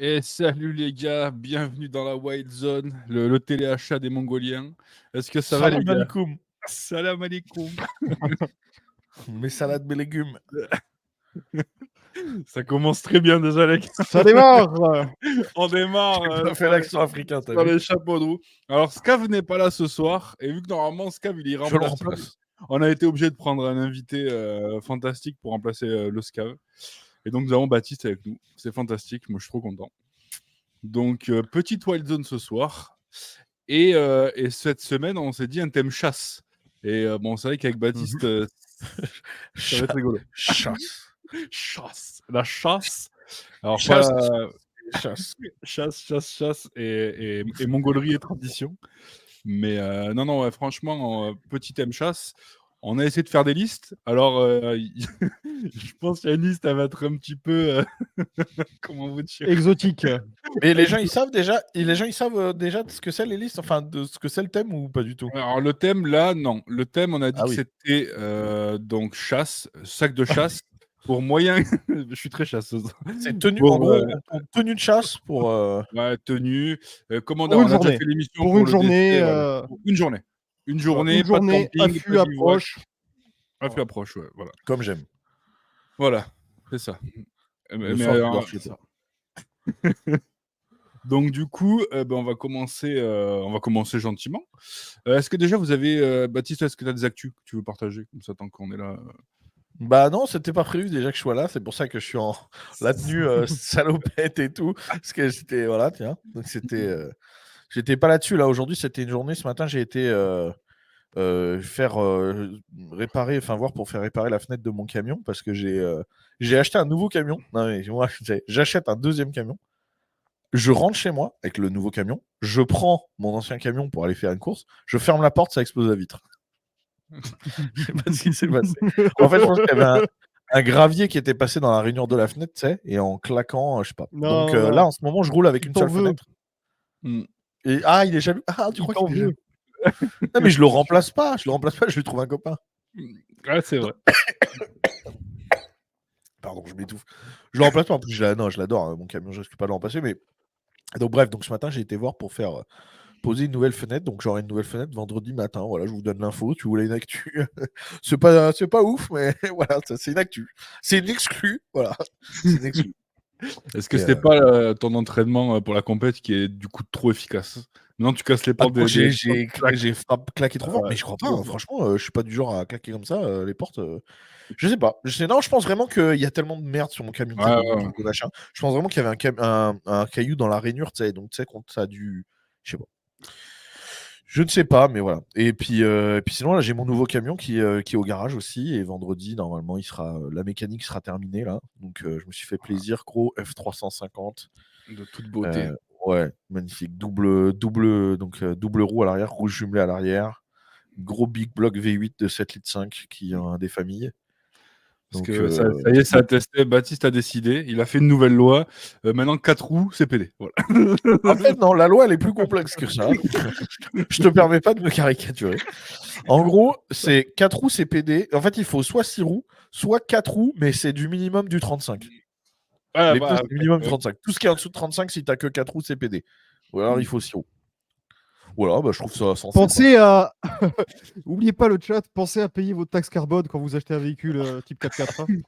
Et salut les gars, bienvenue dans la Wild Zone, le téléachat des Mongoliens. Est-ce que ça va les Salam gars? alaikum. Salam alaikum. Mes salades, mes légumes. Ça commence très bien déjà les gars. Ça démarre. On démarre J'ai pas fait l'accent africain, t'as sur vu? les chapeaux de roue. Alors Scav n'est pas là ce soir, et vu que normalement Scav il est Je le remplacé, remplace. on a été obligé de prendre un invité fantastique pour remplacer le Scav. Et donc nous avons Baptiste avec nous. C'est fantastique, moi je suis trop content. Donc petite Wild Zone ce soir. Et cette semaine, on s'est dit un thème chasse. Et bon, c'est vrai qu'avec Baptiste, ça va être rigolo. Chasse. Chasse. La chasse. Alors, Chasse. pas Chasse. chasse et mongolerie et tradition. Mais non, ouais, franchement, petit thème chasse. On a essayé de faire des listes. Alors, je pense qu'il y a une liste, elle va être un petit peu... comment vous dire? Exotique. Mais les gens, ils savent déjà, déjà de ce que c'est les listes, enfin de ce que c'est le thème ou pas du tout? Alors, le thème, là, non. Le thème, on a dit Ah que oui. c'était donc chasse, sac de chasse, pour moyen. Je suis très chasseuse. C'est tenue, Pour, en gros, on tenue de chasse pour. Ouais, tenue. Commandant, Pour une on a déjà journée. fait l'émission Pour pour une le journée, décès, voilà. Pour une journée. Une journée, une journée, pas de camping, affût, pas de bivouac. approche. Affût, approche, ouais, voilà. Comme j'aime. Voilà, c'est ça. Le Mais soir, je alors, dors chez toi. donc du coup, on va commencer gentiment. Est-ce que déjà vous avez, Baptiste, est-ce que tu as des actus que tu veux partager comme ça tant qu'on est là? Bah non, c'était pas prévu déjà que je sois là. C'est pour ça que je suis en la tenue salopette et tout. Parce que c'était voilà, tiens. Donc c'était, j'étais pas là-dessus là. Aujourd'hui, c'était une journée. Ce matin, j'ai été faire réparer, enfin voir pour faire réparer la fenêtre de mon camion parce que j'ai acheté un nouveau camion. Non mais moi, j'achète un deuxième camion. Je rentre chez moi avec le nouveau camion. Je prends mon ancien camion pour aller faire une course. Je ferme la porte, ça explose la vitre. Je sais pas ce qui s'est passé. En fait, je pense qu'il y avait un gravier qui était passé dans la rainure de la fenêtre, tu sais, et en claquant, je sais pas. Non, Donc non. là, en ce moment, je roule avec Il une t'en seule veut. fenêtre. Mmh. Et ah, il est jaloux. Ah, tu Il crois t'en qu'il est veut. jaloux? Non, mais je le remplace pas. Je le remplace pas. Je lui trouve un copain. Ouais, c'est vrai. Pardon, je m'étouffe. Je le remplace pas. En plus, je l'adore, hein, mon camion. Je risque pas de le remplacer. Mais donc bref, donc ce matin, j'ai été voir pour faire poser une nouvelle fenêtre. Donc j'aurai une nouvelle fenêtre vendredi matin. Voilà, je vous donne l'info. Tu voulais une actu. C'est pas ouf, mais voilà, c'est une actu. C'est une exclue. Voilà, c'est une exclue. Est-ce que Et, c'était pas ton entraînement pour la compète qui est du coup trop efficace? Maintenant, tu casses les portes des j'ai claqué trop fort, mais je crois pas. trop Hein, fort. franchement, je suis pas du genre à claquer comme ça les portes. Je sais pas. Non, je pense vraiment qu'il y a tellement de merde sur mon camion, tu sais, Ouais, de ouais, route ouais. ou de machin. Je pense vraiment qu'il y avait un caillou dans la rainure, tu sais, donc tu sais, quand ça a dû. Je sais pas. Je ne sais pas, mais voilà. Et puis sinon, là, j'ai mon nouveau camion qui est au garage aussi. Et vendredi, normalement, la mécanique sera terminée, là. Donc, je me suis fait plaisir. Gros F350. De toute beauté. Ouais, magnifique. Double roue à l'arrière, roue jumelée à l'arrière. Gros big block V8 de 7,5 litres qui est un des familles. Parce Donc, que ça y est, ça a testé. Baptiste a décidé. Il a fait une nouvelle loi. Maintenant, 4 roues, c'est PD. Voilà. en fait, non, la loi, elle est plus complexe que ça. Je te permets pas de me caricaturer. En gros, c'est 4 roues, c'est PD. En fait, il faut soit 6 roues, soit 4 roues, mais c'est du minimum du 35. Ouais, Les bah, deux, c'est minimum du 35. Tout ce qui est en dessous de 35, si t'as que 4 roues, c'est PD. Ou alors, il faut 6 roues. Voilà, bah, je trouve ça sensé. Pensez à. Oubliez pas le chat, pensez à payer votre taxe carbone quand vous achetez un véhicule type 4x4.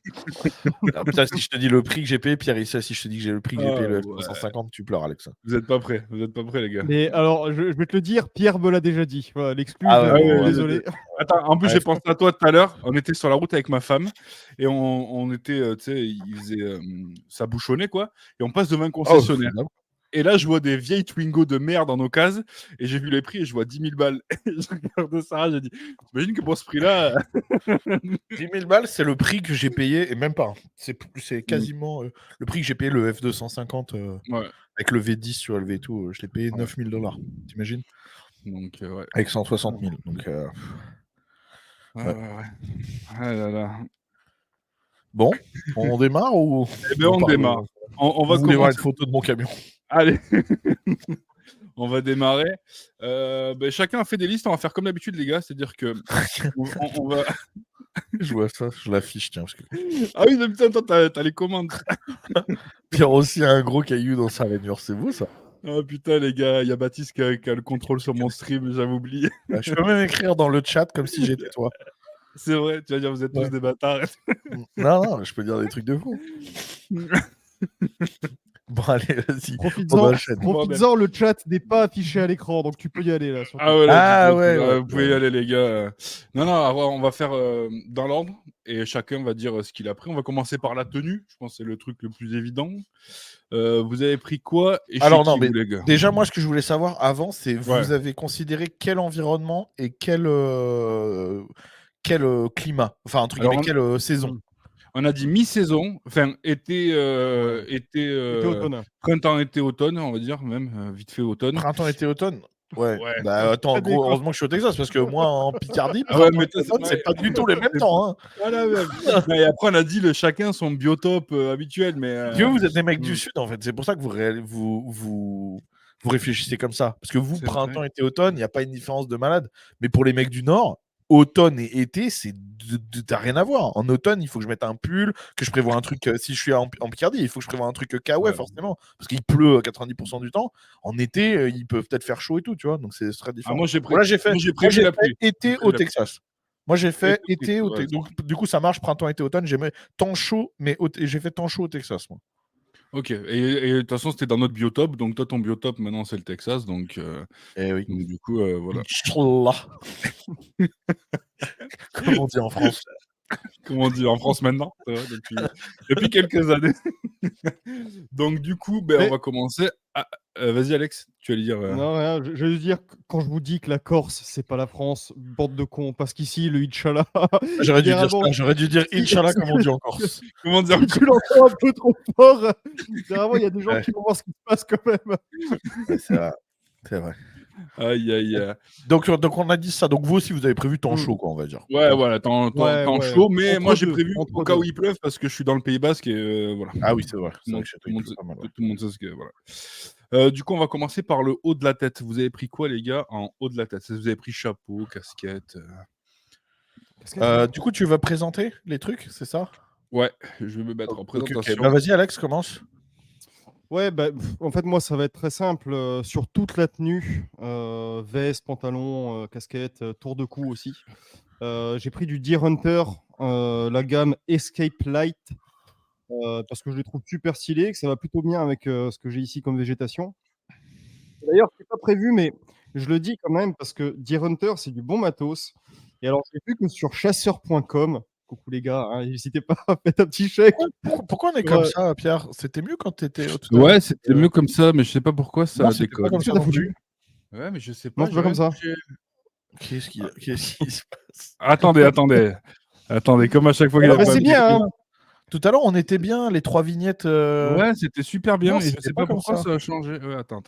Ah, putain, si je te dis le prix que j'ai payé, Pierre, ici, si je te dis que j'ai le prix que j'ai payé le ouais. F350, tu pleures, Alex. Vous êtes pas prêts, les gars. Mais alors, je vais te le dire, Pierre me l'a déjà dit. Voilà, l'excuse, Ah ouais, désolé. Attends, en plus, Ouais, j'ai pensé à toi tout à l'heure. On était sur la route avec ma femme et on était, tu sais, il faisait, ça bouchonnait, quoi. Et on passe devant un concessionnaire. Et là, je vois des vieilles Twingo de merde dans nos cases. Et j'ai vu les prix et je vois 10 000 balles. Et je regarde Sarah, j'ai dit, t'imagines que pour ce prix-là. 10 000 balles, c'est le prix que j'ai payé, et même pas. C'est quasiment le prix que j'ai payé le F250 Ouais. avec le V10 sur le V tout. Je l'ai payé 9 000 $. T'imagines? Donc, ouais. Avec 160 000. Donc, Ouais. Ah là là. bon, on démarre ou Eh bien, on démarre. On va commencer. Voir commencer. une photo de mon camion. Allez. On va démarrer. Chacun a fait des listes. On va faire comme d'habitude, les gars. C'est-à-dire que on va. Je vois ça, je l'affiche, tiens. Parce que... Ah oui, putain, toi, t'as les commandes. Tire aussi un gros caillou dans sa rainure, c'est beau ça. Ah putain, les gars, il y a Baptiste qui a le contrôle sur mon stream, j'avais oublié. Je peux même écrire dans le chat comme si j'étais toi. C'est vrai, tu vas dire, vous êtes tous des bâtards. Non, je peux dire des trucs de fou. Bon, allez, vas-y. Profites-en, le chat n'est pas affiché à l'écran, donc tu peux y aller là. Ah ouais, là, ouais, vous pouvez y aller, les gars. Non, on va faire dans l'ordre et chacun va dire ce qu'il a pris. On va commencer par la tenue. Je pense que c'est le truc le plus évident. Vous avez pris quoi et Alors, chez non, qui, mais vous, les gars? déjà, moi, ce que je voulais savoir avant, c'est Ouais. vous avez considéré quel environnement et quel climat, enfin, entre guillemets, quelle saison. On a dit mi-saison, enfin été, automne. printemps, été, automne, on va dire, même vite fait automne. Printemps, été, automne. Ouais. Ouais. Bah attends, gros, heureusement que je suis au Texas parce que moi en Picardie, Ah ouais, printemps, mais été, automne, c'est pas du tout les mêmes temps. Hein. Voilà, ouais. Et après, on a dit chacun son biotope habituel, mais. Vous êtes des mecs du sud en fait, c'est pour ça que vous réfléchissez comme ça. Parce que vous, C'est printemps, vrai. été, automne, il n'y a pas une différence de malade. Mais pour les mecs du Nord, automne et été, t'as rien à voir. En automne, il faut que je mette un pull, que je prévoie un truc. Si je suis en Picardie, il faut que je prévoie un truc kawaii forcément. Parce qu'il pleut 90% du temps. En été, il peut peut-être faire chaud et tout, tu vois. Donc c'est très différent. Moi, j'ai prévu la pluie. été au Texas. Moi, j'ai fait Été été au au Texas. Texas. Donc, du coup, ça marche printemps, été, automne. J'ai mis temps chaud, mais j'ai fait temps chaud au Texas, moi. Ok. Et de toute façon, c'était dans notre biotope. Donc, toi, ton biotope, maintenant, c'est le Texas. Donc, oui. donc du coup, voilà. Inch'Allah. Comme on dit en France. Comment on dit en France maintenant, depuis quelques années. Donc, du coup, on va commencer. Vas-y, Alex, tu allais dire. Non, rien, je veux dire, quand je vous dis que la Corse, c'est pas la France, bande de cons, parce qu'ici, le Inch'Allah. J'aurais dû dire ça, j'aurais dû dire Inch'Allah comme on dit en Corse. Comment dire? Si tu l'entends un peu trop fort, vraiment, il y a des gens qui vont voir ce qui se passe quand même. Ouais, c'est vrai. C'est vrai. Aïe, aïe. Donc, on a dit ça. Donc, vous aussi, vous avez prévu temps chaud, quoi, on va dire. Ouais, voilà, temps chaud. Mais Entre moi, j'ai deux, prévu entre au cas où deux. il pleuve parce que je suis dans le Pays Basque et voilà. Ah oui, c'est vrai. Tout C'est le vrai que chez toi, il pleut pas mal, ouais. tout le monde sait ce que. Voilà. Du coup, on va commencer par le haut de la tête. Vous avez pris quoi, les gars, en haut de la tête? Vous avez pris chapeau, casquette. Du coup, tu vas présenter les trucs, c'est ça? Ouais, je vais me mettre en présentation. Okay. Bah, vas-y, Alex, commence. Ouais, en fait, moi, ça va être très simple. Sur toute la tenue, veste, pantalon, casquette, tour de cou aussi. J'ai pris du Deer Hunter, la gamme Escape Light, parce que je les trouve super stylés, que ça va plutôt bien avec ce que j'ai ici comme végétation. D'ailleurs, ce n'est pas prévu, mais je le dis quand même, parce que Deer Hunter, c'est du bon matos. Et alors, j'ai vu que sur chasseur.com, coucou les gars, hein, n'hésitez pas à mettre un petit chèque. Pourquoi on est comme ça, Pierre? C'était mieux quand tu étais. Ouais, c'était mieux comme ça, mais je sais pas pourquoi ça déconne. Comme ça, t'as foutu. Ouais, mais je sais pas. Non, c'est pas comme ça. Qu'est-ce qui se passe? Attendez, comme à chaque fois qu'il a pas c'est bien, hein. Tout à l'heure, on était bien, les 3 vignettes. Ouais, c'était super bien. Non, et je sais pas pourquoi ça a changé. Ouais, attends.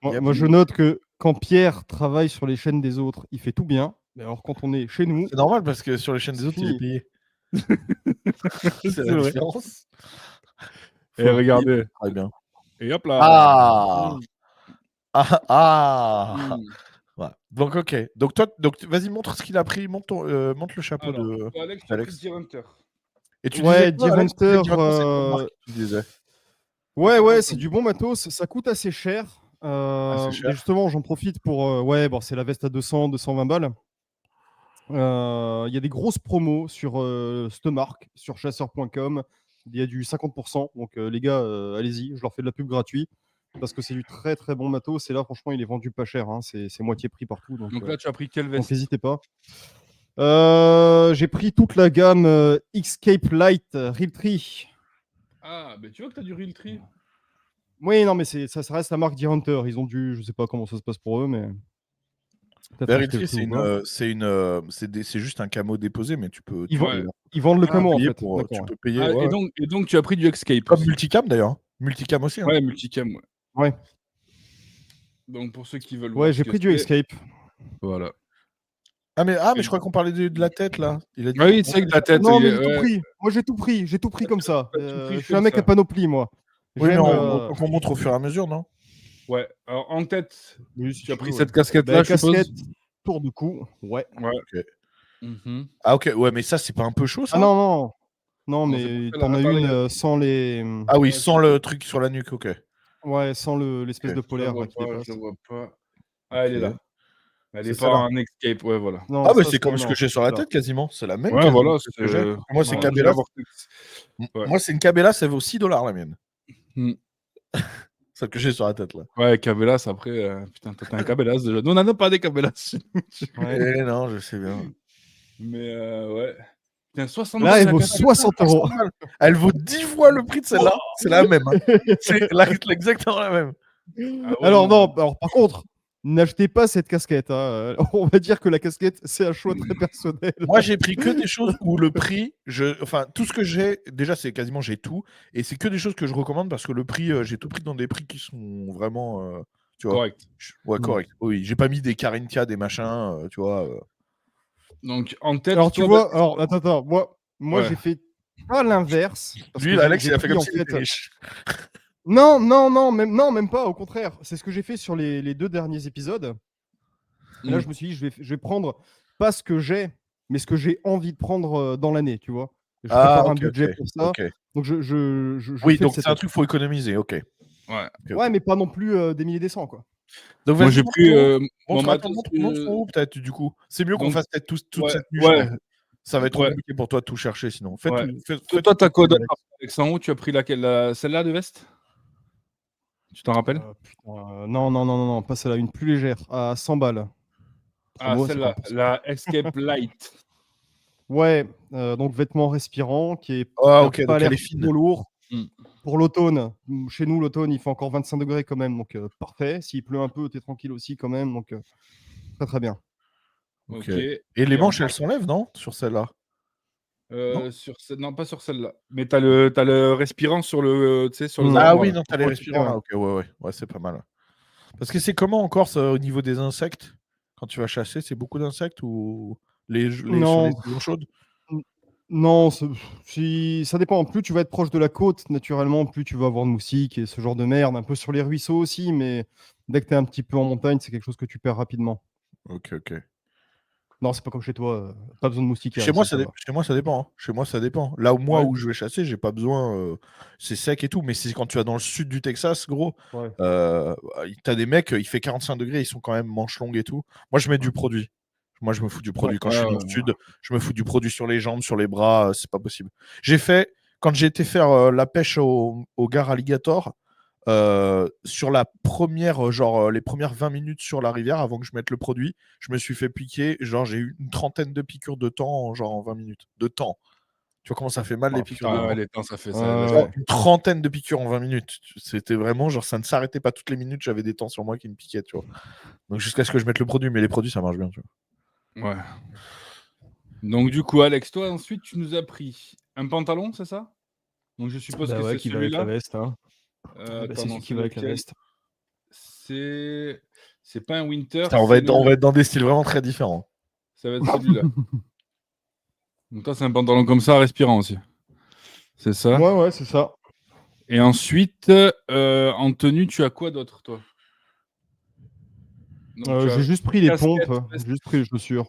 Moi, je note que quand Pierre travaille sur les chaînes des autres, il fait tout bien. Mais alors, quand on est chez nous. C'est normal parce que sur les chaînes des autres, il est payé. C'est la différence. Et regardez. Très bien. Et hop là. Ouais. Donc, ok. Donc, toi, vas-y, montre ce qu'il a pris. Montre le chapeau de Alex. Deer Hunter. Et tu ouais, disais Deer Hunter. Ouais, c'est du bon matos. Ça coûte assez cher. Et justement, j'en profite pour. C'est la veste à 200-220 balles. Il y a des grosses promos sur cette marque, sur chasseur.com. Il y a du 50%. Donc, les gars, allez-y, je leur fais de la pub gratuite. Parce que c'est du très très bon matos. Et là, franchement, il est vendu pas cher. Hein. C'est moitié prix partout. Donc là, tu as pris quelle veste? Donc, n'hésitez pas. J'ai pris toute la gamme Escape Light Realtree. Ah, tu vois que tu as du Realtree. Oui, non, mais ça reste la marque Deer Hunter. Ils ont dû, je sais pas comment ça se passe pour eux, mais. Realtree, c'est juste un camo déposé, mais tu peux. Ils vendent le camo en fait. Tu peux payer. Et donc, tu as pris du Escape. Comme Multicam d'ailleurs. Multicam aussi. Hein. Ouais, Multicam. Ouais. Donc, pour ceux qui veulent. Ouais, j'ai pris du Escape. Voilà. Ah, mais je crois qu'on parlait de la tête là. Il a dit oui, c'est que de la tête. Non, mais j'ai tout pris. Moi, j'ai tout pris comme ça. Je suis un mec à panoplie, moi. Oui, mais on montre au fur et à mesure, non? Ouais. Alors, en tête, tu as pris cette casquette-là, je suppose. Casquette, tour de cou. Ouais. Ok. Ah, ok. Ouais, mais ça, c'est pas un peu chaud, ça? Ah non. Non, Non, c'est mais pas t'en celle-là. as Attends, une regarde. sans les. Ah oui, Ouais, sans le truc sur la nuque, ok. Ouais, sans l'espèce Ok. de Je la polaire vois là, qui pas, dépasse. je la vois pas. Ah, elle est Ok. là. Elle C'est est pas celle-là. en escape, ouais, voilà. Non, Ah bah ça, c'est comme ce que non, j'ai sur la celle-là. tête quasiment. C'est la même Ouais, quasiment voilà, que ce que j'ai. Moi c'est ouais, j'ai la Cabela. Vortex. Ouais. Moi c'est une Cabela, ça vaut $6 la mienne. Hmm. Celle que j'ai sur la tête là. Ouais, Cabellas, après, putain, toi, t'as un Cabellas déjà. Nous, on n'en a pas des Cabellas. Ouais. Eh non, je sais bien. Mais ouais. Putain, 60 Moi, Là, balles elle la vaut Cabellas. 60 à 100 euros. balles. Elle vaut 10 fois le prix de celle-là. C'est la même. Hein. C'est exactement la même. Ah ouais, Alors, non. non, alors, par contre, n'achetez pas cette casquette. Hein. On va dire que la casquette, c'est un choix très personnel. Moi, j'ai pris que des choses où le prix, enfin, tout ce que j'ai, déjà, c'est quasiment j'ai tout. Et c'est que des choses que je recommande parce que le prix, j'ai tout pris dans des prix qui sont vraiment, tu vois, Correct. ouais, correct. Oui, j'ai pas mis des Carinthia, des machins, tu vois. Donc, en tête, Alors, tu toi, vois, Baptiste. alors, attends, moi Ouais. j'ai fait pas l'inverse. Parce Lui, que Alex, j'ai il a fait pris, comme en s'il était fait. riche. Non, même pas, au contraire. C'est ce que j'ai fait sur les 2 derniers épisodes. Et là, Hmm. je me suis dit, je vais prendre pas ce que j'ai, mais ce que j'ai envie de prendre dans l'année, tu vois. Je Ah, prépare un ok, budget pour ça. ok. Donc, je Oui, fais le donc c'est un setup. truc qu'il faut économiser, ok. Ouais. Ok. Ouais, mais pas non plus des milliers et des cents, quoi. Donc Moi, vas-y, j'ai pris mon matos. montre-moi peut-être, du coup. C'est mieux qu'on Donc, fasse peut-être toute ouais, cette nuit, je ouais, pense. Ça va être trop ouais, compliqué pour toi de tout chercher sinon. Fais ouais. tout, Toi, fais tout t'as quoi tranquille, d'autre, Alex. Alex? En haut, tu as pris laquelle? Celle-là de veste? Tu t'en rappelles? Putain, non, pas celle-là, une plus légère, à 100 balles. Ah, Promo à celle-là, 50%. la Escape Light. Ouais, donc vêtements respirants, qui Ah, a ok, pas donc elle l'air est fine. trop lourd. Hmm. Pour l'automne, chez nous, l'automne, il fait encore 25 degrés quand même, donc parfait. S'il pleut un peu, t'es tranquille aussi quand même, donc très très bien. Ok. Ok. Et les Et manches, enfin, elles s'enlèvent, non? Sur celle-là? Non? non, pas sur celle-là. Mais t'as le respirant sur le, tu sais, sur les Non, Ah avant oui, là. non, t'as les faut récupérer, respirants là. Ok, ouais, c'est pas mal. Parce que c'est comment encore ça, au niveau des insectes? Quand tu vas chasser, c'est beaucoup d'insectes ou sur les Non, saisons chaudes? n- non, si, ça dépend. Plus tu vas être proche de la côte, naturellement, plus tu vas avoir de moustiques et ce genre de merde. Un peu sur les ruisseaux aussi, mais dès que tu es un petit peu en montagne, c'est quelque chose que tu perds rapidement. Ok. Non, c'est pas comme chez toi. Pas besoin de moustiquaire ici, ça va. Chez moi, ça dépend. Hein. Chez moi, ça dépend. Là où moi, Ouais. où je vais chasser, j'ai pas besoin. C'est sec et tout. Mais c'est quand tu vas dans le sud du Texas, gros. Ouais. T'as des mecs, il fait 45 degrés, ils sont quand même manches longues et tout. Moi, je mets du produit. Moi, je me fous du produit. Quand je suis dans le sud, je me fous du produit sur les jambes, sur les bras. C'est pas possible. Quand j'ai été faire la pêche au gare alligator, sur la première, les premières 20 minutes sur la rivière, avant que je mette le produit, je me suis fait piquer. Genre, j'ai eu une trentaine de piqûres de temps, en 20 minutes. De temps. Tu vois comment ça fait mal, les Oh, piqûres de putain. Ouais, temps? les temps, ça fait ça. Ouais. Une trentaine de piqûres en 20 minutes. C'était vraiment, genre, ça ne s'arrêtait pas toutes les minutes. J'avais des temps sur moi qui me piquaient, tu vois. Donc, jusqu'à ce que je mette le produit. Mais les produits, ça marche bien, tu vois. Ouais. Donc, du coup, Alex, toi, ensuite, tu nous as pris un pantalon, c'est ça? Donc, je suppose Bah que ouais, c'est qui va avec la celui-là. veste. Hein. Bah, Attends, c'est non, celui qui c'est va avec la lequel? veste. C'est pas un winter, Putain, on va être dans des styles vraiment très différents. ça va être celui-là. Donc, toi, c'est un pantalon comme ça, respirant aussi. C'est ça. Ouais, c'est ça. Et ensuite, en tenue, tu as quoi d'autre, toi? Donc, tu as J'ai juste pris les casquette, pompes, veste. juste pris les chaussures.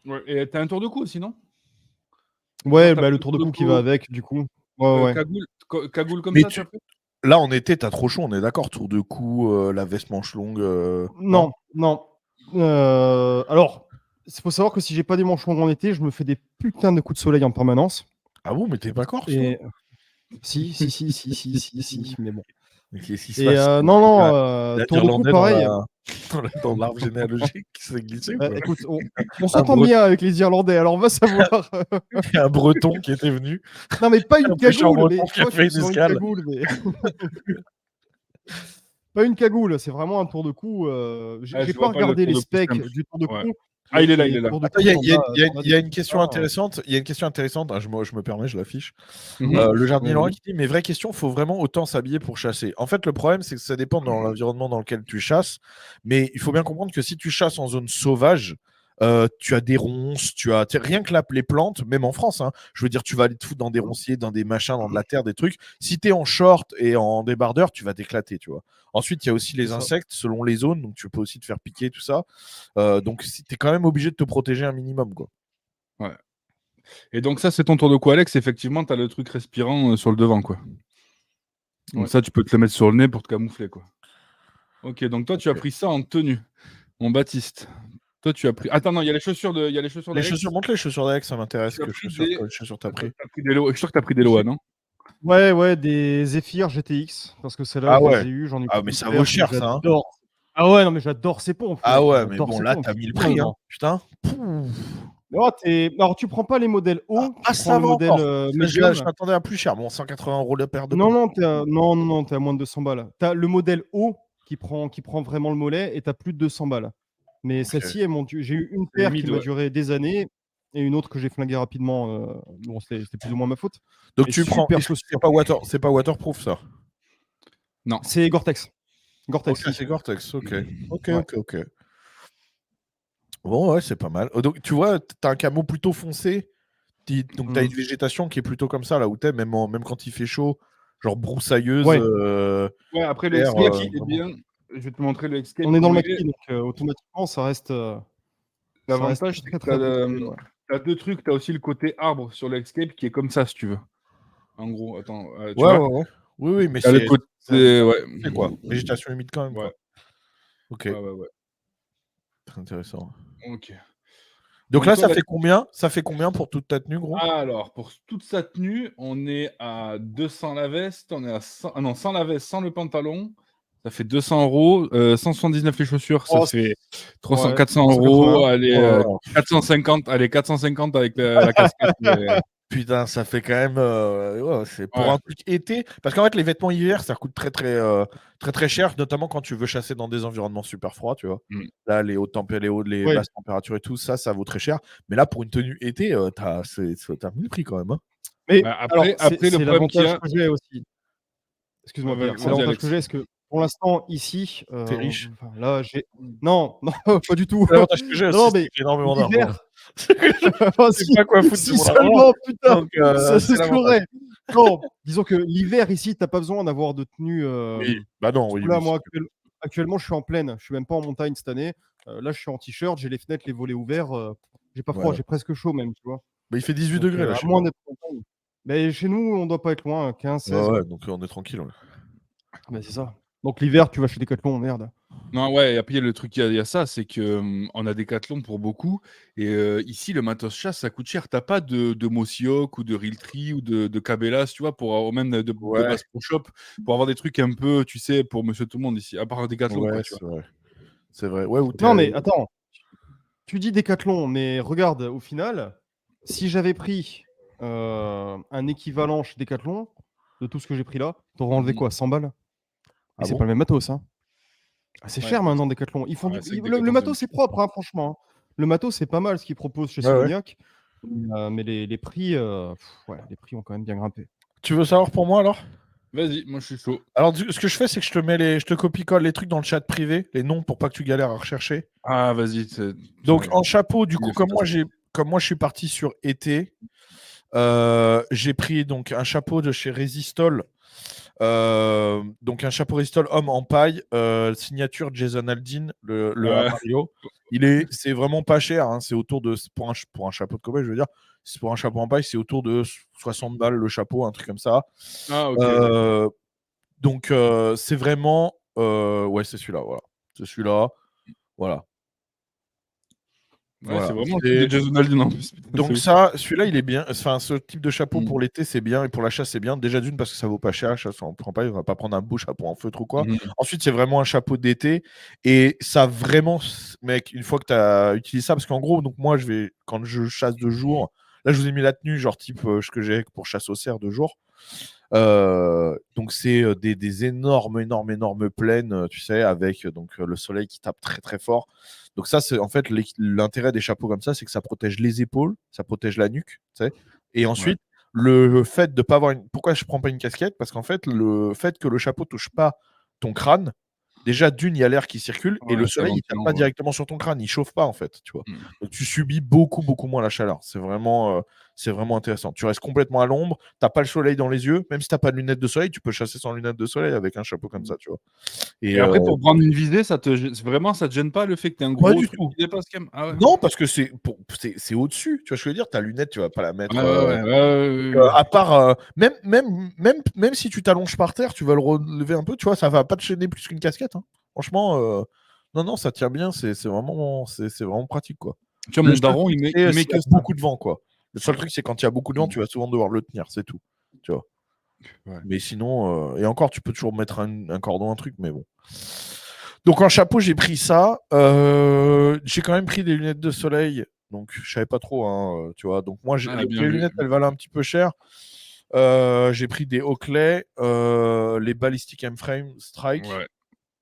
Ouais, et t'as un tour de cou aussi, non? Genre, Ouais, t'as bah, pris le un tour tour de de cou qui va cou, avec, du coup. Ouais. cagoule comme Mais ça, tu as pris? là, en été, t'as trop chaud, on est d'accord. Tour de cou, la veste manche longue. Non? Non. Alors, il faut savoir que si j'ai pas des manches longues en été, je me fais des putains de coups de soleil en permanence. Ah bon, mais t'es pas corse, toi? Et si, mais bon. Mais qu'est-ce qui se Et passe? non, Il y a tour de cou, l'Irlandais pareil. dans l'arbre généalogique qui s'est glissé ou Bah, quoi? écoute, on Un s'entend Breton, bien avec les Irlandais, alors on va savoir. il y a un Breton qui était venu, Non, mais pas un une pêcheur cagoule, mais breton tu qui a vois, fait je une suis dans une escale. cagoule, mais pas une cagoule, c'est vraiment un tour de cou. Ah, J'ai je pas vois pas le regardé tour les de cou specs simple. du tour de Ouais. cou, Ah, il est là, mais il est là. tour de Attends, cou, il y a une question Ah. intéressante. Il y a une question intéressante. Ah, je me permets, je l'affiche. Mhm. Le jardinier Laurent Vas-y. qui dit, mais vraie question, faut vraiment autant s'habiller pour chasser. En fait, le problème, c'est que ça dépend dans l'environnement dans lequel tu chasses. Mais il faut bien comprendre que si tu chasses en zone sauvage, tu as des ronces, rien que là, les plantes, même en France, hein, je veux dire, tu vas aller te foutre dans des ronciers, dans des machins, dans de la terre, des trucs. Si tu es en short et en débardeur, tu vas t'éclater, tu vois. Ensuite, il y a aussi les C'est ça. insectes selon les zones, donc tu peux aussi te faire piquer, tout ça. Donc, tu es quand même obligé de te protéger un minimum, quoi. Ouais. Et donc ça, c'est ton tour de cou, Alex. Effectivement, tu as le truc respirant sur le devant, quoi. Donc Ouais. ça, tu peux te le mettre sur le nez pour te camoufler, quoi. Ok, donc toi, tu as Ok. pris ça en tenue. Mon Baptiste. Toi, tu as pris... Attends, non, il y a les chaussures Les d'Alex. chaussures, montre les chaussures d'Alex, ça m'intéresse. Tu as Que pris chaussures, des... quelles chaussures t'as pris? T'as pris des Loa. Je suis sûr que tu as pris des Loa, non? Ouais, des Zephyr GTX, parce que celles-là, Ah je ouais. les ai eues, j'en ai eu Ah, mais une ça paire vaut que cher, ça. Hein. j'adore. Ah ouais, non, mais j'adore ces pompes. Ah ouais, mais j'adore bon, ces là, pompes. t'as mis le Non, prix, hein. non. Putain. Non, alors, tu prends pas les modèles haut, tu prends ça le va modèle encore. Je medium. m'attendais à plus cher. Bon, 180 € la paire de Non, pompes. non, t'es à moins de 200 balles. T'as le modèle haut qui prend vraiment le mollet et t'as plus de 200 balles. Mais Ok. celle-ci, j'ai eu une Les paire mid, qui m'a ouais. duré des années et une autre que j'ai flinguée rapidement. Bon, c'était plus ou moins ma faute. Donc Et tu prends. super C'est chaussure. pas c'est pas waterproof, ça. Non. C'est Gore-Tex. Gore-Tex, Ok, si. c'est Gore-Tex. Ok. Ouais. Ok. Bon, ouais, c'est pas mal. Donc, tu vois, t'as un camo plutôt foncé. Donc, t'as une végétation qui est plutôt comme ça, là où t'es, même quand il fait chaud, genre broussailleuse. Ouais. Ouais, après, le claire, Escape, il est vraiment. bien. Je vais te montrer le Escape. On est dans le comment il est. maxi, donc automatiquement, ça reste L'avantage, c'est très, que très foncé, ouais. t'as deux trucs. T'as aussi le côté arbre sur le Escape qui est comme ça, si tu veux. En gros, attends, tu Ouais. vois? Oui, mais T'as le c'est côté... c'est quoi? Végétation humide quand même, Ouais. quoi. Ok, Ouais. très intéressant. Ok. Donc Donc là, toi, ça fait combien pour toute ta tenue, gros? alors, pour toute sa tenue, on est à 200 la veste, on est à 100... non, 100 la veste, sans le pantalon. Ça fait 200 €. 179 les chaussures, ça Oh, fait 300, ouais, 400 380. €. Allez, Oh, 450, allez, 450 avec la casquette. putain, ça fait quand même. Ouais, c'est pour Ouais. un truc été. Parce qu'en fait, les vêtements hiver, ça coûte très cher, notamment quand tu veux chasser dans des environnements super froids, tu vois. Mm. Là, les Ouais. basses températures et tout, ça vaut très cher. Mais là, pour une tenue été, t'as mis le prix quand même. Hein. Mais Bah, alors, après, le c'est problème qu'il y l'avantage a... que j'ai aussi. Excuse-moi, Vas-y, Pierre. C'est vas-y, l'avantage que Alex. j'ai, c'est que pour l'instant, ici, T'es riche. enfin, là, j'ai. Non, pas du tout. C'est l'avantage que j'ai aussi, Non, c'est mais que j'ai énormément d'argent. l'hiver. Je sais pas quoi foutre de Si mon argent. seulement, putain, Donc, ça c'est se l'avantage. saurait. Non, disons que l'hiver ici, t'as pas besoin d'avoir de tenue. Oui, bah non, oui. Là, moi, actuellement, je suis en plaine. Je suis même pas en montagne cette année. Là, je suis en t-shirt, j'ai les fenêtres, les volets ouverts. J'ai pas froid, Ouais. j'ai presque chaud même, tu vois. Bah, il fait 18 Donc, degrés là à chez moins moi. d'être en montagne. Mais chez nous, on doit pas être loin, 15, 16. Ouais, Ouais. donc on est tranquille. Ouais. Bah, c'est ça. Donc l'hiver, tu vas chez Decathlon, merde. Non, ouais, et après, le truc, il y a ça, c'est que on a Decathlon pour beaucoup. Et ici, le matos chasse, ça coûte cher. T'as pas de Mosioc ou de Realtree ou de Cabela's, tu vois, ou même de Ouais, Bass Pro Shop, pour avoir des trucs un peu, tu sais, pour monsieur tout le monde ici, à part Decathlon, quoi, ouais, tu vois. c'est vrai. C'est vrai. Ouais, où Non, t'es. mais attends, tu dis Decathlon, mais regarde, au final, si j'avais pris un équivalent chez Decathlon de tout ce que j'ai pris là, t'aurais enlevé quoi, 100 balles? Et Ah c'est bon? pas le même matos, hein. Ah, c'est Ouais, cher maintenant, Decathlon. Ils font ouais, c'est que le Decathlon, c'est un matos, petit c'est propre, hein, franchement. Hein. Le matos, c'est pas mal ce qu'ils proposent chez Ouais, ouais. Soloniac. Mais les prix, ouais, les prix ont quand même bien grimpé. Tu veux savoir pour moi alors? Vas-y, moi, je suis chaud. Alors, ce que je fais, c'est que je te copie-colle les trucs dans le chat privé, les noms pour pas que tu galères à rechercher. Ah, vas-y. Donc, en chapeau, du il coup, est comme fantastique. moi, je suis parti sur été, j'ai pris donc un chapeau de chez Resistol. Donc un chapeau Resistol homme en paille, signature Jason Aldean, le Ouais. Amario. C'est vraiment pas cher, hein, c'est autour de pour un chapeau de cowboy, je veux dire, c'est pour un chapeau en paille, c'est autour de 60 balles le chapeau, un truc comme ça. Ah, ok. Donc c'est vraiment ouais, c'est celui-là, voilà. C'est celui-là, voilà. Ouais, c'est Voilà. vraiment le truc de Jason Aldean en plus. Putain, c'est Donc ouf. ça, celui-là, il est bien. Enfin, ce type de chapeau Mm. pour l'été, c'est bien. Et pour la chasse, c'est bien. Déjà d'une, parce que ça vaut pas cher. La chasse, on prend pas, on va pas prendre un beau chapeau en feutre ou quoi. Mhm. Ensuite, c'est vraiment un chapeau d'été. Et ça vraiment, mec, une fois que tu as utilisé ça, parce qu'en gros, donc moi, quand je chasse de jour, là, je vous ai mis la tenue, genre type ce que j'ai pour chasse au cerf de jour. Donc c'est des énormes plaines, tu sais, avec donc le soleil qui tape très très fort. Donc ça, c'est en fait l'intérêt des chapeaux comme ça, c'est que ça protège les épaules, ça protège la nuque, tu sais. Et ensuite, le fait de pas avoir pourquoi je prends pas une casquette? Parce qu'en fait, le fait que le chapeau touche pas ton crâne, déjà d'une, il y a l'air qui circule et Ouais, le c'est soleil, il tape ventilant, pas ouais. directement sur ton crâne, il chauffe pas en fait, tu vois. Mm. Donc tu subis beaucoup moins la chaleur. C'est vraiment c'est vraiment intéressant. Tu restes complètement à l'ombre, t'as pas le soleil dans les yeux, même si t'as pas de lunettes de soleil, tu peux chasser sans lunettes de soleil avec un chapeau comme ça, tu vois. Et après, pour prendre une visée, vraiment, ça te gêne pas le fait que tu aies un Pas gros du truc tout. qui dépasse quand même? Ah ouais. Non, parce que c'est au-dessus. Tu vois ce que je veux dire? Ta lunette, tu vas pas la mettre. Ouais. À part, même si tu t'allonges par terre, tu vas le relever un peu, tu vois, ça va pas te gêner plus qu'une casquette. Hein. Franchement, non, ça tient bien, c'est vraiment pratique, quoi. Tu vois, mon daron, il met s'il y que a ça. beaucoup de vent, quoi. Le seul truc, c'est quand il y a beaucoup de vent, tu vas souvent devoir le tenir, c'est tout. Tu vois. Ouais. Mais sinon, et encore, tu peux toujours mettre un cordon, un truc, mais bon. Donc en chapeau, j'ai pris ça. J'ai quand même pris des lunettes de soleil. Donc je savais pas trop, hein, tu vois. Donc moi, Ah, bien les vu. lunettes, elles valaient un petit peu cher. J'ai pris des Oakley, les Ballistic M-Frame Strike. Ouais.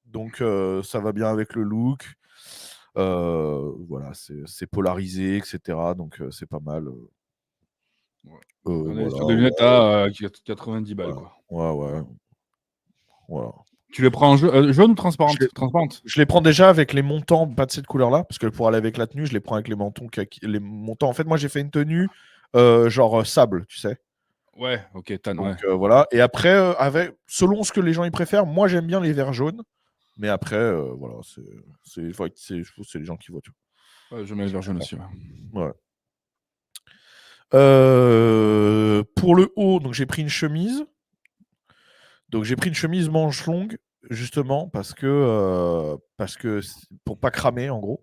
Donc ça va bien avec le look. Voilà, c'est polarisé, etc. Donc c'est pas mal. On est sur Voilà, des lunettes à 90 balles, quoi. ouais. Voilà. Tu les prends en jaune ou transparente? Transparente. Je les prends déjà avec les montants, pas de cette couleur-là, parce que pour aller avec la tenue, je les prends avec les montants. En fait, moi, j'ai fait une tenue genre sable, tu sais. Ouais, ok, tan, ouais. Donc voilà. Et après, selon ce que les gens y préfèrent, moi, j'aime bien les verts jaunes. Mais après, voilà, c'est les gens qui voient tout. Ouais, je mets le vert jaune aussi. Ouais. Pour le haut, donc j'ai pris une chemise. Donc j'ai pris une chemise manche longue, justement, parce que pour pas cramer, en gros.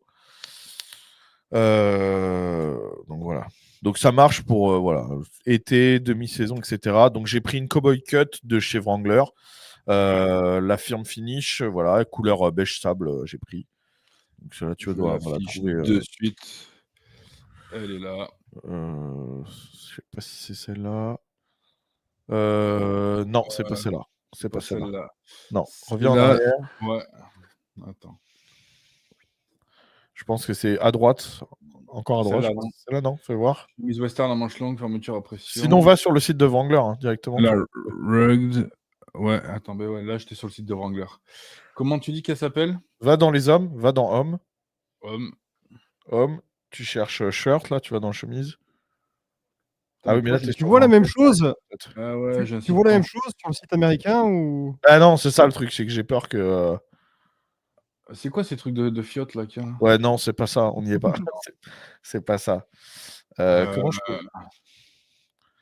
Donc voilà. Donc ça marche pour voilà, été, demi-saison, etc. Donc j'ai pris une Cowboy Cut de chez Wrangler. La firme Finish, voilà, couleur beige sable, j'ai pris. Donc celle-là, tu dois la trouver. De suite. Elle est là. Je sais pas si c'est celle-là. Non, c'est pas celle-là. C'est pas celle-là. Non, reviens en arrière. Ouais. Attends. Je pense que c'est à droite. Encore à droite. Celle-là, non. Celle-là, non, fais voir. Chemise western à manche longue, fermeture à pression. Sinon, va sur le site de Wrangler directement. La Rugged. Ouais, attends, ouais, là j'étais sur le site de Wrangler. Comment tu dis qu'elle s'appelle? Va dans les hommes, va dans hommes. Homme. Tu cherches shirt, là, tu vas dans chemise. Ah oui, mais là, tu vois la même chose. Ah ouais, tu vois la même chose sur le site américain ou? Ah non, c'est ça le truc, c'est que j'ai peur que. C'est quoi ces trucs de fiottes là, Ouais, non, c'est pas ça, on n'y est pas. C'est pas ça. Comment je peux.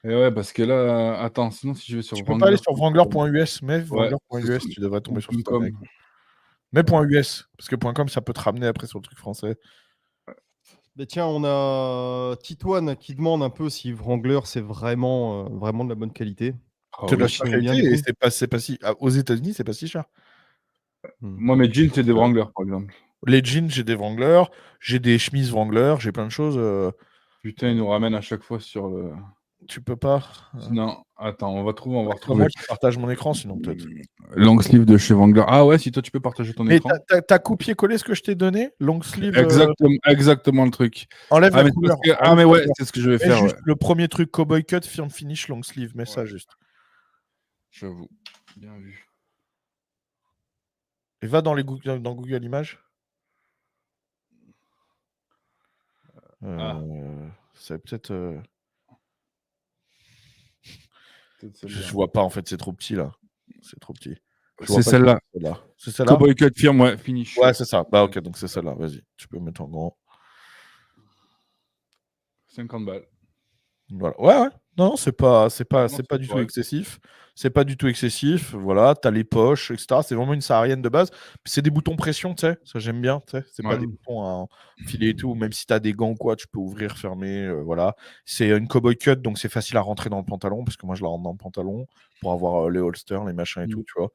Et ouais, parce que là, attends, sinon si je vais sur Tu peux pas aller sur Wrangler.us, mais Wrangler.us, tu devrais tomber sur ça. Mais .us, parce que .com, ça peut te ramener après sur le truc français. Mais tiens, on a Titoine qui demande un peu si Wrangler c'est vraiment de la bonne qualité. C'est de la qualité et c'est pas si. Aux États-Unis, c'est pas si cher. Moi, mes jeans, c'est des Wrangler, par exemple. Les jeans, j'ai des Wrangler, j'ai des chemises Wrangler, j'ai plein de choses. Putain, ils nous ramènent à chaque fois sur le. Tu peux pas. Non, attends, on va retrouver. Moi qui partage mon écran, sinon peut-être. Long sleeve de chez Wrangler. Ah ouais, si toi tu peux partager ton écran. Mais t'as copié-collé ce que je t'ai donné, long sleeve. Exactement le truc. Enlève la couleur. Mais ouais, c'est ce que je vais faire. Juste le premier truc Cowboy Cut, firm finish, long sleeve, mets ça juste. J'avoue. Bien vu. Et va dans Google Images. C'est peut-être. Je vois pas en fait, c'est trop petit là. C'est trop petit. C'est celle-là. C'est celle-là. Cowboy Cut firm, ouais, finish. Ouais, c'est ça. Bah ok, donc c'est celle-là. Vas-y, tu peux mettre en grand. 50 balles. Voilà. Ouais. Non, c'est pas du tout excessif. C'est pas du tout excessif. Voilà, t'as les poches, etc. C'est vraiment une saharienne de base. Puis c'est des boutons pression, tu sais. Ça, j'aime bien, tu sais. C'est pas des boutons à filer et tout. Même si t'as des gants ou quoi, tu peux ouvrir, fermer. Voilà. C'est une Cowboy Cut, donc c'est facile à rentrer dans le pantalon, parce que moi, je la rentre dans le pantalon pour avoir les holsters, les machins et tout, tu vois.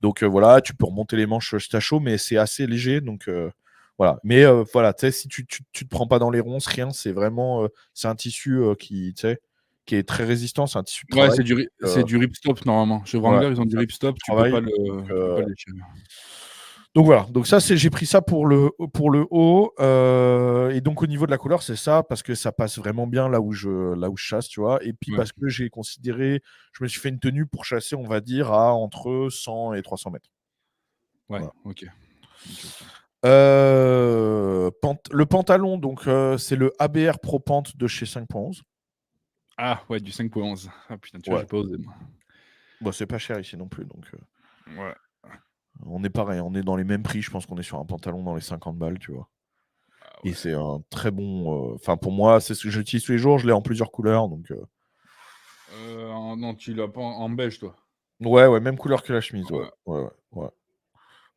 Donc voilà, tu peux remonter les manches si t'as chaud, mais c'est assez léger, donc voilà. Mais voilà, tu sais, si tu te prends pas dans les ronces, rien, c'est vraiment, c'est un tissu qui est très résistant, c'est un tissu de travail. Ouais, c'est du ripstop normalement. Chez Wrangler, ils ont du ripstop, tu peux pas le déchirer. Donc voilà, donc ça j'ai pris ça pour le haut, et donc au niveau de la couleur, c'est ça, parce que ça passe vraiment bien là où je chasse, tu vois, et puis parce que je me suis fait une tenue pour chasser, on va dire, à entre 100 et 300 mètres. Ouais, voilà. Ok. Le pantalon, donc c'est le ABR Pro Pant de chez 5.11. Ah ouais, du 5.11. Ah putain, tu vois, Ouais. j'ai pas osé, moi. Bon, c'est pas cher ici non plus, donc Ouais. on est pareil, on est dans les mêmes prix. Je pense qu'on est sur un pantalon dans les 50 balles, tu vois. Ah Et ouais. c'est un très bon. Enfin, pour moi, c'est ce que j'utilise tous les jours. Je l'ai en plusieurs couleurs, donc. Non, tu l'as pas en beige, toi. Ouais, même couleur que la chemise, Ouais. ouais.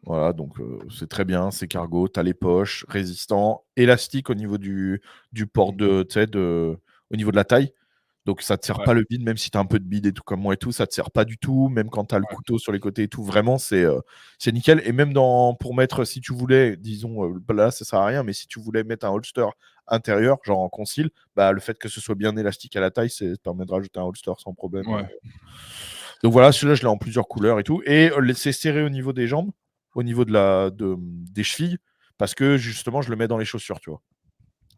Voilà, donc c'est très bien, c'est cargo, t'as les poches, résistant, élastique au niveau du port de, tu sais, au niveau de la taille. Donc ça te serre Ouais. pas le bide, même si t'as un peu de bide et tout comme moi et tout, ça te sert pas du tout, même quand t'as le Ouais. couteau sur les côtés et tout, vraiment c'est nickel. Et même pour mettre, si tu voulais, disons, là ça sert à rien, mais si tu voulais mettre un holster intérieur, genre en concile, bah le fait que ce soit bien élastique à la taille, ça permet de rajouter un holster sans problème. Ouais. Donc voilà, celui-là je l'ai en plusieurs couleurs et tout. Et c'est serré au niveau des jambes, au niveau des chevilles, parce que justement je le mets dans les chaussures, tu vois.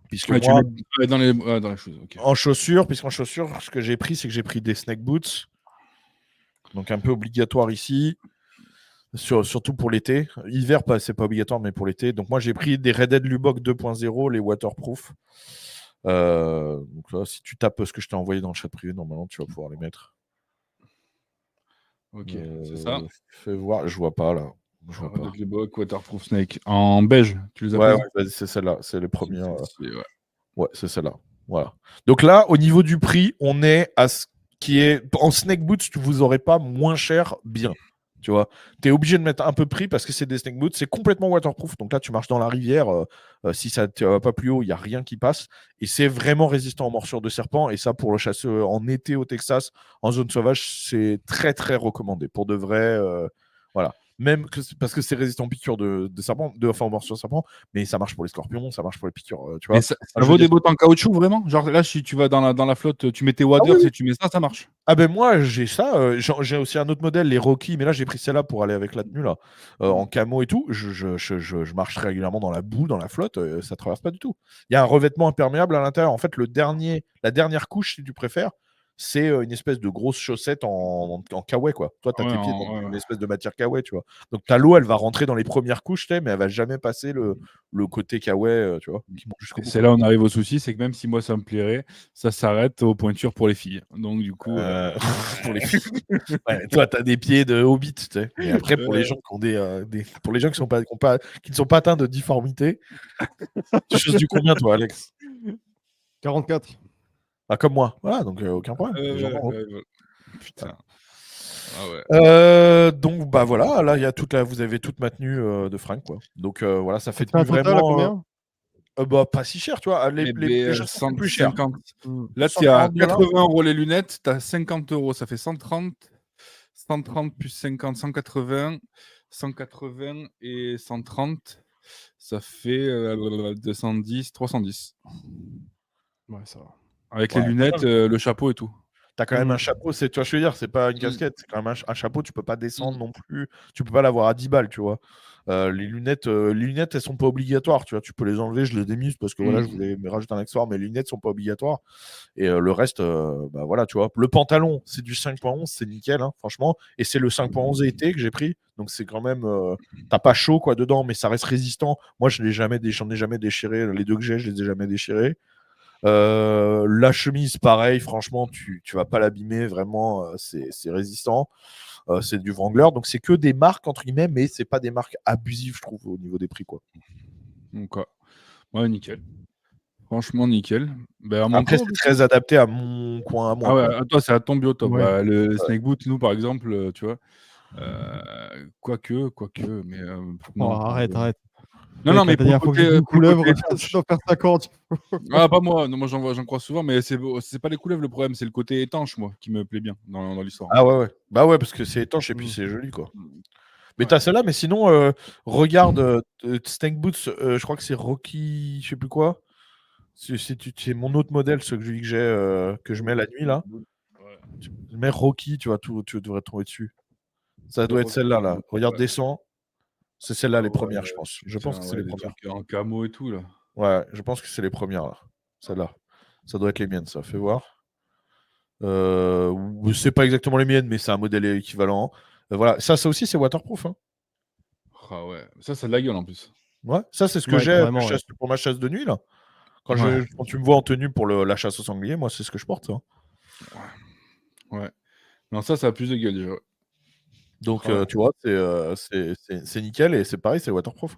Puisque Ouais, tu moi, le mets dans les choses. Ok. en chaussures, ce que j'ai pris, c'est que j'ai pris des snake boots. Donc un peu obligatoire ici, surtout pour l'été. Hiver, c'est pas obligatoire, mais pour l'été. Donc moi j'ai pris des Red Dead Lubbock 2.0, les waterproof. Donc là, si tu tapes ce que je t'ai envoyé dans le chat privé, normalement tu vas pouvoir les mettre. Ok, c'est ça. Fais voir, je vois pas là. Je vois pas. Red Dead Lubbock, Waterproof Snake. En beige, tu les as Ouais, prises vas-y, c'est celle-là, c'est les premières. Ouais. Ouais, c'est celle-là. Voilà. Donc là, au niveau du prix, on est à ce qui est. En Snake Boots, vous aurez pas moins cher bien. Tu vois, tu es obligé de mettre un peu de prix parce que c'est des Snake Boots. C'est complètement waterproof. Donc là, tu marches dans la rivière. Si ça ne va pas plus haut, il n'y a rien qui passe. Et c'est vraiment résistant aux morsures de serpent. Et ça, pour le chasseur en été au Texas, en zone sauvage, c'est très, très recommandé. Pour de vrai. Voilà. Même parce que c'est résistant aux piqûres de serpent, enfin aux morsures de serpent, mais ça marche pour les scorpions, ça marche pour les piqûres. Tu vois. Mais ça vaut des bottes en caoutchouc, vraiment? Genre là, si tu vas dans la flotte, tu mets tes waders oui. et tu mets ça marche? Ah ben moi j'ai ça, j'ai aussi un autre modèle, les Rocky, mais là j'ai pris celle-là pour aller avec la tenue là, en camo et tout. Je marche régulièrement dans la boue, dans la flotte, ça traverse pas du tout. Il y a un revêtement imperméable à l'intérieur. En fait, la dernière couche, si tu préfères, c'est une espèce de grosse chaussette en kawaii quoi. Toi, tu as tes pieds dans une espèce de matière kawaii, tu vois. Donc ta l'eau, elle va rentrer dans les premières couches, mais elle va jamais passer le côté kawaii, tu vois, qui monte jusqu'au bout. C'est là où on arrive au souci, c'est que même si moi ça me plairait, ça s'arrête aux pointures pour les filles. Donc du coup, pour les filles. Ouais, toi, t'as des pieds de hobbit, tu sais. Mais après, pour les gens qui ont pour les gens qui ne sont pas atteints de difformité, tu choses du combien, toi, Alex? 44. Ah, comme moi. Voilà, donc aucun problème. Les gens en haut. putain. Ah ouais. Donc bah voilà, là il y a vous avez toute ma tenue de fringues quoi. Donc voilà, ça fait Ça te fait un tenue total à vraiment combien? bah pas si cher, tu vois. Les chaussures c'est plus cher. 150. Mmh. Là, tu es à 140 $. 80 € les lunettes, tu as 50 €, ça fait 130. 130 plus 50, 180. 180 et 130, ça fait 210, 310. Ouais, ça va. Avec les Ouais. lunettes, le chapeau et tout. T'as quand même un chapeau, tu vois, je veux dire, c'est pas une casquette, c'est quand même un chapeau, tu peux pas descendre non plus, tu peux pas l'avoir à 10 balles, tu vois. Les lunettes, elles sont pas obligatoires, tu vois, tu peux les enlever, je les démise parce que voilà, je voulais me rajouter un accessoire, mais les lunettes sont pas obligatoires. Et le reste, bah voilà, tu vois. Le pantalon, c'est du 5.11, c'est nickel, hein, franchement. Et c'est le 5.11 été que j'ai pris, donc c'est quand même, t'as pas chaud quoi dedans, mais ça reste résistant. Moi, j'en ai jamais déchiré, les deux que j'ai, je les ai jamais déchirés. La chemise, pareil, franchement, tu vas pas l'abîmer, vraiment, c'est résistant. C'est du Wrangler, donc c'est que des marques, entre guillemets, mais c'est pas des marques abusives, je trouve, au niveau des prix, quoi. Donc, ouais, nickel. Franchement, nickel. Ben, Après, c'est très adapté à mon coin, à moi. Ah ouais, Quoi. à toi, c'est à ton biotope. Ouais. Bah, le Snake Boot, nous, par exemple, tu vois, quoique, mais non. Arrête. Non, La mais pour le dernière fois que j'ai vu côté, une couleuvre, ça doit faire 50. ah, pas moi. Non, moi, j'en crois souvent, mais c'est pas les couleuvres le problème, c'est le côté étanche, moi, qui me plaît bien dans l'histoire. Ah ouais. Bah ouais, parce que c'est étanche et puis c'est joli, quoi. Mais Ouais. t'as celle-là, mais sinon, regarde Snake Boots, je crois que c'est Rocky, je sais plus quoi. C'est mon autre modèle, ce que j'ai, que je mets la nuit, là. Ouais. Je mets Rocky, tu devrais tomber dessus. Ça doit être celle-là, là. Regarde, descends. C'est celle-là, les premières, je pense. Je pense que c'est les des premières. trucs en camo et tout, là. Ouais, je pense que c'est les premières, là. Celle-là. Ça doit être les miennes, ça. Fais voir. C'est pas exactement les miennes, mais c'est un modèle équivalent. Voilà. Ça aussi, c'est waterproof. Hein. Ah ouais, ça, c'est de la gueule en plus. Ouais, ça, c'est ce que Ouais, j'ai carrément, pour ma chasse de nuit, là. Quand tu me vois en tenue pour la chasse au sanglier, moi, c'est ce que je porte. Hein. Ouais. Non, ça a plus de gueule déjà. Donc, Ouais. tu vois, c'est nickel et c'est pareil, c'est waterproof.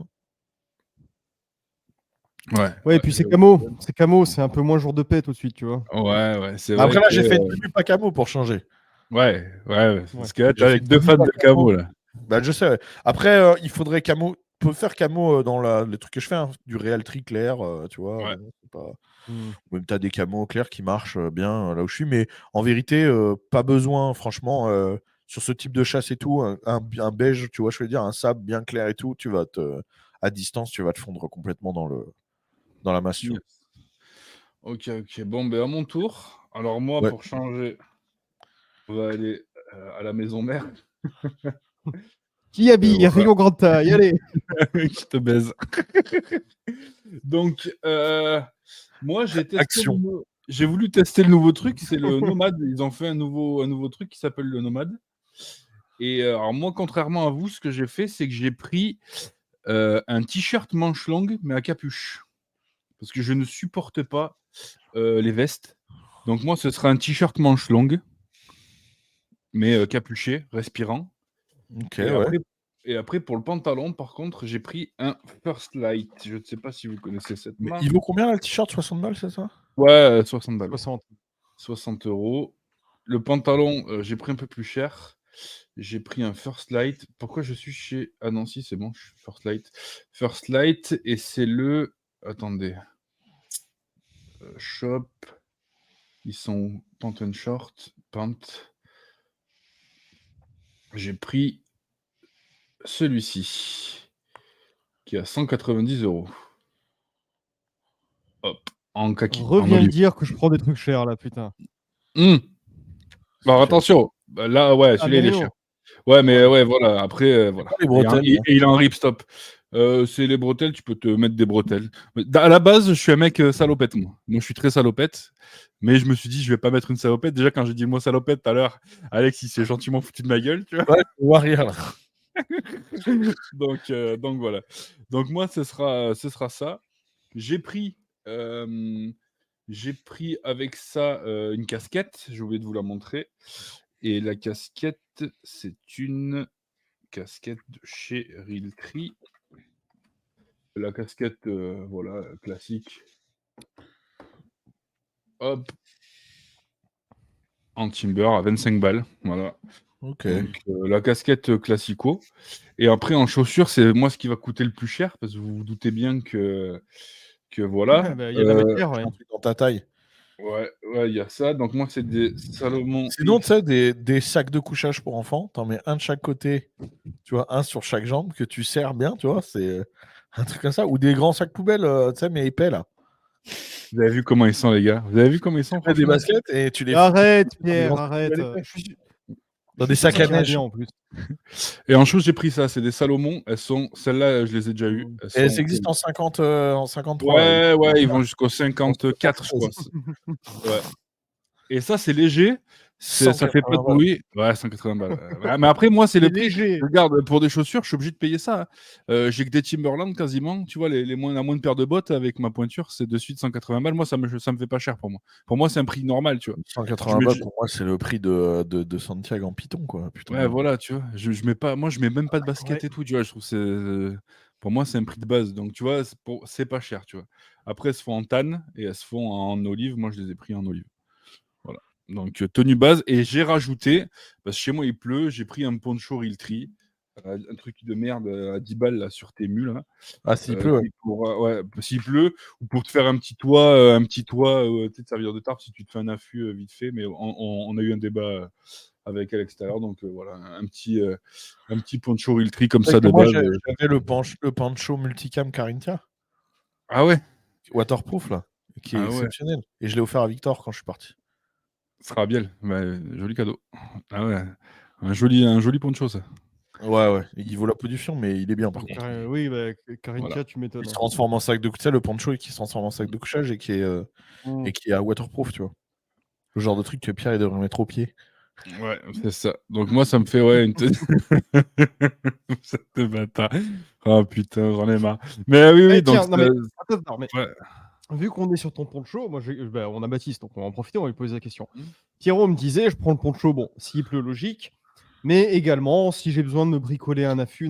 Ouais, et puis c'est camo, c'est un peu moins jour de paix tout de suite, tu vois. Ouais, c'est vrai. Après, là, que, j'ai fait une tenue pas camo pour changer. Ouais. Parce que là, t'es J'ai avec fait deux une fans tenue de pas camo, là. Bah, je sais. Après, il faudrait camo. On peut faire camo dans le truc que je fais, hein, du Realtree clair, tu vois. Ouais. Bon, c'est pas... Mm. Même t'as des camos clairs qui marchent bien là où je suis, mais en vérité, pas besoin, franchement, sur ce type de chasse et tout, un beige, tu vois, je veux dire, un sable bien clair et tout, à distance, tu vas te fondre complètement dans la masse. Tu vois. Ok. Bon, ben à mon tour. Alors moi, Ouais. pour changer, on va aller à la maison mère. Qui habille, voilà. rayon grande taille, allez. Qui te baise. Donc, moi, Action. j'ai voulu tester le nouveau truc, c'est le Nomade. Ils ont fait un nouveau truc qui s'appelle le Nomade. Et alors moi, contrairement à vous, ce que j'ai fait, c'est que j'ai pris un t-shirt manche longue, mais à capuche. Parce que je ne supporte pas les vestes. Donc moi, ce sera un t-shirt manche longue, mais capuché, respirant. Ok, Et ouais. après, pour le pantalon, par contre, j'ai pris un First Light. Je ne sais pas si vous connaissez cette Mais marque. il vaut combien là, le t-shirt? 60 balles, c'est ça? Ouais, 60 balles. 60. 60 €. Le pantalon, j'ai pris un peu plus cher. J'ai pris un First Light. Pourquoi je suis chez... Ah non, si, c'est bon, je suis First Light. First Light, et c'est le... Attendez. Shop. Ils sont Pant and Short. Pant. J'ai pris celui-ci, qui est à 190 €. Hop, en kaki, en Reviens me olive. dire que je prends des trucs chers là, putain. Alors attention, là, ouais, celui-là, il est cher. Ouais, mais ouais, voilà, après, voilà. Les bretelles, Et il est en ripstop. C'est les bretelles, tu peux te mettre des bretelles. À la base, je suis un mec salopette, moi. Moi, je suis très salopette. Mais je me suis dit, je vais pas mettre une salopette. Déjà, quand j'ai dit le mot salopette tout à l'heure, Alex, il s'est gentiment foutu de ma gueule, tu vois. Ouais, je vois rire là. Donc voilà. Donc moi, ce sera ça. J'ai pris avec ça une casquette. J'ai oublié de vous la montrer. Et la casquette, c'est une casquette de chez Realtree. La casquette, voilà, classique. Hop. En timber à 25 balles. Voilà. Ok. Donc, la casquette classico. Et après, en chaussures, c'est moi ce qui va coûter le plus cher, parce que vous vous doutez bien que voilà. Bah, il y a la matière, J'ai ouais. un truc dans ta taille. Ouais, il y a ça. Donc moi, c'est des Salomon Sinon, X. tu sais, des sacs de couchage pour enfants, t'en mets un de chaque côté, tu vois, un sur chaque jambe, que tu serres bien, tu vois, c'est un truc comme ça. Ou des grands sacs poubelles, tu sais, mais épais, là. Vous avez vu comment ils sont, les gars? Vous avez vu comment ils sont, Tu mets des franchement? baskets et tu les Arrête, fous dans des Pierre, grands sacs arrête. poubelles épais. Je suis Dans je des suis sûr sacs que à ça t'irait neige. bien en plus. Et en chose, j'ai pris ça. C'est des Salomon. Celles-là, je les ai déjà eues. Elles Et sont... ça existe en 50, en 53. Ouais, ils vont jusqu'au 54, je crois. Ouais. Et ça, c'est léger. Ça fait pas 180 de balles. bruit. Ouais, 180 balles. Ouais, mais après, moi, c'est le C'est prix. léger. Regarde, pour des chaussures, je suis obligé de payer ça. J'ai que des Timberland quasiment. Tu vois, la moindre paire de bottes avec ma pointure, c'est de suite 180 balles. Moi, ça me fait pas cher pour moi. Pour moi, c'est un prix normal, tu vois. 180 balles, pour moi, c'est le prix de Santiago en Python, quoi. Putain. Ouais, voilà, tu vois. Je mets pas, moi, je mets même pas de basket et tout, tu vois. Je trouve que pour moi, c'est un prix de base. Donc, tu vois, c'est pas cher, tu vois. Après, elles se font en tanne et elles se font en olive. Moi, je les ai pris en olive. Voilà. Donc, tenue base. Et j'ai rajouté, parce que chez moi, il pleut, j'ai pris un poncho Realtree. Un truc de merde à 10 balles là, sur Temu. Là. Ah, s'il pleut, ouais. S'il pleut, ou pour te faire un petit toit, tu sais, de servir de tarpe si tu te fais un affût vite fait. Mais on a eu un débat avec à l'extérieur. Donc, voilà, un petit poncho Realtree comme ça de Moi, base. j'avais le Pancho Multicam Carinthia, Ah ouais? waterproof, là, qui est Ah ouais. exceptionnel. Et je l'ai offert à Victor quand je suis parti. Ce sera bien. Joli cadeau. Ah ouais. Un joli poncho, ça. Ouais. Il vaut la peau du fion, mais il est bien, par contre. Oui, bah, Carinthia, Voilà. tu m'étonnes. Il se transforme en sac de couchage, le poncho qui se transforme en sac de couchage et qui est à waterproof, tu vois. Le genre de truc que Pierre il devrait mettre au pied. Ouais, c'est ça. Donc moi, ça me fait une tenue. Cette bâtard. Oh putain, j'en ai marre. Mais oui, donc... Tiens, non, mais attends, mais ouais. vu qu'on est sur ton poncho, moi, on a Baptiste, donc on va en profiter, on va lui poser la question. Pierrot me disait, je prends le poncho, bon, s'il pleut, logique, mais également, si j'ai besoin de me bricoler un affût,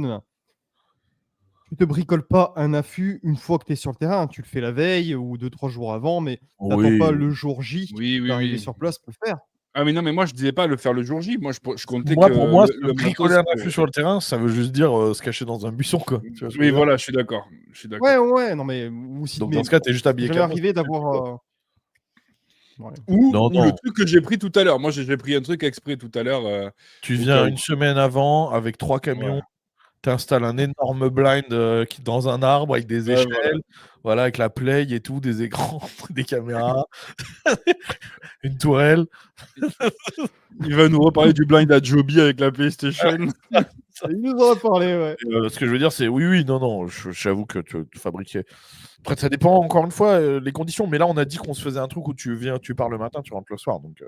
tu te bricoles pas un affût une fois que tu es sur le terrain, tu le fais la veille ou 2-3 jours avant, mais t'attends pas Oui. le jour J Oui, oui, d'arriver oui. sur place pour le faire. Ah mais non, mais moi je disais pas le faire le jour J. Moi je comptais Moi, que pour moi, le bricoler matos un pour... affût sur le terrain, ça veut juste dire se cacher dans un buisson, quoi. Tu vois ce que je Oui, veux dire. voilà, je suis d'accord. Ouais, non mais aussi, Donc mais dans ce cas, t'es juste ça m'est habillé jamais camo. arrivé d'avoir. Ouais. Non, Ou le non. truc que j'ai pris tout à l'heure. Moi j'ai pris un truc exprès tout à l'heure. Tu au viens cas où. une semaine avant avec 3 camions. Ouais. T'installes un énorme blind dans un arbre avec des Ouais, échelles, voilà, avec la play et tout, des écrans, des caméras, une tourelle. Il va nous reparler du blind à Joby avec la PlayStation. Il nous en a parlé, ouais. Ce que je veux dire, c'est oui, non, j'avoue que tu fabriquais. Après, ça dépend encore une fois les conditions, mais là, on a dit qu'on se faisait un truc où tu viens, tu pars le matin, tu rentres le soir. Donc,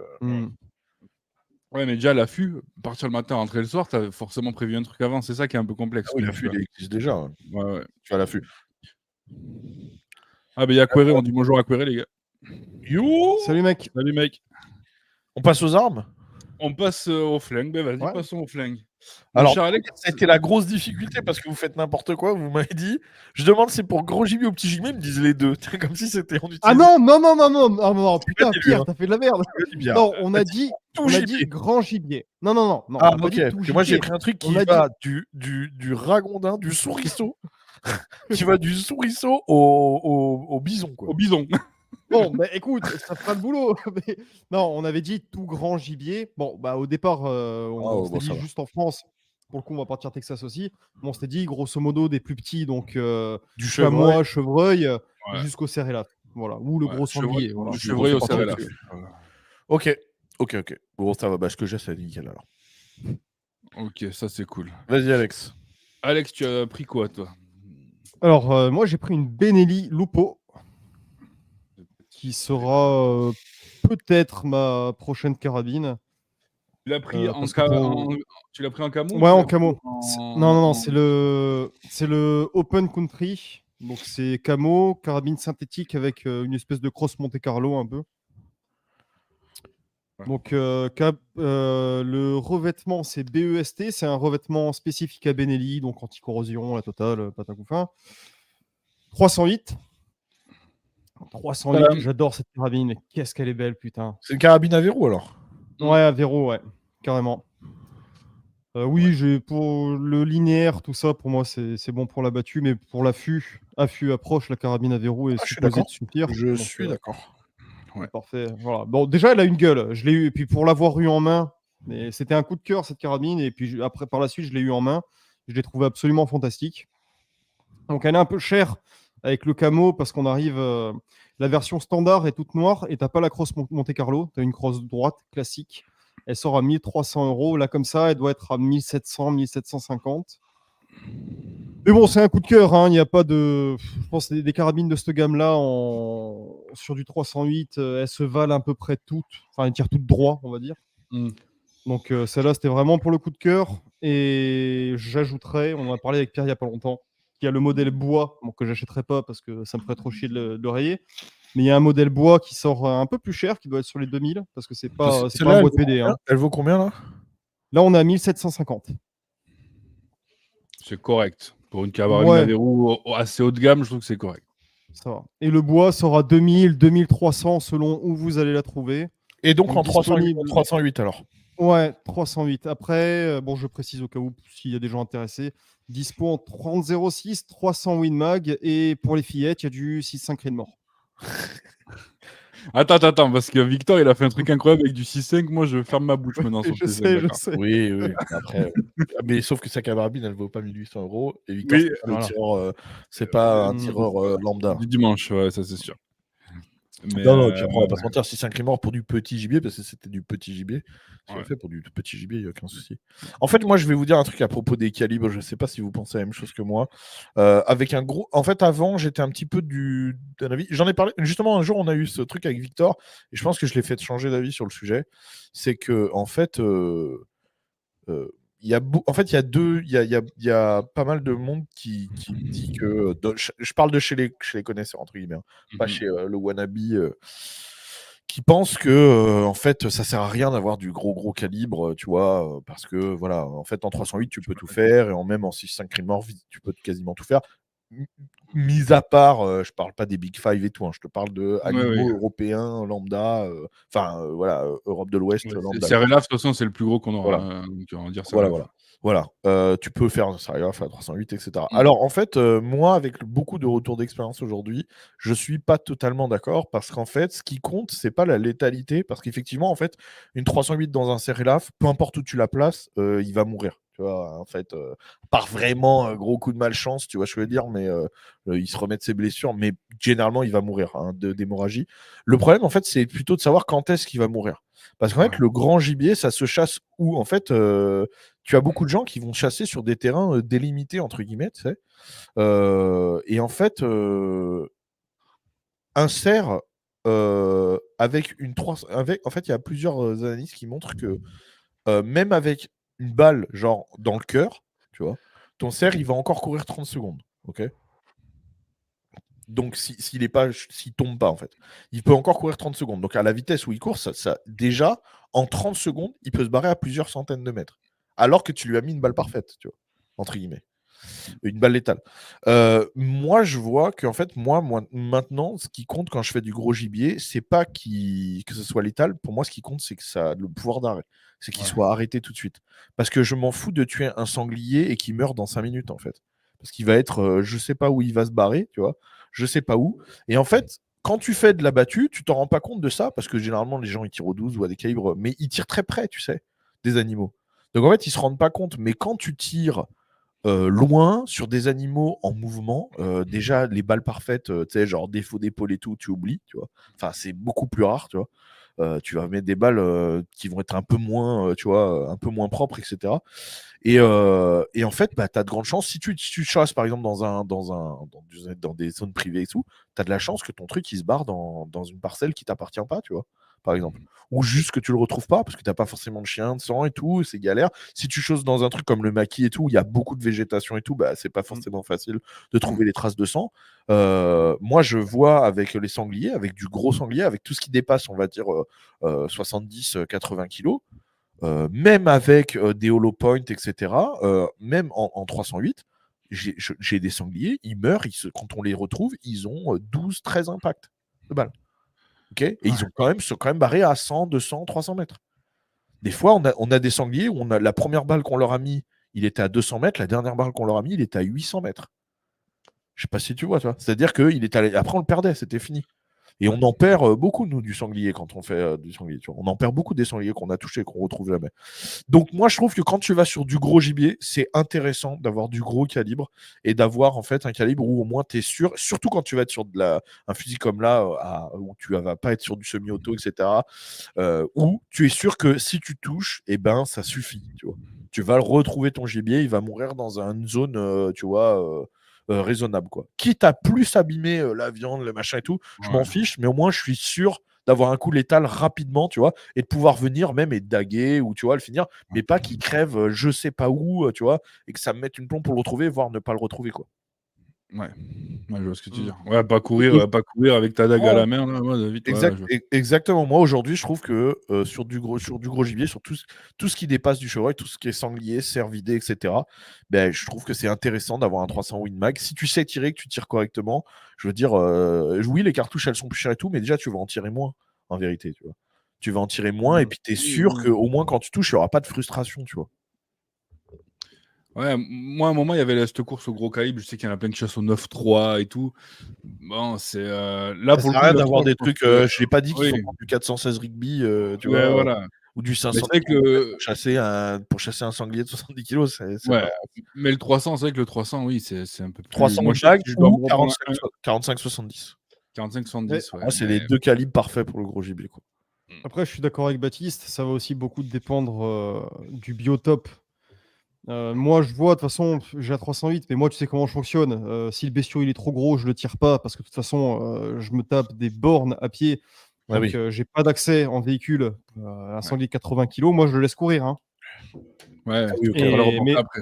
Ouais, mais déjà l'affût, partir le matin, rentrer le soir, t'as forcément prévu un truc avant. C'est ça qui est un peu complexe. oui, quoi, l'affût, tu il existe déjà. Ouais. vois. Ouais. Tu as l'affût. Ah, bah il y a Quéré, on dit bonjour à Quéré, les gars. You Salut mec. Salut, mec. On passe aux armes. On passe au flingue. Ben vas-y, Ouais. passons au flingue. Mon Alors, cher Alex, ça a été la grosse difficulté parce que vous faites n'importe quoi. Vous m'avez dit, je demande si c'est pour gros gibier ou petit gibier, ils me disent les deux. Comme si c'était on Ah utilisait non, putain, dit, lui, Pierre, hein. t'as fait de la merde. Bien. Non, on a dit Tout on a gibier. dit grand gibier. Non, on Ah, a pas ok. dit tout Parce que moi, j'ai gibier. pris un truc On qui a va du ragondin, du souriceau, qui va du souriceau au bison, quoi. au bison. Bon, bah écoute, ça fera le boulot. Mais non, on avait dit tout grand gibier. Bon, bah au départ, on s'était bon, ça dit va. juste en France. Pour le coup, on va partir Texas aussi. Mais on s'était dit grosso modo des plus petits, donc Du chevreuil. chamois, chevreuil, Ouais. jusqu'au cérélat. Voilà, ou le Ouais, gros sanglier. Voilà. le Du chevreuil gros au sanglier. céréales. Ok. Bon, ça va. Bah, ce que j'ai, c'est nickel alors. Ok, ça c'est cool. Vas-y, Alex. Alex, tu as pris quoi, toi? Alors, moi, j'ai pris une Benelli Lupo qui sera peut-être ma prochaine carabine. Tu l'as pris parce que pour... tu l'as pris en camo ou Ouais, tu en l'as pris camo. Non, c'est le Open Country. Donc, c'est camo, carabine synthétique avec une espèce de cross Monte Carlo un peu. Ouais. Donc, le revêtement, c'est BEST. C'est un revêtement spécifique à Benelli, donc anti-corrosion, la totale, patin couffin. 308. 308, j'adore cette carabine, mais qu'est-ce qu'elle est belle, putain. C'est une carabine à verrou alors. Ouais, à verrou, ouais, carrément. Oui, pour le linéaire, tout ça, pour moi, c'est bon pour la battue, mais pour l'affût, approche, la carabine à verrou est Je suis supposée d'accord. de suffire. Je suis d'accord. Ouais. Parfait. Voilà. Bon, déjà, elle a une gueule. Je l'ai eu, et puis pour l'avoir eu en main, mais c'était un coup de cœur cette carabine, et puis après, par la suite, je l'ai eu en main. Je l'ai trouvé absolument fantastique. Donc, elle est un peu chère avec le camo parce qu'on arrive. La version standard est toute noire et t'as pas la crosse Monte Carlo. Tu as une crosse droite classique. Elle sort à 1 300 €. Là, comme ça, elle doit être à 1 700, 1 750. Mais bon, c'est un coup de cœur. Il n'y a pas de. Je pense que des carabines de cette gamme-là, sur du 308, elles se valent à peu près toutes. Enfin, elles tirent toutes droit, on va dire. Donc, celle-là, c'était vraiment pour le coup de cœur. Et j'ajouterais, on en a parlé avec Pierre il n'y a pas longtemps, qu'il y a le modèle bois, que j'achèterais pas parce que ça me ferait trop chier de le rayer. Mais il y a un modèle bois qui sort un peu plus cher, qui doit être sur les 2000, parce que c'est pas un bois de PD. Elle vaut combien là? Là, on est à 1750. C'est correct. Pour une carabine à verrou assez haut de gamme, je trouve que c'est correct. Ça va. Et le bois sera 2000, 2300 selon où vous allez la trouver. Et donc en 308 alors. Ouais, 308. Après, je précise au cas où, s'il y a des gens intéressés, dispo en 30-06, 300 Winmag, et pour les fillettes, il y a du 6.5 Creedmoor. Attends, parce que Victor, il a fait un truc incroyable avec du 6.5. Moi, je ferme ma bouche maintenant sur le 6.5. Je sais. Oui. Après, mais sauf que sa carabine, elle vaut pas 1800 €. Et Victor, c'est pas un tireur lambda. Du dimanche, ouais, ça c'est sûr. Mais non, puis après, on va pas se mentir, si c'est un cri mort pour du petit gibier, parce que c'était du petit gibier, si on fait pour du petit gibier, il n'y a aucun souci. En fait, moi, je vais vous dire un truc à propos des calibres, je ne sais pas si vous pensez la même chose que moi. Avec un gros. En fait, avant, j'étais un petit peu d'un avis. J'en ai parlé. Justement, un jour, on a eu ce truc avec Victor, et je pense que je l'ai fait changer d'avis sur le sujet. C'est que, en fait, il y a pas mal de monde qui dit que je parle de chez les connaisseurs entre guillemets, pas chez le wannabe qui pensent que en fait ça sert à rien d'avoir du gros calibre, tu vois, parce que voilà, en fait en 308 tu peux tout faire et même en 6.5 Rimor tu peux quasiment tout faire. Mis à part, je parle pas des Big Five et tout, hein, je te parle de animaux européens lambda, voilà, Europe de l'Ouest lambda. Serelaf, de toute façon, c'est le plus gros qu'on aura. Voilà. Donc on va dire Voilà. Tu peux faire ça à 308, etc. Mm. Alors, en fait, moi, avec beaucoup de retours d'expérience aujourd'hui, je suis pas totalement d'accord parce qu'en fait, ce qui compte, c'est pas la létalité. Parce qu'effectivement, en fait, une 308 dans un Serelaf, peu importe où tu la places, il va mourir. Tu vois, en fait, par vraiment gros coup de malchance, tu vois ce que je veux dire, mais il se remet de ses blessures, mais généralement, il va mourir d'hémorragie. Le problème, en fait, c'est plutôt de savoir quand est-ce qu'il va mourir. Parce qu'en fait, le grand gibier, ça se chasse où? En fait, tu as beaucoup de gens qui vont chasser sur des terrains délimités, entre guillemets, tu sais. Et en fait, un cerf avec une 3... En fait, il y a plusieurs analyses qui montrent que même avec une balle, genre dans le cœur, tu vois, ton cerf, il va encore courir 30 secondes. Ok. Donc, s'il tombe pas, en fait, il peut encore courir 30 secondes. Donc, à la vitesse où il court, déjà, en 30 secondes, il peut se barrer à plusieurs centaines de mètres. Alors que tu lui as mis une balle parfaite, tu vois, entre guillemets. Une balle létale. Moi, je vois qu'en fait, moi, maintenant, ce qui compte quand je fais du gros gibier, c'est pas que ce soit létal. Pour moi, ce qui compte, c'est que ça a le pouvoir d'arrêt. C'est qu'il soit arrêté tout de suite. Parce que je m'en fous de tuer un sanglier et qu'il meurt dans 5 minutes, en fait. Parce qu'il va être, je sais pas où il va se barrer, tu vois. Je sais pas où. Et en fait, quand tu fais de la battue, tu t'en rends pas compte de ça, parce que généralement, les gens, ils tirent au 12 ou à des calibres, mais ils tirent très près, tu sais, des animaux. Donc en fait, ils se rendent pas compte. Mais quand tu tires loin, sur des animaux en mouvement, déjà, les balles parfaites, tu sais, genre défaut d'épaule et tout, tu oublies, tu vois. Enfin, c'est beaucoup plus rare, tu vois. Tu vas mettre des balles qui vont être un peu moins, tu vois, un peu moins propres, etc. Et en fait, bah, tu as de grandes chances. Si tu chasses, par exemple, dans des zones privées et tout, tu as de la chance que ton truc, il se barre dans une parcelle qui t'appartient pas, tu vois, par exemple. Ou juste que tu le retrouves pas, parce que tu n'as pas forcément de chien, de sang et tout, c'est galère. Si tu choses dans un truc comme le maquis et tout, où il y a beaucoup de végétation et tout, bah, c'est pas forcément facile de trouver les traces de sang. Moi, je vois avec les sangliers, avec du gros sanglier, avec tout ce qui dépasse, on va dire, 70-80 kilos, même avec des hollow points, etc., même en 308, j'ai des sangliers, ils meurent, quand on les retrouve, ils ont 12-13 impacts de balles. Okay, et ils sont quand même barrés à 100, 200, 300 mètres. Des fois, on a des sangliers où la première balle qu'on leur a mis, il était à 200 mètres, la dernière balle qu'on leur a mis, il était à 800 mètres. Je sais pas si tu vois, toi. C'est-à-dire qu'il est allé... Après, on le perdait, c'était fini. Et on en perd beaucoup, nous, du sanglier, quand on fait du sanglier. Tu vois. On en perd beaucoup des sangliers qu'on a touchés et qu'on retrouve jamais. Donc, moi, je trouve que quand tu vas sur du gros gibier, c'est intéressant d'avoir du gros calibre et d'avoir, en fait, un calibre où au moins tu es sûr, surtout quand tu vas être sur un fusil comme là, où tu vas pas être sur du semi-auto, etc., où tu es sûr que si tu touches, eh ben, ça suffit. Tu vois. Tu vas retrouver ton gibier, il va mourir dans une zone, tu vois, raisonnable, quoi. Quitte à plus abîmer la viande, le machin et tout, je m'en fiche, mais au moins je suis sûr d'avoir un coup létal rapidement, tu vois, et de pouvoir venir même et daguer ou tu vois le finir, mais pas qu'il crève je sais pas où, tu vois, et que ça me mette une plombe pour le retrouver, voire ne pas le retrouver, quoi. Ouais, je vois ce que tu veux dire. Ouais, pas courir avec ta dague à la main, là, vite. Exactement. Moi, aujourd'hui, je trouve que sur du gros gibier, sur tout ce qui dépasse du chevreuil, tout ce qui est sanglier, cervidé, etc., ben, je trouve que c'est intéressant d'avoir un 300 Win Mag. Si tu sais tirer, que tu tires correctement, je veux dire, oui, les cartouches, elles sont plus chères et tout, mais déjà, tu vas en tirer moins, en vérité. Tu vois. Tu vas en tirer moins, et puis tu es sûr qu'au moins, quand tu touches, il n'y aura pas de frustration, tu vois. Ouais, moi, à un moment, il y avait cette course au gros calibre. Je sais qu'il y en a plein qui chassent au 9.3 et tout. Bon, c'est là ça pour le sert coup. À rien d'avoir des trucs. Je l'ai pas dit qu'ils oui. sont du 416 rugby, tu Ouais, vois, voilà. ou du 500 c'est que... pour chasser un sanglier de 70 kg. C'est Ouais, pas... mais le 300, c'est vrai que le 300, oui, c'est un peu plus. 300 Moi, je sais que mag si je dois me ou reprendre 45-70. 45-70, ouais. Moi, c'est les deux calibres parfaits pour le gros gibier, quoi. Après, je suis d'accord avec Baptiste, ça va aussi beaucoup dépendre du biotope. Moi, je vois, de toute façon, j'ai la 308, mais moi, tu sais comment je fonctionne. Si le bestiau il est trop gros, je le tire pas parce que de toute façon, je me tape des bornes à pied. Ah Donc, oui. j'ai pas d'accès en véhicule à un sanglier de 80 kg. Moi, je le laisse courir. Hein. Ouais, Ah oui, ok. on va le remonter après.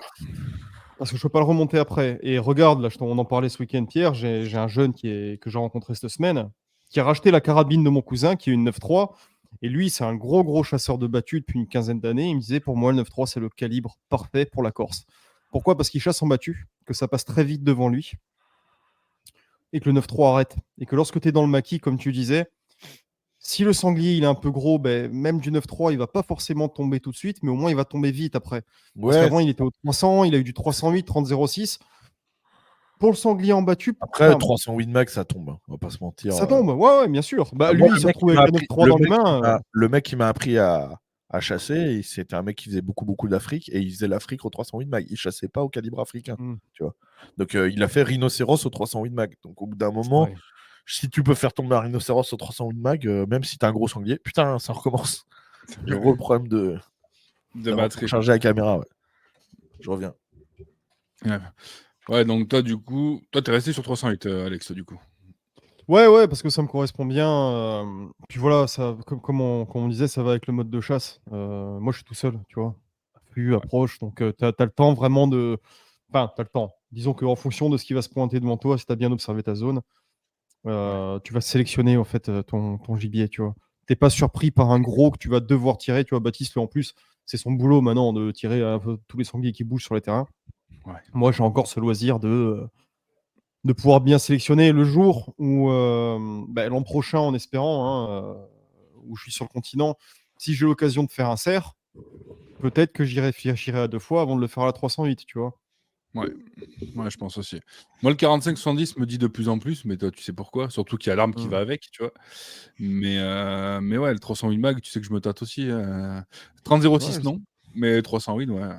Parce que je peux pas le remonter après. Et regarde, là, on en parlait ce week-end, Pierre. J'ai un jeune que j'ai rencontré cette semaine. qui a racheté la carabine de mon cousin, qui est une 9.3. Et lui, c'est un gros chasseur de battu depuis une quinzaine d'années. Il me disait, pour moi, le 9.3, c'est le calibre parfait pour la Corse. Pourquoi ? Parce qu'il chasse en battu, que ça passe très vite devant lui, et que le 9.3 arrête. Et que lorsque tu es dans le maquis, comme tu disais, si le sanglier il est un peu gros, même du 9.3, il va pas forcément tomber tout de suite, mais au moins il va tomber vite après. Parce qu'avant, il était au 300, il a eu du 308, 30,06. Pour le sanglier en battu. Après, 308 mag, ça tombe. On va pas se mentir. Ça tombe, ouais, bien sûr. Lui, moi, il s'est retrouvé avec un 9.3 dans les mains. Le mec qui m'a appris à chasser, c'était un mec qui faisait beaucoup d'Afrique et il faisait l'Afrique au 308 mag. Il chassait pas au calibre africain. Tu vois. Donc, il a fait rhinocéros au 308 mag. Donc, au bout d'un moment, si tu peux faire tomber un rhinocéros au 308 mag, même si t'as un gros sanglier, putain, ça recommence. Le problème de batterie. Charger la caméra, ouais. Je reviens. Ouais, donc toi, du coup, t'es resté sur 308, Alex, du coup. Ouais, parce que ça me correspond bien. Puis voilà, ça, comme on disait, ça va avec le mode de chasse. Moi, je suis tout seul, tu vois. Affût, approche, donc t'as le temps vraiment de... Enfin, t'as le temps. Disons qu'en fonction de ce qui va se pointer devant toi, si t'as bien observé ta zone, tu vas sélectionner en fait ton gibier, tu vois. T'es pas surpris par un gros que tu vas devoir tirer, tu vois. Baptiste, lui, en plus, c'est son boulot maintenant de tirer tous les sangliers qui bougent sur les terrains. Ouais. Moi, j'ai encore ce loisir de pouvoir bien sélectionner le jour où, l'an prochain, en espérant, où je suis sur le continent, si j'ai l'occasion de faire un cerf, peut-être que j'y réfléchirai à 2 fois avant de le faire à la 308, tu vois. Ouais, je pense aussi. Moi, le 45-70 me dit de plus en plus, mais toi, tu sais pourquoi. Surtout qu'il y a l'arme qui va avec, tu vois. Mais ouais, le 308 mag, tu sais que je me tâte aussi. 30-06, non. Mais 308, ouais.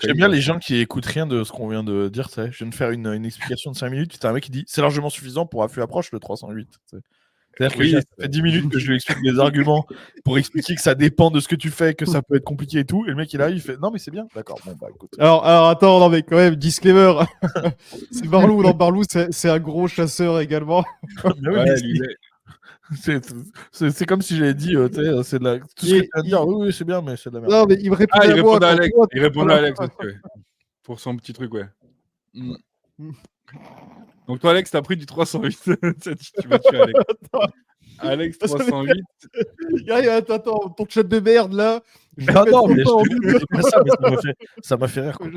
J'aime bien les gens qui écoutent rien de ce qu'on vient de dire. Je viens de faire une explication de 5 minutes. T'as un mec qui dit c'est largement suffisant pour affût approche le 308. C'est-à-dire que ça fait 10 minutes que je lui explique des arguments pour expliquer que ça dépend de ce que tu fais, que ça peut être compliqué et tout. Et le mec il arrive, il fait non mais c'est bien. D'accord, bon bah écoute. Alors attends, non mais quand même, disclaimer. C'est Barlou, non, Barlou c'est un gros chasseur également. C'est comme si j'avais dit, c'est de la... Tout ce que tu vas dire, oui, c'est bien, mais c'est de la merde. Non, mais il me répondait à moi. Il répondait à Alex, pour son petit truc, ouais. Donc toi, Alex, t'as pris du 308. Tu vas tuer Alex. Alex, 308. Attends, ton chat de merde, là. Non, mais ça m'a fait rire, quoi.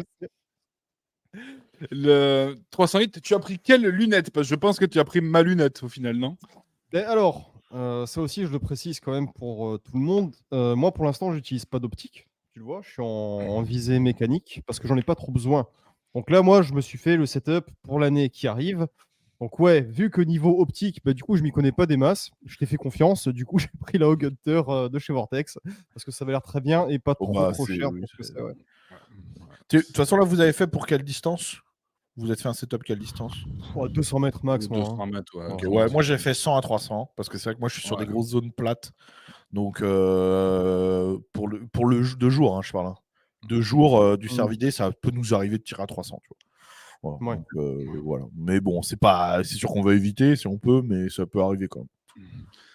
Le 308, tu as pris quelle lunette? Parce que je pense que tu as pris ma lunette, au final, non? Alors, ça aussi, je le précise quand même pour tout le monde. Moi, pour l'instant, je n'utilise pas d'optique. Tu le vois, je suis en visée mécanique parce que j'en ai pas trop besoin. Donc là, moi, je me suis fait le setup pour l'année qui arrive. Donc ouais, vu que niveau optique, du coup, je m'y connais pas des masses, je t'ai fait confiance. Du coup, j'ai pris la Hog Hunter de chez Vortex parce que ça avait l'air très bien et pas trop cher pour ce que c'est. Ouais. De toute façon, là, vous avez fait pour quelle distance? Vous êtes fait un setup quelle distance? 200 mètres max. 200 mètres, ouais. Okay, ouais, moi, j'ai fait 100 à 300 parce que c'est vrai que moi, je suis sur des grosses zones plates. Donc, pour le 2 jours, je parle. 2 jours du cervidé, ça peut nous arriver de tirer à 300. Tu vois. Voilà. Donc, voilà. Mais bon, c'est sûr qu'on va éviter si on peut, mais ça peut arriver quand même.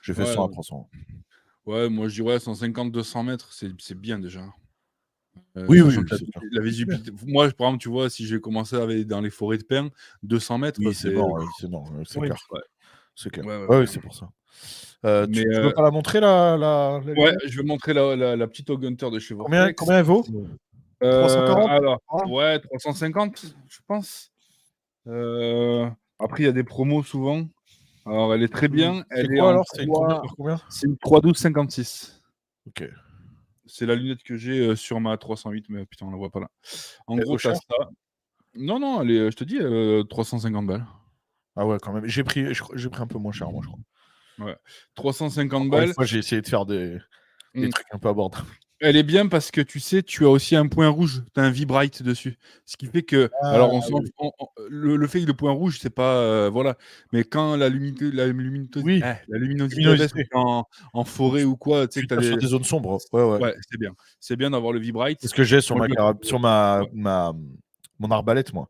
J'ai fait 100 à 300. Ouais, moi je dirais 150-200 mètres, c'est bien déjà. Oui. La visibilité. Moi, par exemple, tu vois, si j'ai commencé à aller dans les forêts de pin, 200 mètres, c'est mort, c'est clair. Ouais. C'est clair. Ouais, c'est pour ça. Tu veux pas la montrer, la ouais, je vais montrer la petite Hog Hunter de chez Vortex. Combien elle vaut? 340. Alors, ouais, 350, je pense. Après, il y a des promos souvent. Alors, elle est très bien. C'est quoi alors? C'est une combien? C'est une 312-56. Ok. C'est la lunette que j'ai sur ma 308, mais putain, on la voit pas là. En gros, t'as ça. Non, elle est, je te dis, 350 balles. Ah ouais, quand même. J'ai pris un peu moins cher, moi, je crois. Ouais. 350 balles. Moi, j'ai essayé de faire des trucs un peu abordables. Elle est bien parce que tu sais, tu as aussi un point rouge, tu as un V-Bright dessus. Ce qui fait que. Alors, le fait que le point rouge, c'est pas. Voilà. Mais quand la luminosité en forêt ou quoi, tu sais que tu as sur des zones sombres. Ouais, c'est bien. C'est bien d'avoir le V-Bright. C'est ce que j'ai sur mon arbalète, moi.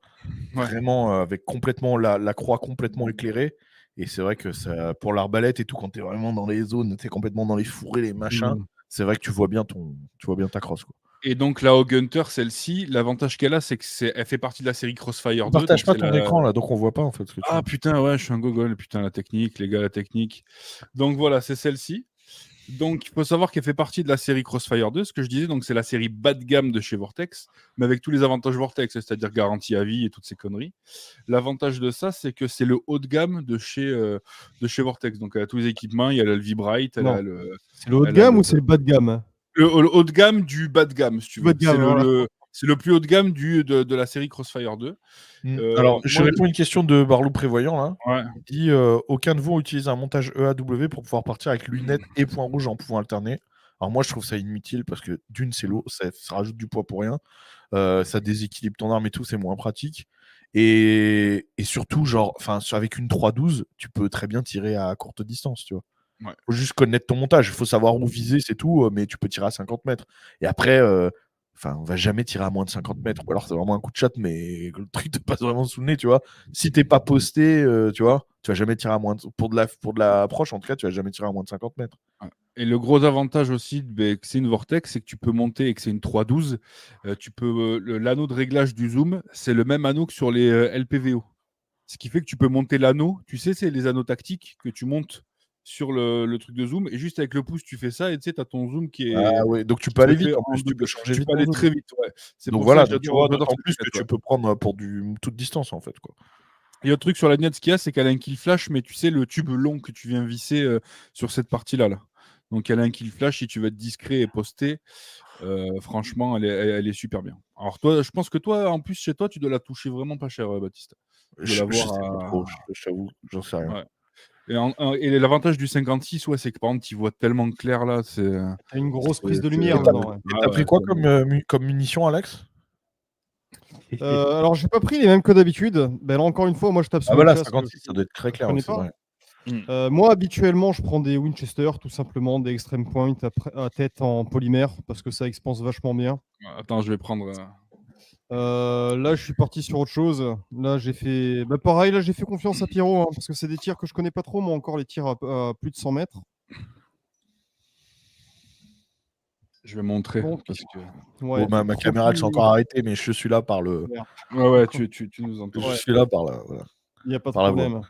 Ouais. Vraiment, avec complètement la croix complètement éclairée. Et c'est vrai que ça, pour l'arbalète et tout, quand tu es vraiment dans les zones, tu es complètement dans les fourrés, les machins. C'est vrai que tu vois bien ta crosse, quoi. Et donc la Hog Hunter, celle-ci, l'avantage qu'elle a, c'est qu'elle fait partie de la série Crossfire 2. Partage donc pas c'est ton écran là, donc on voit pas en fait ce que tu Ah fais. putain, ouais, je suis un gogol. Putain, la technique, les gars, la technique. Donc voilà, c'est celle-ci. Donc il faut savoir qu'elle fait partie de la série Crossfire 2. Ce que je disais, donc c'est la série bas de gamme de chez Vortex, mais avec tous les avantages Vortex, c'est-à-dire garantie à vie et toutes ces conneries. L'avantage de ça, c'est que c'est le haut de gamme de chez Vortex. Donc elle a tous les équipements, il y a le V-Bright, elle Non. a le, C'est le haut de elle a gamme le, ou c'est le bas de gamme? le haut de gamme du bas de gamme, si tu Bas veux. de gamme, voilà. C'est le plus haut de gamme de la série Crossfire 2. Alors, je Moi, réponds à une question de Barlou Prévoyant là. ouais. Il dit aucun de vous utilise un montage EAW pour pouvoir partir avec lunettes et points rouges en pouvant alterner. Alors moi je trouve ça inutile parce que d'une c'est lourd, ça rajoute du poids pour rien, ça déséquilibre ton arme et tout, c'est moins pratique. Et surtout genre, avec une 3.12, tu peux très bien tirer à courte distance, tu vois. Ouais. Faut juste connaître ton montage, il faut savoir où viser, c'est tout, mais tu peux tirer à 50 mètres. Et après, on va jamais tirer à moins de 50 mètres, ou alors c'est vraiment un coup de chat, mais le truc te passe vraiment sous le nez, tu vois. Si t'es pas posté, tu vois, tu vas jamais tirer à moins de... Pour de la approche, en tout cas, tu vas jamais tirer à moins de 50 mètres. Et le gros avantage aussi que c'est une Vortex, c'est que tu peux monter et que c'est une 3.12. L'anneau de réglage du zoom, c'est le même anneau que sur les LPVO. Ce qui fait que tu peux monter l'anneau. Tu sais, c'est les anneaux tactiques que tu montes sur le truc de zoom. Et juste avec le pouce, tu fais ça. Et tu sais, tu as ton zoom qui Ah est. ouais, donc tu qui peux se aller vite fait en en plus, tu double. peux changer Tu vite peux ton aller zoom. très vite. Ouais. C'est Donc pour voilà, ça que donc tu vois, j'adore d'autant cette plus que lunette, tu ouais. peux prendre pour toute distance, en fait, quoi. Il y a un truc sur la lunette, ce qu'il y a, c'est qu'elle a un kill flash, mais tu sais, le tube long que tu viens visser sur cette partie-là. Là. Donc, elle a un kill flash. Si tu veux être discret et posté, franchement, elle est super bien. Alors, toi, je pense que toi, en plus, chez toi, tu dois la toucher vraiment pas cher, Baptiste. Tu dois Je l'avoir sais pas trop, à. je t'avoue, j'en sais rien. Ouais. Et l'avantage du 56, ouais, c'est que par exemple, tu vois tellement clair là. T'as une grosse prise de c'est- lumière Et t'as dedans. Ouais. et t'as pris quoi comme munition, Alex? Alors, j'ai pas pris les mêmes que d'habitude. Ben là, encore une fois, moi, je tape sur Ah une voilà, chasse que 56, ça doit être très je clair, connais c'est pas. vrai. Moi, habituellement, je prends des Winchester, tout simplement, des Extreme Point à tête en polymère, parce que ça expanse vachement bien. Attends, je vais prendre. Là, je suis parti sur autre chose. Là, j'ai fait. Bah, pareil, là, j'ai fait confiance à Pierrot, hein, parce que c'est des tirs que je connais pas trop, moi, encore les tirs à plus de 100 mètres. Je vais montrer. Donc, Parce que... ouais, Bon, ma caméra, elle s'est encore arrêtée, mais je suis là par le. Ouais, tu nous entends. Je Ouais. suis là par la. Voilà. Il n'y a pas de Par la voix. problème.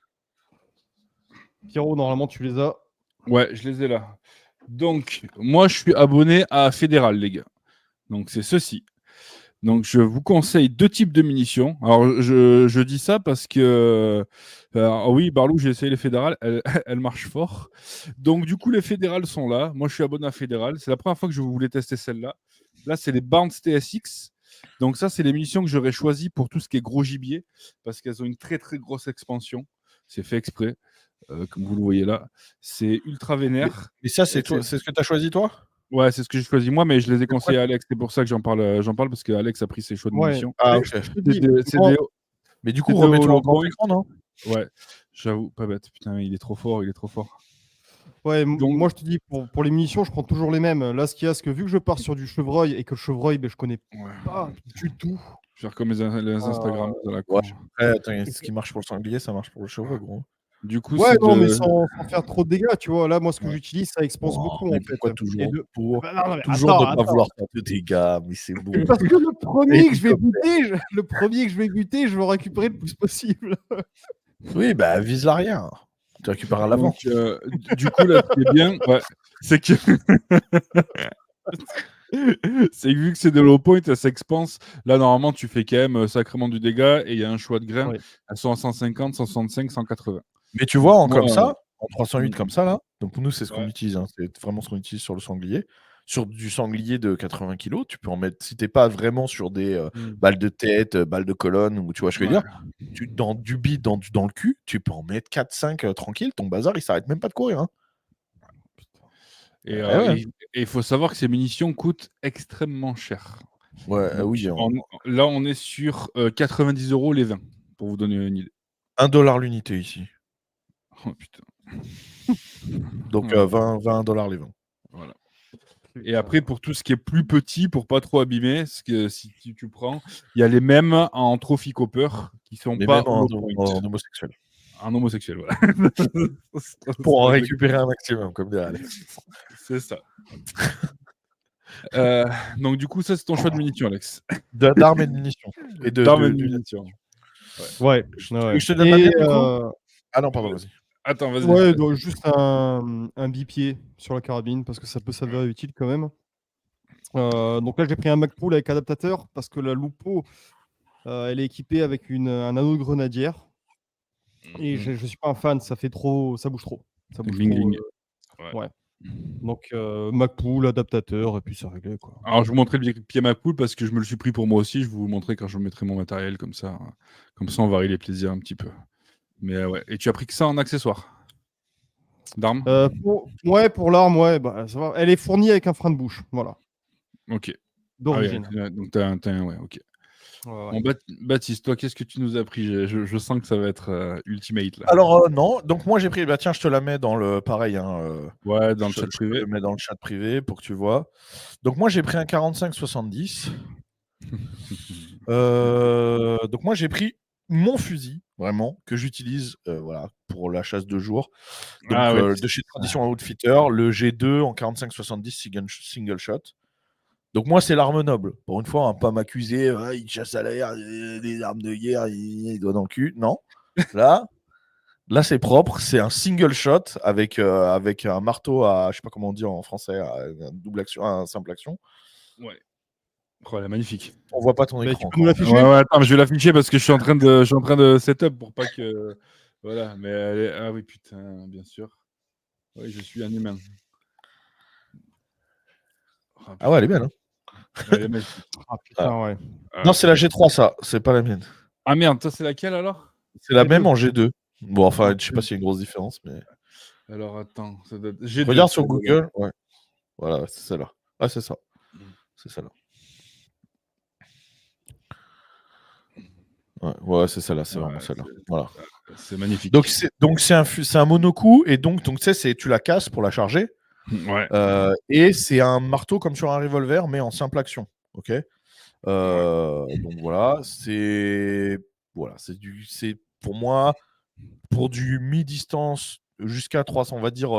Pierrot, normalement, tu les as. Ouais, je les ai là. Donc, moi, je suis abonné à Fédéral, les gars. Donc, c'est ceci. Donc, je vous conseille 2 types de munitions. Alors, je dis ça parce que, oui, Barlou, j'ai essayé les fédérales, elles marchent fort. Donc, du coup, les fédérales sont là. Moi, je suis abonné à Fédéral. C'est la première fois que je voulais tester celle-là. Là, c'est les Barnes TSX. Donc, ça, c'est les munitions que j'aurais choisies pour tout ce qui est gros gibier parce qu'elles ont une très, très grosse expansion. C'est fait exprès, comme vous le voyez là. C'est ultra vénère. Et ça, c'est ce que tu as choisi, toi? Ouais, c'est ce que j'ai choisi moi, mais je les ai conseillés à Alex. C'est pour ça que j'en parle parce que Alex a pris ses choix de Ouais. munitions. Ah, Mais ok. je te dis, C'est moi- Mais du coup, c'est des remets-toi en hollow grand points. écran, non? Ouais, j'avoue, pas bête. Putain, il est trop fort, il est trop fort. Ouais, Donc- moi je te dis, pour les munitions, je prends toujours les mêmes. Là, ce qu'il y a, c'est que vu que je pars sur du chevreuil et que le chevreuil, ben, je connais Ouais. pas du tout. Je vais faire comme les Instagram à la Ouais. con. Après, attends, ce qui marche pour le sanglier, ça marche pour le chevreuil, gros. Du coup, Ouais, c'est non, de... mais sans faire trop de dégâts, tu vois. Là, moi, ce que Ouais. j'utilise, ça expanse Oh, beaucoup, mais en fait. pourquoi toujours, Et de- Bah, non, mais toujours attends, ne pas attends. vouloir faire de dégâts, mais c'est bon. Parce que le premier Et que je vais buter, je veux récupérer le plus possible. Oui, bah vise l'arrière. Tu récupères à l'avant. Donc, du coup, là, ce qui est bien, ouais, c'est que... c'est que vu que c'est de low point, ça s'expanse. Là, normalement, tu fais quand même sacrément du dégât et il y a un choix de grains. Ouais. Elles sont à 150, 165, 180. Mais tu vois, Moi, comme ça, en 308 mm. comme ça, là, donc nous, c'est ce qu'on Ouais. utilise, hein, c'est vraiment ce qu'on utilise sur le sanglier. Sur du sanglier de 80 kg, tu peux en mettre, si t'es pas vraiment sur des balles de tête, balles de colonne, ou tu vois ce que je veux dire, dans du bide, dans le cul, tu peux en mettre 4-5 tranquille, ton bazar, il s'arrête même pas de courir. Hein. Et Ouais. il faut savoir que ces munitions coûtent extrêmement cher. Ouais, Donc, oui. là, on est sur 90 € les 20, pour vous donner une idée. $1 l'unité ici. Oh putain. Donc Ouais. 20 $ les 20. Voilà. Et après, pour tout ce qui est plus petit, pour pas trop abîmer, parce que si tu prends, il y a les mêmes en Trophy Copper qui sont Mais pas même en low point. homosexuel. Un homosexuel, voilà. Pour en récupérer un maximum, comme dirait Alex. C'est ça. Donc, du coup, ça, c'est ton choix de munitions, Alex. D'armes et de munitions. Et D'armes et de munitions. Ouais. Je te donne la mienne, du coup. Ah non, pardon, vas-y. Attends, vas-y. Ouais, donc juste un bipied sur la carabine parce que ça peut s'avérer utile quand même. Donc là, j'ai pris un Magpul avec adaptateur parce que la Lupo, elle est équipée avec un anneau de grenadière. Et je suis pas un fan, ça bouge trop. Ça bouge Bling, trop. bling. Ouais. Donc Magpul, adaptateur, et puis c'est réglé, quoi. Alors, je vous montrerai le pied Magpul parce que je me le suis pris pour moi aussi. Je vais vous montrer quand je mettrai mon matériel comme ça. Comme ça, on varie les plaisirs un petit peu. Mais ouais. Et tu as pris que ça en accessoire d'armes? Pour l'arme, ouais, bah, ça va. Elle est fournie avec un frein de bouche, voilà, Ok. d'origine. Ah oui, donc t'as un... Ouais, ok. Ouais. Bon, Baptiste, toi, qu'est-ce que tu nous as pris? Je sens que ça va être ultimate, là. Alors, non. Donc, moi, j'ai pris. Bah, tiens, je te la mets dans le. Pareil. Ouais, dans le chat Je te privé. le mets dans le chat privé pour que tu vois. Donc, moi, j'ai pris un 45-70. Donc, moi, j'ai pris mon fusil, vraiment, que j'utilise voilà, pour la chasse de jour. Donc, Ah ouais, de chez Tradition Outfitter, le G2 en 45-70 single shot. Donc moi, c'est l'arme noble. Pour une fois, hein, pas m'accuser, il chasse à l'air, des armes de guerre, il doit dans le cul. Non. Là, c'est propre. C'est un single shot avec un marteau à, je sais pas comment on dit en français, à double action, à simple action. ouais. Oh, elle est magnifique. On voit pas ton Bah, écran. tu peux nous l'afficher? Ouais, attends, je vais l'afficher parce que je suis en train de setup pour pas que. Voilà, mais ah oui, putain, bien sûr. Oui, je suis un humain. Oh, Ah ouais, elle est belle. Hein. elle est magnifique. Ah putain, ouais. Non, c'est la G3, ça. C'est pas la mienne. Ah merde, toi, c'est laquelle alors? C'est la G2. même en G2. Bon, enfin, Ah, je sais pas s'il y a une grosse différence, mais. Alors attends, ça doit être G2. Regarde sur Google. Ouais. Voilà, c'est celle-là. Ah, c'est ça. C'est celle-là. Ouais, c'est celle-là, c'est vraiment celle-là. Voilà. C'est magnifique. Donc c'est un monocoup et donc tu sais, tu la casses pour la charger. Ouais. Et c'est un marteau comme sur un revolver, mais en simple action. Ok. Donc voilà, c'est pour moi pour du mi-distance jusqu'à 300, on va dire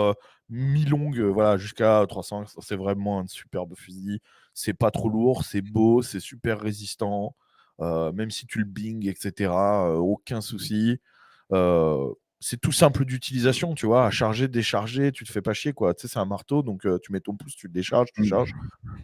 mi-longue, voilà, jusqu'à 300. C'est vraiment un superbe fusil. C'est pas trop lourd, c'est beau, c'est super résistant. Même si tu le bing, etc., aucun souci. C'est tout simple d'utilisation, tu vois, à charger, décharger, tu te fais pas chier, quoi. Tu sais, c'est un marteau, donc tu mets ton pouce, tu le décharges, tu charges.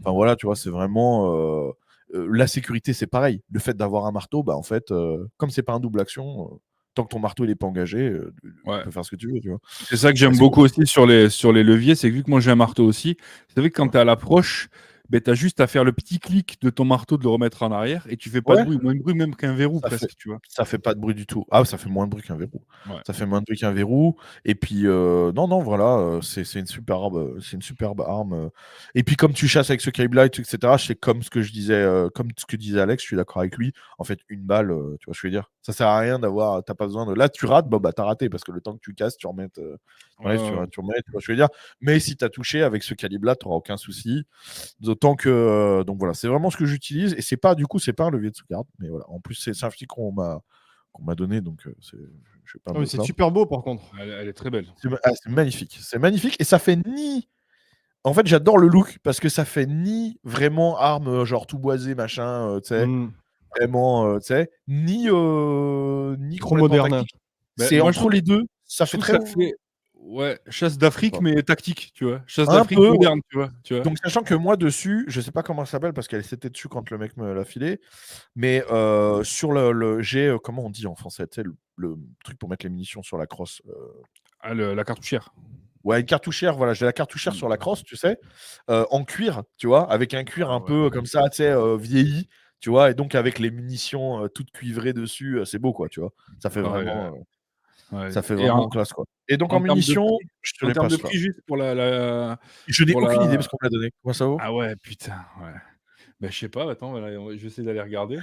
Enfin voilà, tu vois, c'est vraiment la sécurité, c'est pareil. Le fait d'avoir un marteau, bah en fait, comme c'est pas un double action, tant que ton marteau il est pas engagé, tu peux faire ce que tu veux, tu vois. C'est ça que j'aime beaucoup aussi sur les leviers, c'est que vu que moi j'ai un marteau aussi, c'est vrai que quand tu es à l'approche, ben, tu as juste à faire le petit clic de ton marteau de le remettre en arrière et tu fais pas de bruit, moins de bruit même qu'un verrou presque, tu vois. Ça fait pas de bruit du tout. Ah, ça fait moins de bruit qu'un verrou. Ouais. Ça fait moins de bruit qu'un verrou. Et puis, non, voilà, c'est une superbe arme. Et puis, comme tu chasses avec ce K-Blight, etc., c'est comme ce que je disais, comme ce que disait Alex, je suis d'accord avec lui. En fait, une balle, tu vois ce que je veux dire. Ça sert à rien d'avoir, t'as pas besoin de. Là, tu rates, bah, t'as raté parce que le temps que tu casses, tu remettes, tu remets, tu vois ce que je veux dire. Mais si t'as touché avec ce calibre-là, t'auras aucun souci. D'autant que, donc voilà, c'est vraiment ce que j'utilise. Et c'est pas un levier de sauvegarde, mais voilà. En plus, c'est un fusil qu'on m'a donné, donc je vais pas me C'est plaindre. super beau par contre. Elle est très belle. C'est magnifique. C'est magnifique et ça fait ni. En fait, j'adore le look parce que ça fait ni vraiment arme genre tout boisé machin, tu sais, vraiment, tu sais, ni Trop complètement moderne. tactique. Bah, C'est moi, entre les deux. Ça fait très. Ça fait chasse d'Afrique mais tactique, tu vois. Chasse Un d'Afrique peu, moderne, tu vois. Donc, sachant que moi, dessus, je sais pas comment ça s'appelle parce qu'elle s'était dessus quand le mec me l'a filé, mais sur j'ai, comment on dit en français, tu sais, le truc pour mettre les munitions sur la crosse. La cartouchière. Ouais, une cartouchière, voilà, j'ai la cartouchière sur la crosse, tu sais, en cuir, tu vois, avec un cuir un peu comme ça, tu sais, vieilli, tu vois, et donc avec les munitions toutes cuivrées dessus, c'est beau, quoi, tu vois. Ça fait vraiment, ça fait vraiment classe, quoi. Et donc en munitions, je te en les termes de passe là. prix juste pour la. Je n'ai pour aucune la- idée parce qu'on me l'a donné. Comment ça vaut? Ah ouais, putain, ouais. Ben, je sais pas, attends, voilà, je vais essayer d'aller regarder,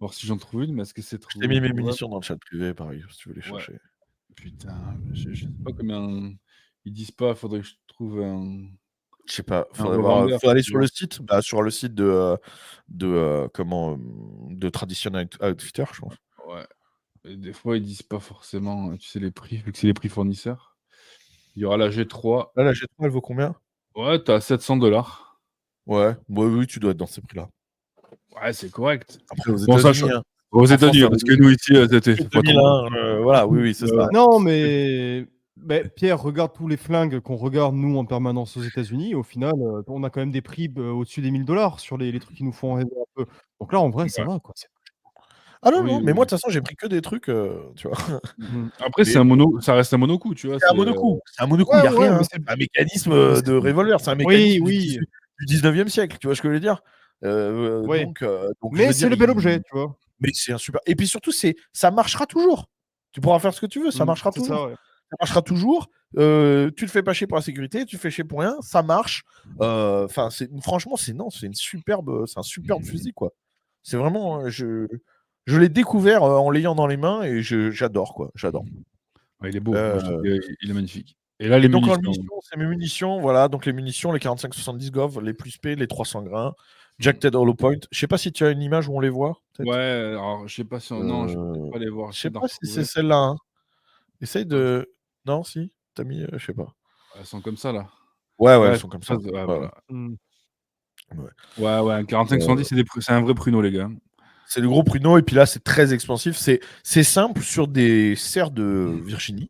voir si j'en trouve une, mais est-ce que c'est Je t'ai mis mes trouvable? munitions dans le chat privé, pareil, si tu veux les Ouais. chercher. Putain, je sais pas combien ils disent pas, faudrait que je trouve un. Je sais pas, Un faudrait voir, revendeur, faut aller tu sur vois. le site, sur le site de Tradition Outfitter, je pense. Ouais. Et des fois, ils disent pas forcément, tu sais, les prix, vu que c'est les prix fournisseurs. Il y aura la G3. Là, la G3, elle vaut combien? Ouais, t'as 700 $. Ouais, oui, tu dois être dans ces prix-là. Ouais, c'est correct. Après, aux Bon, ça, États-Unis, hein. aux En États-Unis, France, parce que nous, ici, c'est pas trop. 2001, voilà, oui, c'est ça. Non, mais Pierre, regarde tous les flingues qu'on regarde, nous, en permanence aux États-Unis. Au final, on a quand même des prix au-dessus des 1000 $ sur les trucs qui nous font rêver un peu. Donc là, en vrai, ça Ouais. va, quoi. Ah non, Oui, non, mais oui. moi, de toute façon, j'ai pris que des trucs, tu vois. Après, Mais- ça reste un monocoup, tu vois. C'est un monocoup. C'est un monocoup, il Ouais, n'y a ouais, rien. mais C'est un mécanisme de revolver. C'est un Oui, mécanisme oui. du 19e siècle. Tu vois ce que je veux dire Ouais. donc, je Mais veux c'est dire, le bel objet, tu vois. mais c'est un super. Et puis surtout, ça marchera toujours. Tu pourras faire ce que tu veux, ça marchera C'est toujours. ça, ouais. Ça marchera toujours. Tu te fais pas chier pour la sécurité, tu fais chier pour rien, ça marche. Enfin, franchement, c'est un superbe fusil, quoi. C'est vraiment, je l'ai découvert en l'ayant dans les mains et j'adore, quoi. J'adore. Ouais, il est beau. Moi, je trouve Euh, qu'il est magnifique. Et là, les Et donc en munitions. munitions, c'est mes munitions, voilà. Donc les munitions, les 45-70 Gov, les plus P, les 300 grains, Jack-Ted Hollow Point. Je sais pas si tu as une image où on les voit, peut-être. Ouais, alors, je sais pas si. Non, je vais peut-être pas les voir. Je sais J'essaie de la pas si c'est retrouver. celle-là. Hein. Essaye de. Non, si. T'as mis, je sais pas. Elles sont comme ça, là. Ouais, elles Ouais, sont comme ça. ouais, Ouais, voilà. ouais. Ouais, un 45-70, c'est un vrai pruneau, les gars. C'est le gros pruneau, et puis là, c'est très expansif. C'est simple sur des cerfs de Virginie.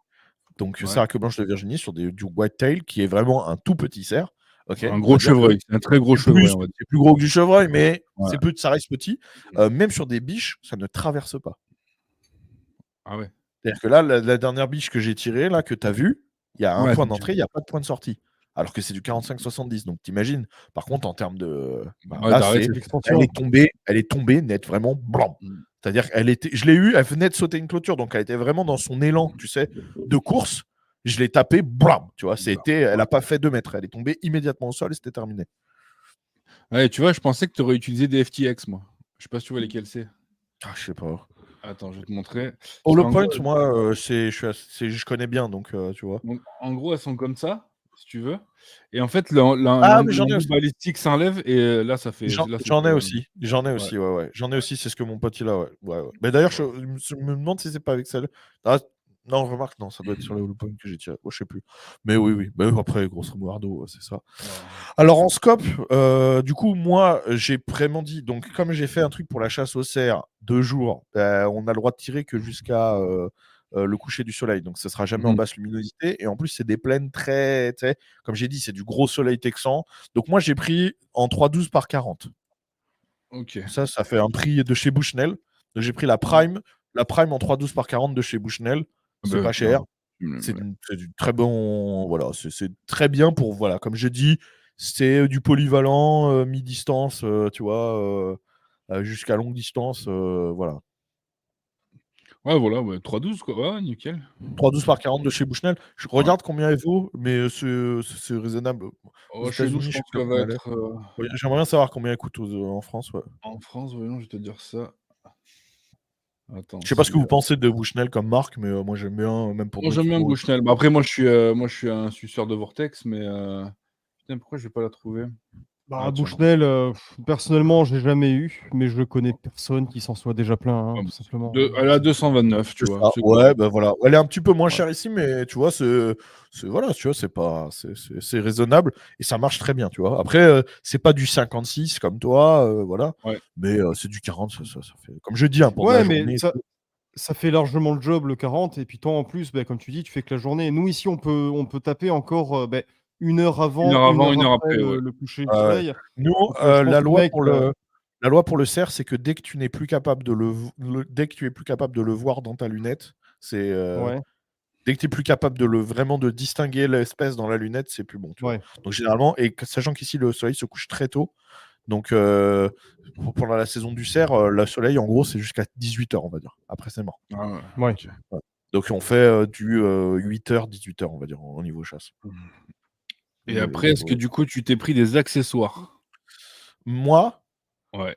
Donc, Ouais. cerf à queue blanche de Virginie sur du whitetail, qui est vraiment un tout petit cerf. Okay, Un gros chevreuil, c'est un très gros chevreuil. C'est plus gros que du chevreuil, mais Ouais. ça reste petit. Même sur des biches, ça ne traverse pas. Ah ouais. C'est-à-dire que là, la dernière biche que j'ai tirée, là, que tu as vue, il y a un point d'entrée, il n'y a pas de point de sortie. Alors que c'est du 45-70. Donc t'imagines, par contre, en termes de. Là, elle est tombée net, vraiment blanc. C'est-à-dire je l'ai eu, elle venait de sauter une clôture, donc elle était vraiment dans son élan, tu sais, de course. Je l'ai tapé, blam, tu vois, elle n'a pas fait 2 mètres, elle est tombée immédiatement au sol et c'était terminé. Ouais, tu vois, je pensais que tu aurais utilisé des FTX, moi. Je sais pas si tu vois lesquels c'est. Ah, je sais pas. Attends, je vais te montrer. Hollow Point, moi, je connais bien, donc tu vois. Donc, en gros, elles sont comme ça, si tu veux. Et en fait, mais j'en ai aussi. balistique s'enlève et là, ça fait. J'en ai aussi. J'en ai aussi, ouais. J'en ai aussi, c'est ce que mon pote il a, ouais. Mais d'ailleurs, je me demande si c'est pas avec celle. Ah, non, remarque, non, ça doit être sur les Hollow Point que j'ai tiré. Je sais plus. Mais oui. Mais après, grosso modo, c'est ça. Alors, en scope, du coup, moi, j'ai vraiment dit, donc, comme j'ai fait un truc pour la chasse aux cerfs 2 jours, on a le droit de tirer que jusqu'à le coucher du soleil. Donc, ça sera jamais en basse luminosité. Et en plus, c'est des plaines très, tu sais, comme j'ai dit, c'est du gros soleil texan. Donc, moi, j'ai pris en 3,12 par 40. Ok. Ça fait un prix de chez Bushnell. Donc, j'ai pris la Prime en 3,12 par 40 de chez Bushnell. C'est pas cher. C'est du très bon. Voilà, c'est très bien pour. Voilà, comme je dis, c'est du polyvalent, mi-distance, tu vois, jusqu'à longue distance. Voilà. Ouais, voilà, 3,12, quoi. Ouais, nickel. 3,12 par 40 de chez Bushnell. Je regarde combien elle vaut, mais c'est raisonnable. Aux Chez nous, États-Unis, je je sais pense pas qu'elle va combien elle est. être. J'aimerais bien savoir combien elle coûte en France. Ouais. En France, voyons, je vais te dire ça. Attends. Je sais pas ce que vous pensez de Bushnell comme marque, mais moi j'aime bien, même pour Moi, j'aime bien Bushnell. Bah, après, moi, je suis un suceur de Vortex, mais. Putain, pourquoi je vais pas la trouver? Bushnell, personnellement, je l'ai jamais eu, mais je connais personne qui s'en soit déjà plaint, hein, tout simplement. Elle a 229, tu vois. Ouais, ben voilà. Elle est un petit peu moins chère ici, mais tu vois, voilà, tu vois, c'est raisonnable et ça marche très bien, tu vois. Après, c'est pas du 56 comme toi, voilà, mais c'est du 40, ça fait. Comme je dis, pour la journée. Ça fait largement le job, le 40, et puis toi en plus, comme tu dis, tu fais que la journée. Nous ici, on peut taper encore 1 heure avant, 1 heure après le coucher du soleil. Nous, Donc, je pense la que loi mec, la loi pour le cerf, c'est que dès que tu n'es plus capable de dès que tu es plus capable de le voir dans ta lunette, c'est dès que tu es plus capable vraiment de distinguer l'espèce dans la lunette, c'est plus bon. Tu vois. Donc généralement, et sachant qu'ici le soleil se couche très tôt, donc pendant la saison du cerf, le soleil en gros c'est jusqu'à 18h, on va dire. Après c'est mort. Okay. Donc on fait du 8h, 18h, on va dire, au niveau chasse. Et après, est-ce que du coup tu t'es pris des accessoires? Moi? Ouais.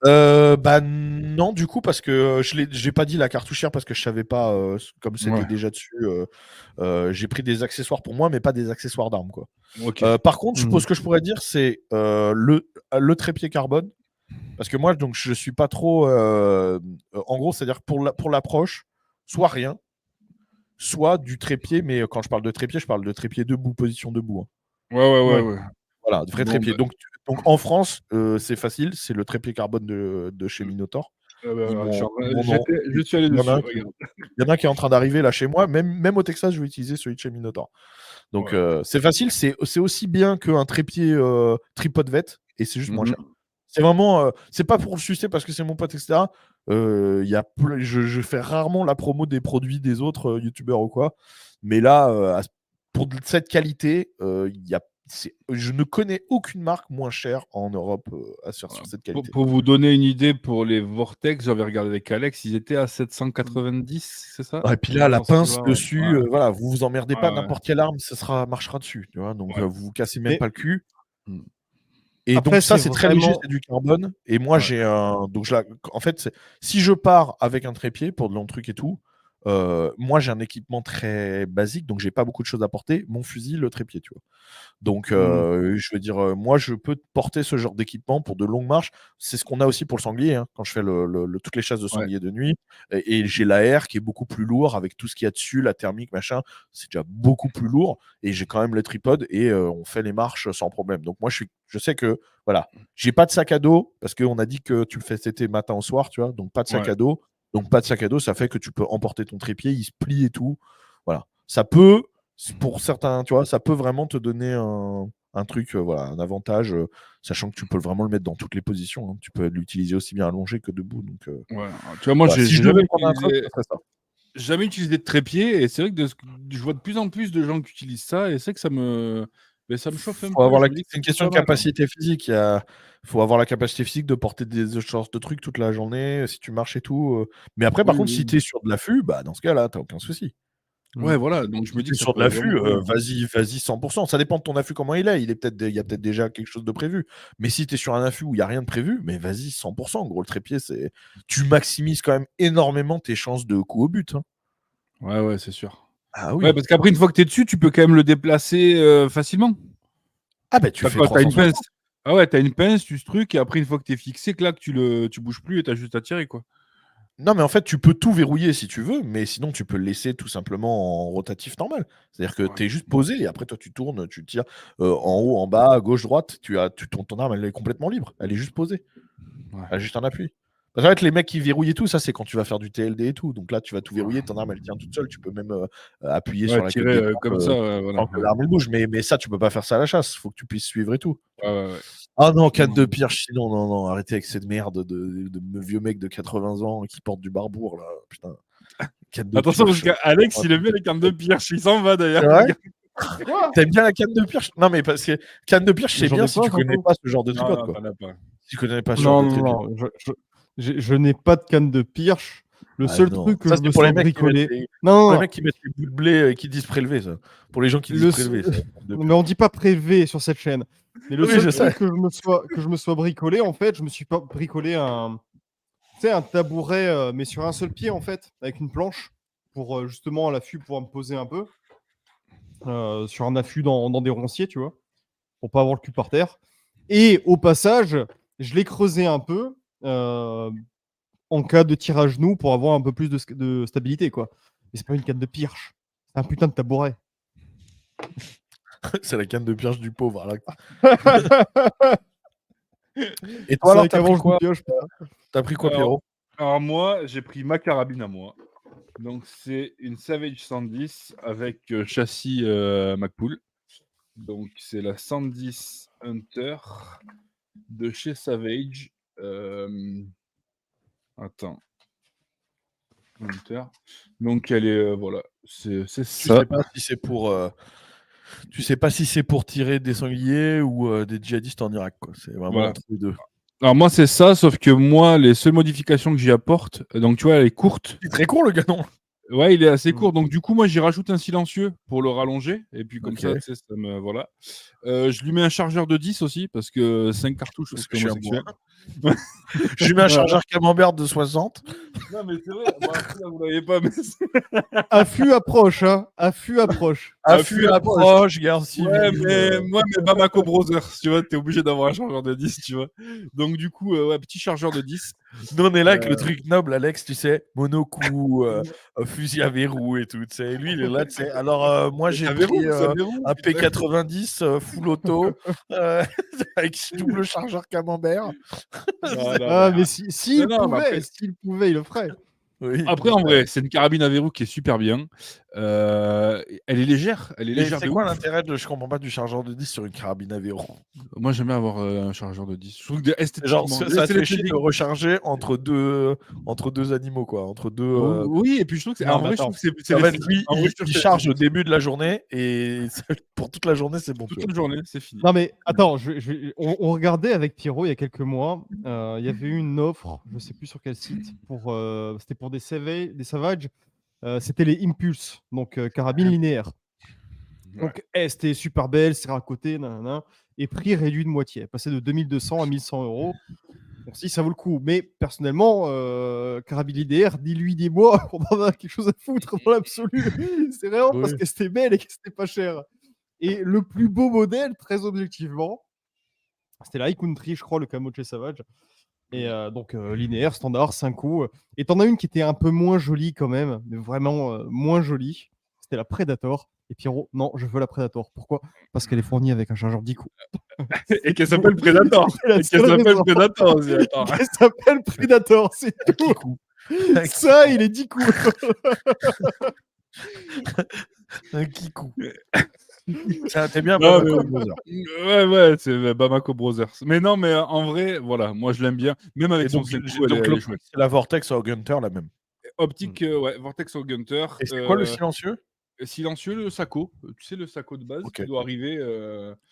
Non, du coup, parce que j'ai pas dit la cartouchière parce que je savais pas, comme c'était déjà dessus, j'ai pris des accessoires pour moi, mais pas des accessoires d'armes, quoi. Par contre, ce que je pourrais dire, c'est le trépied carbone. Parce que moi, donc, je suis pas trop. En gros, c'est-à-dire pour l'approche, soit rien, soit du trépied, mais quand je parle de trépied, je parle de trépied debout, position debout. Hein. Ouais. Voilà, vrai Bon, trépied. bah, Donc en France, c'est facile, c'est le trépied carbone de chez Minotaur. Ils je suis m'ont en train- ils m'en ont je suis allé il y en dessus, a un qui regarde. il y en a un qui est en train d'arriver là chez moi. Même au Texas, je vais utiliser celui de chez Minotaur. Donc Ouais. c'est facile, c'est aussi bien qu'un trépied tripod vet et c'est juste moins Mhm. cher. C'est vraiment, c'est pas pour le sucer parce que c'est mon pote, etc. Je fais rarement la promo des produits des autres youtubeurs ou quoi. Mais là, pour cette qualité, je ne connais aucune marque moins chère en Europe à se faire sur cette qualité. Pour vous donner une idée, pour les Vortex, j'avais regardé avec Alex, ils étaient à 790, c'est ça? Et puis là, la Dans ce pince coup-là, ouais. dessus, Ouais. voilà, vous vous emmerdez pas, Ouais. n'importe quelle arme, marchera dessus, tu vois. Donc Ouais. vous vous cassez même Mais pas le cul. Mm. Et après, donc ça, c'est c'est très léger, vraiment. c'est du carbone. Et moi, Ouais. j'ai un. Donc en fait, si je pars avec un trépied pour de longs trucs et tout, moi j'ai un équipement très basique, donc j'ai pas beaucoup de choses à porter. Mon fusil, le trépied, tu vois. Donc, je veux dire, moi, je peux porter ce genre d'équipement pour de longues marches. C'est ce qu'on a aussi pour le sanglier, hein, quand je fais toutes les chasses de Ouais. sanglier de nuit. Et j'ai l'AR qui est beaucoup plus lourd avec tout ce qu'il y a dessus, la thermique, machin. C'est déjà beaucoup plus lourd. Et j'ai quand même le tripod et on fait les marches sans problème. Donc, moi, je sais que, voilà, j'ai pas de sac à dos parce qu'on a dit que tu le fais cet été matin au soir, tu vois. Donc, pas de sac Ouais. à dos. Donc, pas de sac à dos, ça fait que tu peux emporter ton trépied, il se plie et tout. Voilà. Ça peut, pour certains, tu vois, ça peut vraiment te donner un truc, voilà, un avantage, sachant que tu peux vraiment le mettre dans toutes les positions. Hein. Tu peux l'utiliser aussi bien allongé que debout. Donc, Ouais. Tu vois, moi, voilà. Si j'ai je devais prendre un truc, ça serait ça. jamais utilisé de trépied, et c'est vrai que je vois de plus en plus de gens qui utilisent ça, et c'est que ça me chauffe un Faut peu. avoir Je me dis que C'est une c'est question pas de mal, hein. capacité physique. Faut avoir la capacité physique de porter des sortes de trucs toute la journée, si tu marches et tout. Mais après, par Oui, contre, si oui. tu es sur de l'affût, bah, dans ce cas-là, tu n'as aucun souci. Ouais, voilà. Donc, je me Si dis tu es que ça sur de pourrait vraiment l'affût, être bien. vas-y 100%. Ça dépend de ton affût, comment il est. Il y a peut-être déjà quelque chose de prévu. Mais si tu es sur un affût où il n'y a rien de prévu, mais vas-y 100%. Gros, le trépied, tu maximises quand même énormément tes chances de coup au but. Hein. Ouais, ouais, c'est sûr. Ah Ouais, oui. parce qu'après, une fois que tu es dessus, tu peux quand même le déplacer facilement. Ah bah tu fais T'as une 360. pince. Ah ouais, t'as une pince, tu ce truc, et après, une fois que t'es fixé, clac, tu bouges plus et t'as juste à tirer, quoi. Non, mais en fait, tu peux tout verrouiller si tu veux, mais sinon, tu peux le laisser tout simplement en rotatif normal. C'est-à-dire que Ouais. tu es juste posé et après, toi, tu tournes, tu tires en haut, en bas, à gauche, droite. Ton arme, elle est complètement libre. Elle est juste posée. Ouais. Elle a juste un appui. Parce qu'en fait, les mecs qui verrouillent tout, ça, c'est quand tu vas faire du TLD et tout. Donc là, tu vas tout verrouiller, ton arme, elle tient toute seule. Tu peux même appuyer Ouais, sur la queue tirer d'épaule comme ça, ouais, voilà. sans que l'arme elle bouge. Mais ça, tu peux pas faire ça à la chasse. Faut que tu puisses suivre et tout. Ouais, ouais, ouais. Ah non, canne de Non. pirche, sinon, non, arrêtez avec cette merde de vieux mecs de 80 ans qui portent du barbour, là. Putain. Canne de Attention, parce pirche. qu'Alex, il aime bien les cannes de pirche. Il s'en va d'ailleurs. C'est vrai? Quoi? T'aimes bien la canne de pirche? Non, mais parce que canne de pirche, c'est J'en bien ai si pas, tu connais surtout. pas ce genre de Non, tripode, non, quoi. t'en as pas. Si tu connais pas ce genre Non, de non, trépied. non. Je n'ai pas de canne de pirche. Le Ah seul non. truc que Ça, je c'est me pour les sois mecs qui mettent bricolé. les... Non, pour les non, mecs qui mettent les bouts de blé et qui disent prélever, ça. Pour les gens qui disent le prélever, ça. Non, mais on dit pas prélevé sur cette chaîne. Mais le Oui, seul je sais. truc que je me sois bricolé, en fait, je me suis pas bricolé un tabouret, mais sur un seul pied, en fait, avec une planche, pour justement à l'affût pouvoir me poser un peu, sur un affût dans des ronciers, tu vois, pour pas avoir le cul par terre. Et au passage, je l'ai creusé un peu en cas de tir à genoux pour avoir un peu plus de stabilité, quoi. Mais c'est pas une canne de pirche, c'est un putain de tabouret. C'est la canne de pirche du pauvre, là. Et toi, C'est alors, vrai t'as pris qu'avant, je me quoi? pioche. T'as pris quoi, Alors, Pierrot? alors moi, j'ai pris ma carabine à moi. Donc, c'est une Savage 110 avec châssis Magpul. Donc, c'est la 110 Hunter de chez Savage. Attends. Hunter. Donc, elle est... voilà. C'est Tu ça. sais pas si c'est pour... Tu sais pas si c'est pour tirer des sangliers ou des djihadistes en Irak, quoi. C'est vraiment Voilà. entre les deux. Alors, moi, c'est ça, sauf que moi, les seules modifications que j'y apporte, donc, tu vois, elle est courte. C'est très court, le canon. Ouais, il est assez court. Donc, du coup, moi, j'y rajoute un silencieux pour le rallonger. Et puis, comme Ok. ça, tu sais, ça me. Voilà. Je lui mets un chargeur de 10 aussi, parce que 5 cartouches, Parce c'est que je suis un homosexuel. bourrin. Je lui mets un chargeur camembert de 60. Non, mais c'est vrai. Bon, après, là, vous l'avez pas, mais Affût approche, hein. Affût approche. Affût approche, guerre civile. ouais, mais moi, mais Bamako Brothers, tu vois, t'es obligé d'avoir un chargeur de 10, tu vois. Donc, du coup, ouais, petit chargeur de 10. Nous, on est là avec le truc noble, Alex, tu sais, monocou, fusil à verrou et tout, tu sais. Lui, il est là, tu sais. Alors, moi, j'ai Ça verrou, pris ça verrou. un P90 full auto avec double chargeur camembert. Ah, mais s'il Non, mais après- pouvait, il le ferait. Oui. Après, en vrai, c'est une carabine à verrou qui est super bien. Elle est légère. Elle est Mais légère c'est de quoi ouf. l'intérêt je comprends pas du chargeur de 10 sur une carabine à verrou. Moi, j'aime bien avoir un chargeur de 10. Je trouve que Genre, esthétiquement, ça te fait chier l'esthétique- de recharger entre deux animaux, quoi. Entre deux. Oui, et puis je trouve que Non, en mais vrai, je attends. trouve que c'est En fait, l'esthétique. lui, En vrai, je trouve il que c'est charge au l'esthétique. début de la journée et pour toute la journée, c'est bon. Toute tu vois. une journée, c'est fini. Non, mais attends, on regardait avec Pierrot il y a quelques mois. Il y avait eu une offre, je sais plus sur quel site, c'était pour des Savage. C'était les Impulse, donc carabine linéaire. Donc, c'était super belle, c'est à côté, nanana, et prix réduit de moitié, passé de 2200 à 1100 euros. Donc, si ça vaut le coup. Mais personnellement, carabine linéaire, dis-lui, dis-moi, on en a quelque chose à foutre dans l'absolu. C'est vraiment parce Oui. que c'était belle et que c'était pas cher. Et le plus beau modèle, très objectivement, c'était la Country, je crois, le camo de chez Savage. Et donc, linéaire, standard, 5 coups. Et t'en as une qui était un peu moins jolie quand même, mais vraiment moins jolie. C'était la Predator. Et Pierrot, non, je veux la Predator. Pourquoi? Parce qu'elle est fournie avec un chargeur 10 coups. Et qu'elle s'appelle Predator. C'est la Et qu'elle seule s'appelle raison. Predator aussi. Attends. Elle s'appelle Predator, c'est tout. Kikou. Ça, il est 10 coups. Un kikou. T'es bien, Non, Bamako mais- Brothers. Ouais, c'est Bamako Brothers. Mais non, mais en vrai, voilà, moi je l'aime bien. Même avec Et son donc, 5 coups, donc elle est chouette. c'est la Vortex Gunter, la même. Optique, ouais, Vortex au Gunter. Et c'est quoi le silencieux? Silencieux, le Sako. Tu sais, le Sako de base Ok. qui doit arriver.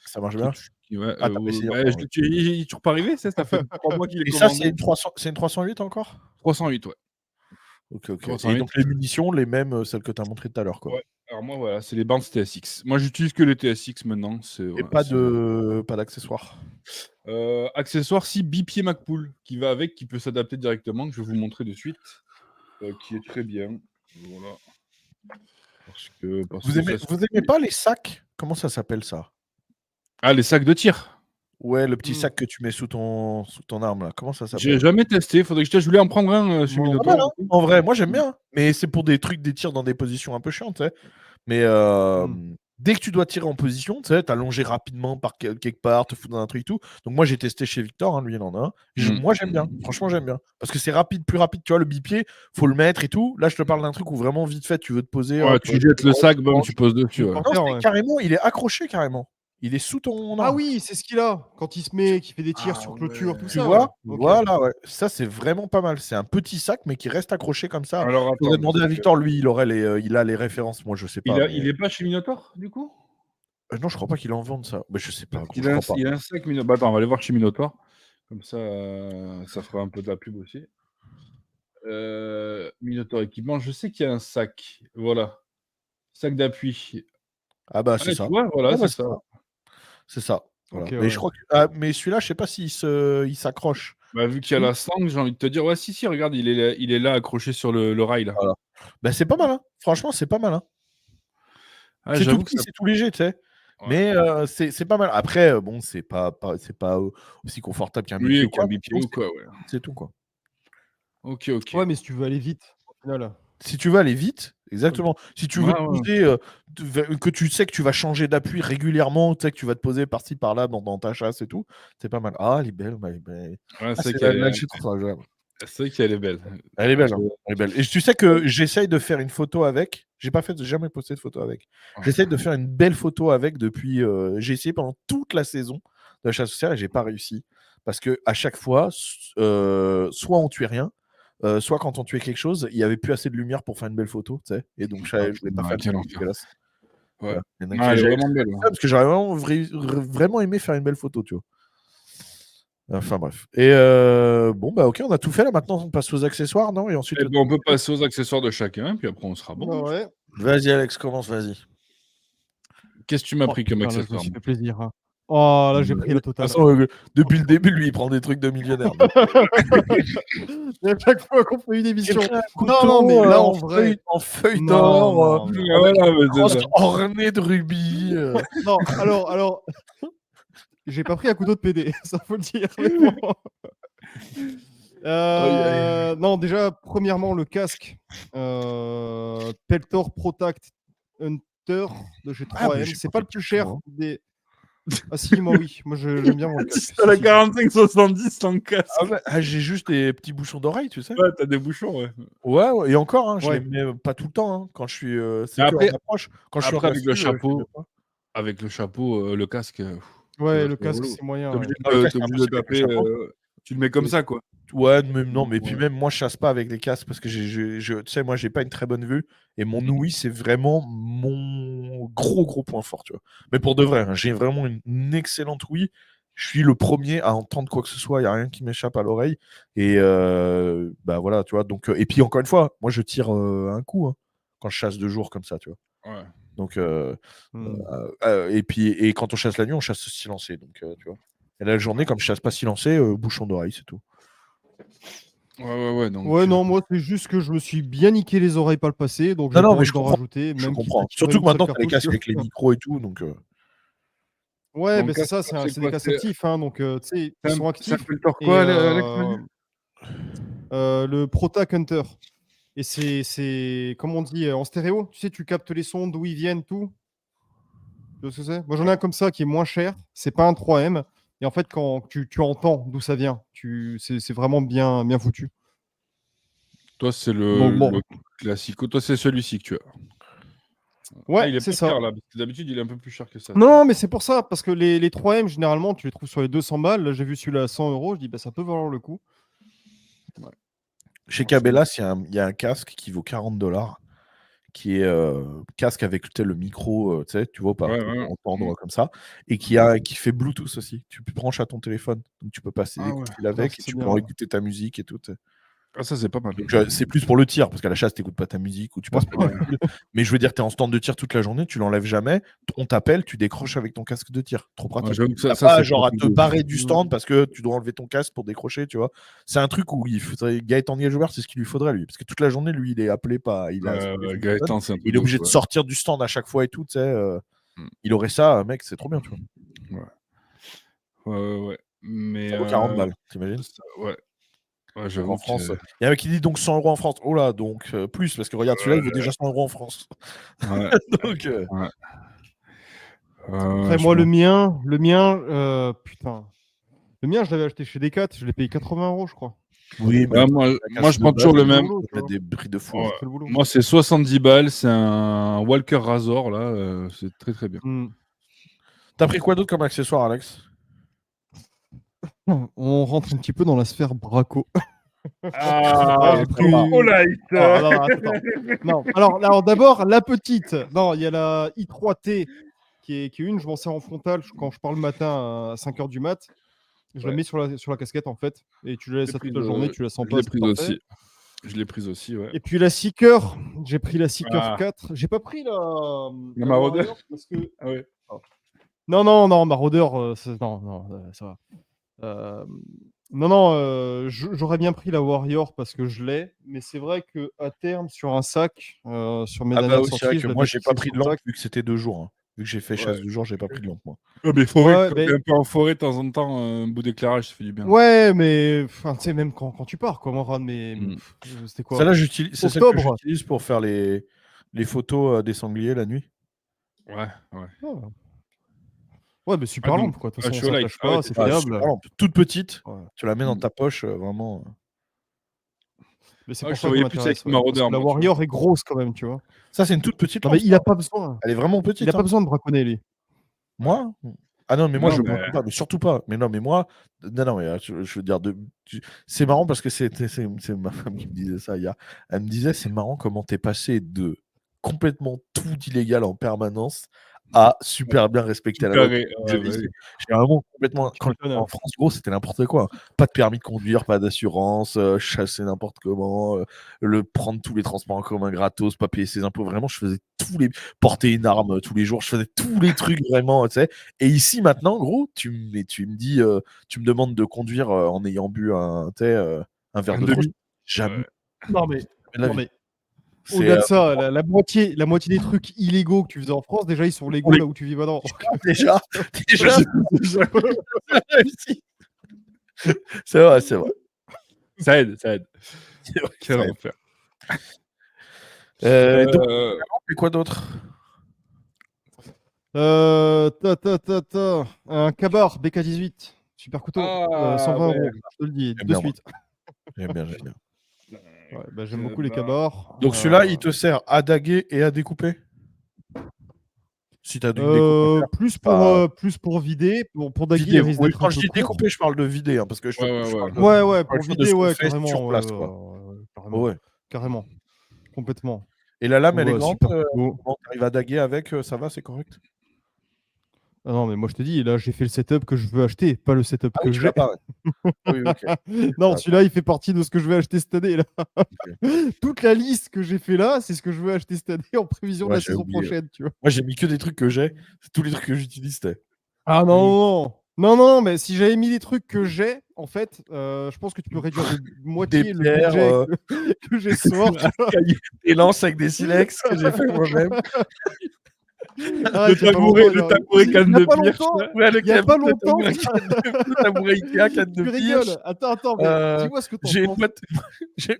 Ça marche bien? Ouais, Ah, t'as essayé bah, encore, il est toujours pas arrivé, ça fait 3 mois qu'il est Et ça, commandé. c'est une 308 encore? 308, ouais. Ok. 308. Et donc les munitions, les mêmes, celles que tu as montrées tout à l'heure, quoi. Ouais. Alors moi, voilà, c'est les bandes TSX. Moi, j'utilise que les TSX maintenant. Et Voilà, pas d'accessoires. accessoire, si bipied MacPool qui va avec, qui peut s'adapter directement, que je vais vous montrer de suite, qui est très bien. Voilà. Vous aimez pas les sacs? Comment ça s'appelle ça? Ah, les sacs de tir. Ouais, le petit sac que tu mets sous ton arme là. Comment ça J'ai s'appelle? jamais testé. Faudrait que je voulais en prendre un sur Bon, Minotaur. Pas mal, hein. En vrai, moi j'aime bien. Mais c'est pour des trucs, des tirs dans des positions un peu chiantes, tu sais. Mais dès que tu dois tirer en position, tu sais, t'allonger rapidement par quelque part, te foutre dans un truc et tout. Donc moi j'ai testé chez Victor, hein, lui il en a un. Moi j'aime bien, franchement j'aime bien. Parce que c'est rapide, plus rapide, tu vois, le bipied, faut le mettre et tout. Là je te parle d'un truc où vraiment vite fait, tu veux te poser. Ouais, tu jettes le sac, bon, tu poses dessus. Ouais. Non, Ouais. carrément, il est accroché carrément. Il est sous ton Ah arme. oui, c'est ce qu'il a quand il se met, qui fait des tirs sur clôture, tout Tu ça. vois, ouais. Ok. voilà, ouais. Ça, c'est vraiment pas mal. C'est un petit sac, mais qui reste accroché comme ça. Alors, On attends, a demandé à Victor, lui, il a les références. Moi, je sais pas. il est pas chez Minotaur, du coup? Non, je crois pas qu'il en vende ça. Mais je sais pas. Il a un sac Minotaur. Bah, attends, on va aller voir chez Minotaur. Comme ça, ça fera un peu de la pub aussi. Minotaur équipement, je sais qu'il y a un sac. Voilà. Sac d'appui. Ah bah, c'est ça. Tu vois, voilà, Ah bah, c'est ça. C'est ça. Voilà. Ok, Mais ouais. je crois que... mais celui-là, je sais pas s'il il s'accroche. Bah, vu qu'il y a la sangle, j'ai envie de te dire, ouais, si, regarde, il est là accroché sur le rail, là. Voilà. Bah, c'est pas mal, hein. Franchement, c'est pas mal, hein. Ah, C'est tout j'avoue petit, que c'est tout léger, tu sais. Ouais. Mais c'est pas mal. Après, bon, c'est pas aussi confortable qu'un bipied Oui, ou quoi. qu'un bipied ou quoi, ouais. C'est tout, quoi. Ok. Ouais, mais si tu veux aller vite, au final. Si tu veux aller vite, exactement. Si tu veux te poser, que tu sais que tu vas changer d'appui régulièrement, tu sais que tu vas te poser par-ci par-là dans ta chasse et tout, c'est pas mal. Ah, elle est belle, elle est belle. Ouais, C'est vrai qu'elle est belle. Elle est belle, hein. Elle est belle. Et tu sais que j'essaye de faire une photo avec. J'ai jamais posté de photo avec. J'essaye de faire une belle photo avec depuis. J'ai essayé pendant toute la saison de la chasse aux cerfs et j'ai pas réussi parce que à chaque fois, soit on tuait rien. Soit quand on tuait quelque chose, il n'y avait plus assez de lumière pour faire une belle photo, tu sais. Et donc, je voulais pas faire quel une enfer. dégueulasse. Ouais. Voilà. Elle est vraiment belle. Ouais. Parce que j'aurais vraiment aimé faire une belle photo, tu vois. Enfin bref. Et bon, bah ok, on a tout fait là. Maintenant, on passe aux accessoires, non? Et ensuite. On peut passer aux accessoires de chacun, puis après on sera bon. Bah ouais. Vas-y, Alex, commence, vas-y. Qu'est-ce que tu m'as pris comme Putain, là, je me accessoire? suis fait plaisir. Hein. Oh, là, j'ai pris la De totale. toute façon, depuis le début, lui, il prend des trucs de millionnaire. Et à chaque fois qu'on fait une émission. J'ai pris un Non, couteau non, mais là, en feuille, vrai. en feuille Non, d'or, non, non. Ah, voilà, mais c'est crosse ça. ornée de rubis. Non, alors, j'ai pas pris un couteau de PD, ça faut le dire. Mais bon. Non, déjà, premièrement, le casque Peltor Protect Hunter de chez Ah, mais 3M. j'ai C'est pas pas le fait plus de cher moi. des. Ah si, moi oui, moi j'aime bien mon casque. T'as la Si, si. 45-70 sans casque. J'ai juste des petits bouchons d'oreille, tu sais. Ouais, t'as des bouchons, ouais. Ouais, et encore, hein, je Ouais. les mets pas tout le temps. Hein, quand je suis, c'est Mais que après- en approche. Quand je suis en Après, avec le massue, je les chapeau, mets pas. avec le chapeau, le casque. Ouais, c'est le casque, relou. c'est moyen. T'es Ouais. obligé Ah, le de, casque, t'es c'est obligé de impossible avec le taper. chapeau. Tu le mets comme Et- ça, quoi. Ouais, même non, mais puis Ouais. même moi je chasse pas avec les casques parce que tu sais, moi j'ai pas une très bonne vue et mon ouïe c'est vraiment mon gros point fort, tu vois. Mais pour de vrai, hein, j'ai vraiment une excellente ouïe. Je suis le premier à entendre quoi que ce soit, il y a rien qui m'échappe à l'oreille et bah voilà, tu vois. Donc et puis encore une fois, moi je tire un coup hein, quand je chasse de jour comme ça, tu vois. Ouais. Donc Hmm. et quand on chasse la nuit, on chasse silencé, donc tu vois. Et la journée, comme je chasse pas silencé, bouchon d'oreille, c'est tout. Ouais, donc. Ouais, non, moi c'est juste que je me suis bien niqué les oreilles par le passé, donc Non, j'ai non, pas mais envie je d'en comprends. rajouter, Je même quitte à comprends. tirer Surtout que une seule maintenant, tu as les cartouche. casques avec les micros et tout. Donc, Ouais, Ton mais c'est casque, ça, c'est c'est des quoi, casques c'est- actifs, hein, donc tu sais, ils sont Ça actifs. s'appelle Thor Et quoi, Alex m'a dit le Protect Hunter. Et c'est, comme on dit, en stéréo, tu sais, tu captes les sons, d'où ils viennent, tout. Tu vois ce que c'est? Moi, j'en ai un comme ça qui est moins cher, c'est pas un 3M. Et en fait, quand tu entends d'où ça vient, c'est vraiment bien foutu. Toi, c'est Donc bon, le classico. Toi, c'est celui-ci que tu as. ouais, Il est c'est pas ça. cher là, parce que d'habitude, il est un peu plus cher que ça. Non, mais c'est pour ça, parce que les 3M, généralement, tu les trouves sur les 200 balles. Là, j'ai vu celui-là à 100 euros, je dis, bah, ça peut valoir le coup. chez Cabela's, il y a un casque qui vaut $40, qui est casque avec tu sais, le micro, tu vois, Ouais, pour ouais. entendre comme ça, et qui fait Bluetooth aussi. Tu branches à ton téléphone, donc tu peux passer des Ah coups ouais. de fil avec Ah, et c'est tu bien, peux ouais. écouter ta musique et tout. Tu sais. Ah, ça, c'est pas mal. Donc c'est plus pour le tir, parce qu'à la chasse, tu n'écoutes pas ta musique ou tu passes pas Ouais. de fil. Mais je veux dire, tu es en stand de tir toute la journée, tu l'enlèves jamais, on t'appelle, tu décroches avec ton casque de tir. Trop Ouais, pratique. j'avoue que T'as ça, pas c'est genre à pratique te de ouf. barrer du stand parce que tu dois enlever ton casque pour décrocher, tu vois. C'est un truc où il faudrait Gaëtan Joubert, c'est ce qu'il lui faudrait lui, parce que toute la journée, lui, il est appelé pas, il a son téléphone, Gaëtan, c'est un truc il est de obligé ouf, de ouais. sortir du stand à chaque fois et tout, tu sais. Mm. Il aurait ça, mec, c'est trop bien, tu vois. Ouais. Mais. Ça vaut 40 balles, t'imagines? Ouais. Ouais, En j'avoue France, que. il y a un mec qui dit donc 100 € en France. Oh là, donc plus, parce que regarde, celui-là, il vaut déjà 100 € en France. Ouais. Donc, Ouais. Après, Je moi, pense- putain. Le mien, je l'avais acheté chez Decat, je l'ai payé 80 euros, je crois. oui, mais Ouais, la moi, casse je de prends base, toujours le Ça fait même. boulot, tu on a vois. des prix de fou. Ouais. Hein. Ça fait le boulot. Moi, c'est 70 balles. C'est un Walker Razor, là. C'est très, très bien. T'as pris quoi d'autre comme accessoire, Alex? On rentre un petit peu dans la sphère braco. Ah, j'ai pris... oh light. Ah, non, attends. Non. Alors d'abord, la petite. Non, il y a la i3T qui est une, je m'en sers en frontal quand je pars le matin à 5h du mat. Je la mets sur la casquette, en fait. Et tu la laisses ça toute la journée, tu la sens Je pas, l'ai c'est prise parfait. aussi. Je l'ai prise aussi, ouais. Et puis la Seeker, j'ai pris la Seeker Ah. 4. J'ai pas pris la Marauder Warrior parce que... Ah ouais. Non, Marauder, non, ça va. Non, j'aurais bien pris la Warrior parce que je l'ai, mais c'est vrai qu'à terme, sur un sac, sur mes Ah bah dernières oui, c'est vrai sorties, que je moi, l'avais j'ai pas fixé pris sur de le lampe sac. vu que c'était 2 jours. Hein. Vu que j'ai fait chasse Ouais. 2 jours, j'ai pas pris de lampe, moi. Mais forêt, Ouais, quand mais- t'es un peu en forêt de temps en temps, un bout d'éclairage, ça fait du bien. Ouais, mais tu sais, même quand tu pars, quoi. Moi, Mm. c'était quoi? Celle-là, c'est celle que Octobre. j'utilise pour faire les photos des sangliers la nuit. Ouais. Ah. Ouais, mais super donc, lampe, quoi. De toute je façon, suis on au light. s'attache Ah ouais, pas, t'es c'est pas- fiable. Super lampe, toute petite. Ouais. Tu la mets dans Mm. ta poche, vraiment. Mais c'est Ah, pour je ça te qu'elle voyais plus avec m'intéresse. Ouais. Marauder, Parce que la moi, tu vois. Warrior est grosse quand même, tu vois. Ça, c'est une toute petite Non, lampe. mais il a pas besoin. Elle est vraiment Il petite. a pas Hein. besoin de braconner, lui. Moi? Ah non, mais moi, Non, je mais- braconne pas, mais surtout pas. Mais non, mais moi, non, mais je veux dire, c'est marrant parce que c'est ma femme qui me disait ça hier. Elle me disait, c'est marrant comment t'es passé de complètement tout illégal en permanence a super bien respecté la loi. Carré. Ouais, bah oui. J'ai vraiment complètement. Tu m'étonnes. En France, gros, c'était n'importe quoi. Pas de permis de conduire, pas d'assurance, chasser n'importe comment, prendre tous les transports en commun gratos, pas payer ses impôts. Vraiment, je faisais porter une arme tous les jours, je faisais tous les trucs vraiment, tu sais. Et ici, maintenant, gros, tu me dis, tu me demandes de conduire en ayant bu un verre Un de trop. demi. Jamais. Ouais. Non, mais, de la non, vie. mais C'est, au-delà de ça, la moitié des trucs illégaux que tu faisais en France, déjà, ils sont légaux Oui. là où tu vis maintenant. déjà, Déjà, réussi. C'est vrai, c'est vrai. Ça aide. C'est vrai, Quel ça aide. enfer. Donc, et quoi d'autre? un Kabar BK18, super couteau, 120 ouais. €, je te le dis, J'aime de bien, suite. J'aime bien. Ouais, bah, j'aime beaucoup les Kabars. Donc celui-là, il te sert à daguer et à découper? Si tu as dû découper. Plus pour vider, pour daguer, Vider. il risque Oui, d'être quand un je peu dis court. découper, je parle de vider, hein, parce que je Ouais. parle Ouais, pour de vider, ce qu'on ouais, fait carrément. sur place, quoi. Carrément. Ouais. Carrément. Complètement. Et la lame, elle est Ouais, grande, super couteau. comment tu arrives à daguer avec, ça va, c'est correct? Ah non, mais moi je te dis, là j'ai fait le setup que je veux acheter, pas le setup Ah que oui, tu j'ai. l'as pas, ouais. Oui, OK. Non, D'accord. celui-là il fait partie de ce que je vais acheter cette année là. OK. Toute la liste que j'ai fait là, c'est ce que je veux acheter cette année en prévision de Ouais, la j'ai saison oublié. prochaine, tu vois. Moi, j'ai mis que des trucs que j'ai. C'est tous les trucs que j'utilise, c'était. Ah non, mais si j'avais mis des trucs que j'ai, en fait, je pense que tu peux réduire de Des moitié le pierres, budget que j'ai ce soir. tu vois. des lances avec des silex que j'ai fait moi-même. Arrête, Le tabouret canne il y a de pas pierre. longtemps, Ouais, il y a pas longtemps, le tabouret Ikea, canne de tu pierre. rigoles. Attends, mais dis-moi ce que t'en J'ai une penses. boîte.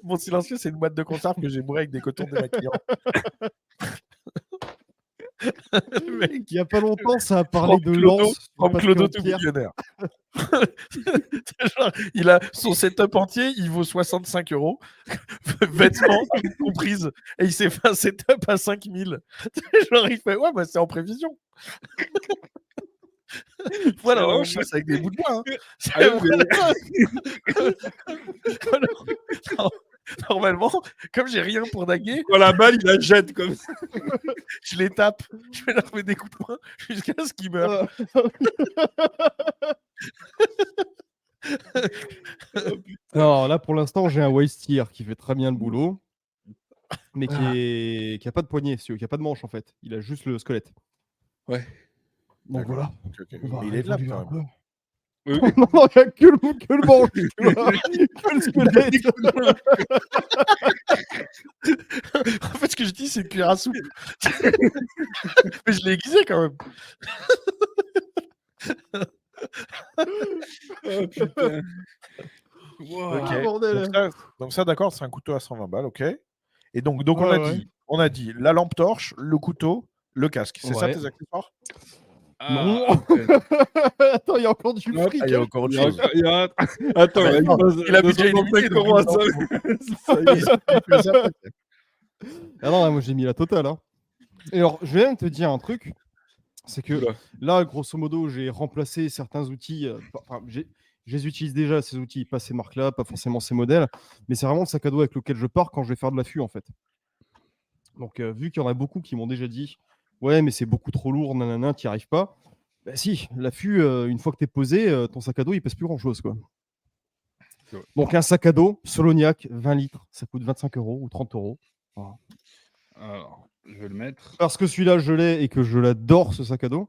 Mon silencieux, c'est une boîte de conserve que j'ai bourrée avec des cotons démaquillants. Le mec, Il y a pas longtemps, ça a parlé de Clodo, lance sur From papier Clodo en tout pierre. millionnaire. Genre, il a son setup entier, il vaut 65 €, vêtements comprises, et il s'est fait un setup à 5 000. Genre, il fait, ouais, bah, c'est en prévision. Voilà, on chasse avec des bouts de bois. Hein. Ah oui, Alors, normalement, comme j'ai rien pour daguer, quand la balle, il la jette comme ça. je les tape, je vais leur mettre des coups de poing jusqu'à ce qu'ils meurent. Non, là pour l'instant, j'ai un Wastier qui fait très bien le boulot, mais qui a pas de poignet, qui a pas de manche en fait. Il a juste le squelette. Ouais. Donc voilà. Okay. On va Mais il est de là évoluer quand un même. peu. Non, il n'y a que le manche, tu vois. Que le squelette. En fait, ce que je dis, c'est une cuillère à soupe. Mais je l'ai aiguisé quand même. Oh putain. Wow. Ok. Ah, bordel. Donc ça, d'accord, c'est un couteau à 120 balles, ok. Et donc Ouais, on a dit la lampe torche, le couteau, le casque. C'est ça Ouais. tes accessoires? Non. ouais. Attends, il y a encore du Non, fric. Ah, il y a hein. encore autre Il y a chose. encore- il y a- Attends, Ah, il non, il a budget 265 illimité, donc € à il s'en ça. Ah non, moi j'ai mis la totale. Hein. Et alors, je vais même te dire un truc. C'est que Oula. là, grosso modo, j'ai remplacé certains outils. Enfin, je les utilise déjà, ces outils, pas ces marques-là, pas forcément ces modèles. Mais c'est vraiment le sac à dos avec lequel je pars quand je vais faire de l'affût, en fait. Donc, vu qu'il y en a beaucoup qui m'ont déjà dit ouais, mais c'est beaucoup trop lourd, nanana, t'y arrives pas. Bah si, l'affût, une fois que t'es posé, ton sac à dos, il pèse plus grand-chose, quoi. C'est vrai. Donc, un sac à dos Soloniac, 20 litres, ça coûte 25 € ou 30 €. Voilà. Alors, je vais le mettre. Parce que celui-là, je l'ai et que je l'adore, ce sac à dos.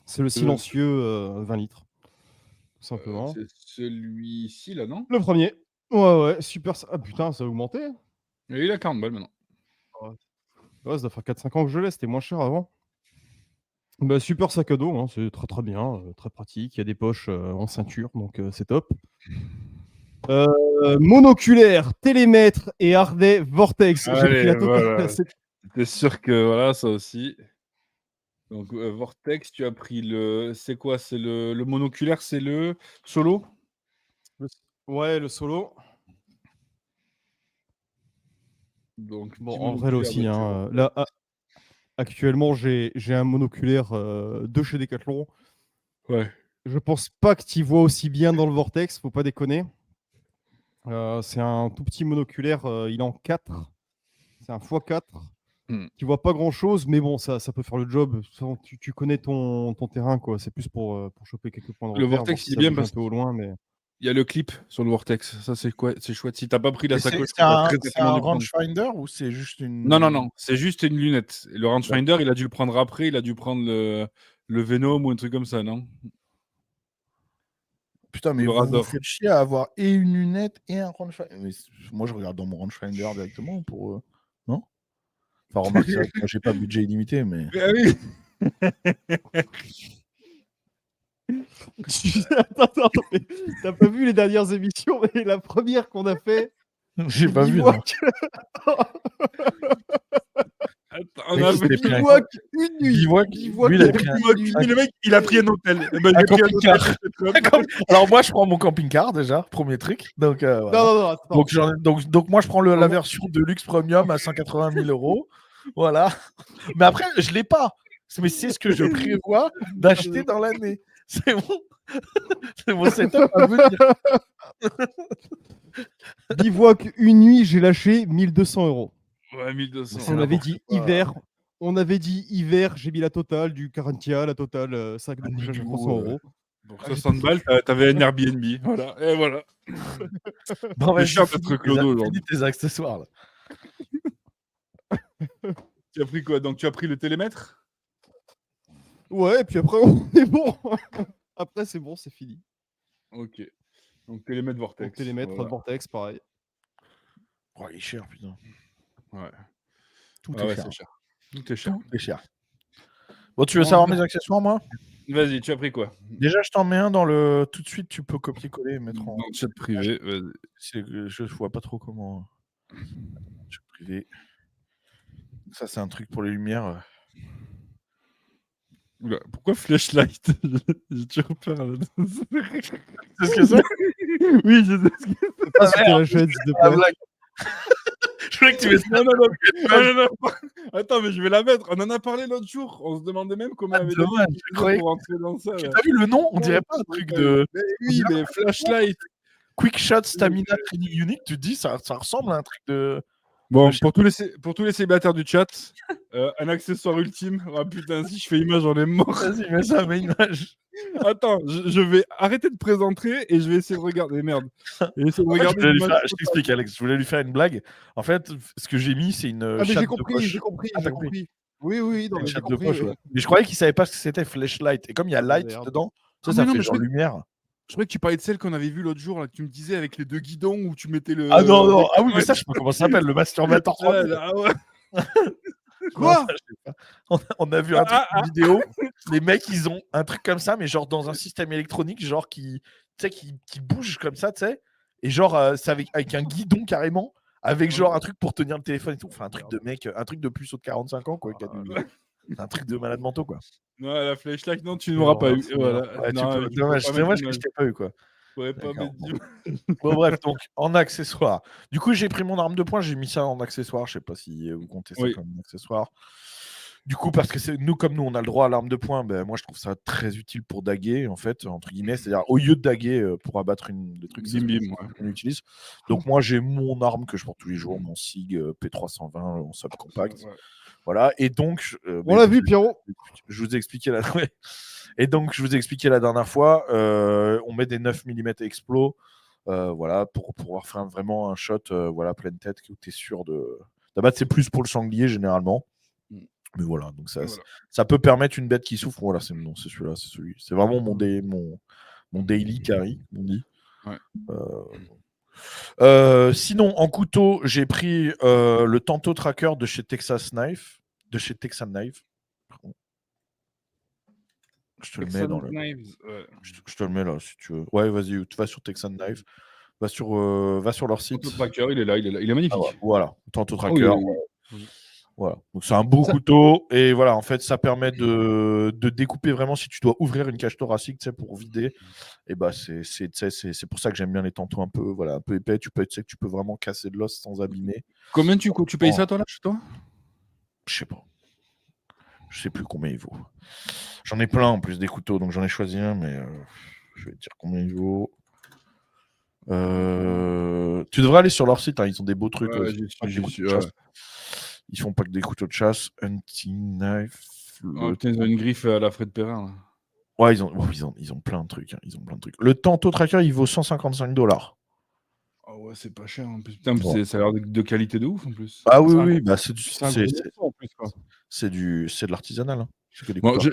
C'est le silencieux 20 litres, tout simplement. C'est celui-ci, là, non? Le premier. Ouais, super. Ah putain, ça a augmenté. Et il a 40 balles maintenant. Ouais, ça doit faire 4-5 ans que je l'ai, c'était moins cher avant. Bah, super sac à dos, hein, c'est très très bien, très pratique. Il y a des poches en ceinture, donc c'est top. Monoculaire, télémètre et harnais Vortex. J'ai pris la Allez, totale. voilà. T'es sûr que voilà, ça aussi. Donc, Vortex, tu as pris le. C'est quoi? C'est le monoculaire, c'est le solo? Ouais, le solo. Donc, Bon, petit en vrai, là monoculaire aussi, de hein, Turo. là, actuellement, j'ai un monoculaire de chez Decathlon. Ouais. Je pense pas que tu vois aussi bien dans le Vortex, faut pas déconner. C'est un tout petit monoculaire, il est en 4. C'est un x4. Tu vois pas grand-chose, mais bon, ça peut faire le job. Tu connais ton terrain, quoi. C'est plus pour choper quelques points de Le repère, voir Vortex, si il est ça bien bouge un parce peu au loin, mais qu'il y a le clip sur le Vortex. Ça, c'est quoi? C'est chouette. Si t'as pas pris la Et c'est sacoche, c'est tu vas un, très c'est certainement un dû prendre. rangefinder ou c'est juste Non, une. c'est juste une lunette. Le rangefinder, il a dû le prendre après. Il a dû prendre le Venom ou un truc comme ça, non? Putain, Ou mais le vous vous Razor. faites chier à avoir et une lunette et un rangefinder. Moi, je regarde dans mon rangefinder directement pour. Non? Enfin, remarque, c'est vrai que moi, j'ai pas budget illimité, mais. Ah oui. Attends, mais t'as pas vu les dernières émissions, mais la première qu'on a fait, J'ai c'est pas vu, non. Bivouac. Attends, on Mais a qui fait s'était pris un- Bivouac une nuit. Bivouac, Bivouac lui, il avait une pris un- nuit. Mais le mec, il a pris un hôtel. Eh ben, Un j'ai pris un camping-car. hôtel. Alors, moi, je prends mon camping-car déjà, premier truc. Donc, voilà. Non, attends. Donc, moi, je prends la Non. version de luxe premium à 180 000 €. Voilà. Mais après, je l'ai pas. Mais c'est ce que je prévois d'acheter dans l'année. C'est bon. C'est mon setup à venir. Bivouac une nuit, j'ai lâché 1200 €. Ouais, 1200. C'est On avait n'importe dit quoi. hiver. On avait dit hiver, j'ai mis la totale du Carantia, la totale sac de Un couchage à igloo, 300 €. Pour 60 balles, t'avais un Airbnb. Voilà. Et voilà. Bon, C'est vas-y, cher finis d'être clodo tes- aujourd'hui. finis tes accessoires. Là. Tu as pris quoi? Donc, tu as pris le télémètre? Ouais, et puis après, on est bon. Après, c'est bon, c'est fini. Ok. Donc, télémètre Vortex. Donc, télémètre, Voilà. Vortex, pareil. Oh, il est cher, putain. Ouais. Tout Ah est ouais, cher. c'est cher. Tout est cher. Tout est cher. Bon, tu veux savoir mes accessoires, moi? Vas-y, tu as pris quoi? Déjà, je t'en mets un dans le. Tout de suite, tu peux copier-coller et mettre en. Dans le chat privé. Vas-y. Je vois pas trop comment. Chat privé. Ça, c'est un truc pour les lumières. Oula, pourquoi flashlight? J'ai toujours peur. Là. C'est ce que c'est? Oui, je sais ce que c'est. Pas sur la chaîne, s'il te Ah, plaît. blague. Je voulais que tu mettes ça. Non. Attends, mais je vais la mettre. On en a parlé l'autre jour. On se demandait même comment Ah, avait dommage, dit je croyais pour rentrer dans ça. Là. T'as vu le nom? On dirait pas un truc de. Mais oui, mais flashlight. Quick Shot Stamina Training Unit, tu te dis, ça ressemble à un truc de. Bon, pour tous les célibataires du chat, un accessoire ultime. Ah putain, si je fais image, j'en ai mort. Vas-y, mets ça, mets une image. Attends, je vais arrêter de présenter et je vais essayer de regarder. Merde. Et essayer de regarder l'image. Je t'explique, Alex. Je voulais lui faire une blague. En fait, ce que j'ai mis, c'est une Ah, mais chatte j'ai de compris, poche. j'ai compris, Ah, j'ai t'as compris. compris. Oui, non, Une mais j'ai chatte de compris. poche, ouais. Mais je croyais qu'il savait pas ce que c'était flashlight. Et comme il y a light Merde. dedans, Ah, ça mais non, fait mais genre lumière. Je croyais que tu parlais de celle qu'on avait vue l'autre jour, là, que tu me disais avec les deux guidons où tu mettais le. Ah non. Ah oui, mais ça, je sais pas comment ça s'appelle, le masturbateur 3D. Ah ouais. Quoi? Quoi? On a vu un truc, une vidéo. Les mecs, ils ont un truc comme ça, mais genre dans un système électronique, genre qui bouge comme ça, tu sais. Et genre, c'est avec un guidon carrément, avec genre un truc pour tenir le téléphone et tout. Enfin, un truc de mec, un truc de plus haut de 45 ans, quoi. Un truc de malade mentaux, quoi. Non, la flashlight, non, tu n'auras pas eu. Voilà. Ouais, Non, dommage tu peux pas mettre que je d'image. t'ai pas eu, quoi. Je pourrais pas D'accord. mettre d'image. Bon, bref, donc en accessoire. Du coup, j'ai pris mon arme de poing, j'ai mis ça en accessoire. Je sais pas si vous comptez ça Oui. comme accessoire. Du coup, parce que comme nous, on a le droit à l'arme de poing, ben, moi, je trouve ça très utile pour daguer, en fait, entre guillemets. C'est-à-dire, au lieu de daguer pour abattre des trucs, c'est Bim, ce bim, ouais. qu'on utilise. Donc, moi, j'ai mon arme que je porte tous les jours, mon SIG P320 en subcompact. Ouais. Voilà. Et donc, On l'a vu, Pierrot. je vous ai expliqué la. Et donc, je vous ai expliqué la dernière fois, on met des 9 mm explos, voilà, pour pouvoir faire vraiment un shot, voilà, pleine tête, où tu es sûr d'abattre. C'est plus pour le sanglier, généralement. Mais voilà, donc ça peut permettre une bête qui souffre. Voilà, c'est celui-là, c'est celui. C'est vraiment mon daily carry, on dit. Ouais. Sinon, en couteau, j'ai pris le Tanto Tracker de chez Texan Knife. Pardon. Je te le mets dans le. Je te le mets là, si tu veux. Ouais, vas-y, tu vas sur Texan Knife. Va sur leur site. Le tracker, il est là, il est magnifique. Ah ouais, voilà, Tanto Tracker. Oui. Voilà. Donc c'est un beau couteau et voilà, en fait, ça permet de découper vraiment si tu dois ouvrir une cage thoracique, tu sais, pour vider. Et bah c'est pour ça que j'aime bien les tantos un peu épais. Tu sais que tu peux vraiment casser de l'os sans abîmer. Combien tu payes ça toi là chez toi? Je sais pas. Je sais plus combien il vaut. J'en ai plein en plus des couteaux, donc j'en ai choisi un, mais je vais te dire combien il vaut. Tu devrais aller sur leur site, hein, ils ont des beaux trucs. Ouais, j'y suis, ouais. Ils font pas que des couteaux de chasse. Hunting knife. Oh, putain, ils ont une griffe à la Fred Perrin. Là. Ouais, ils ont plein de trucs. Ils ont plein de trucs. Le Tanto Tracker, il vaut $155. Oh ouais, c'est pas cher en plus. Putain, Ouais. ça a l'air de qualité de ouf en plus. Ah oui, C'est un oui, gros- bah c'est un gros morceau en plus, quoi. c'est de l'artisanal. Hein. C'est que des Bon, couteaux.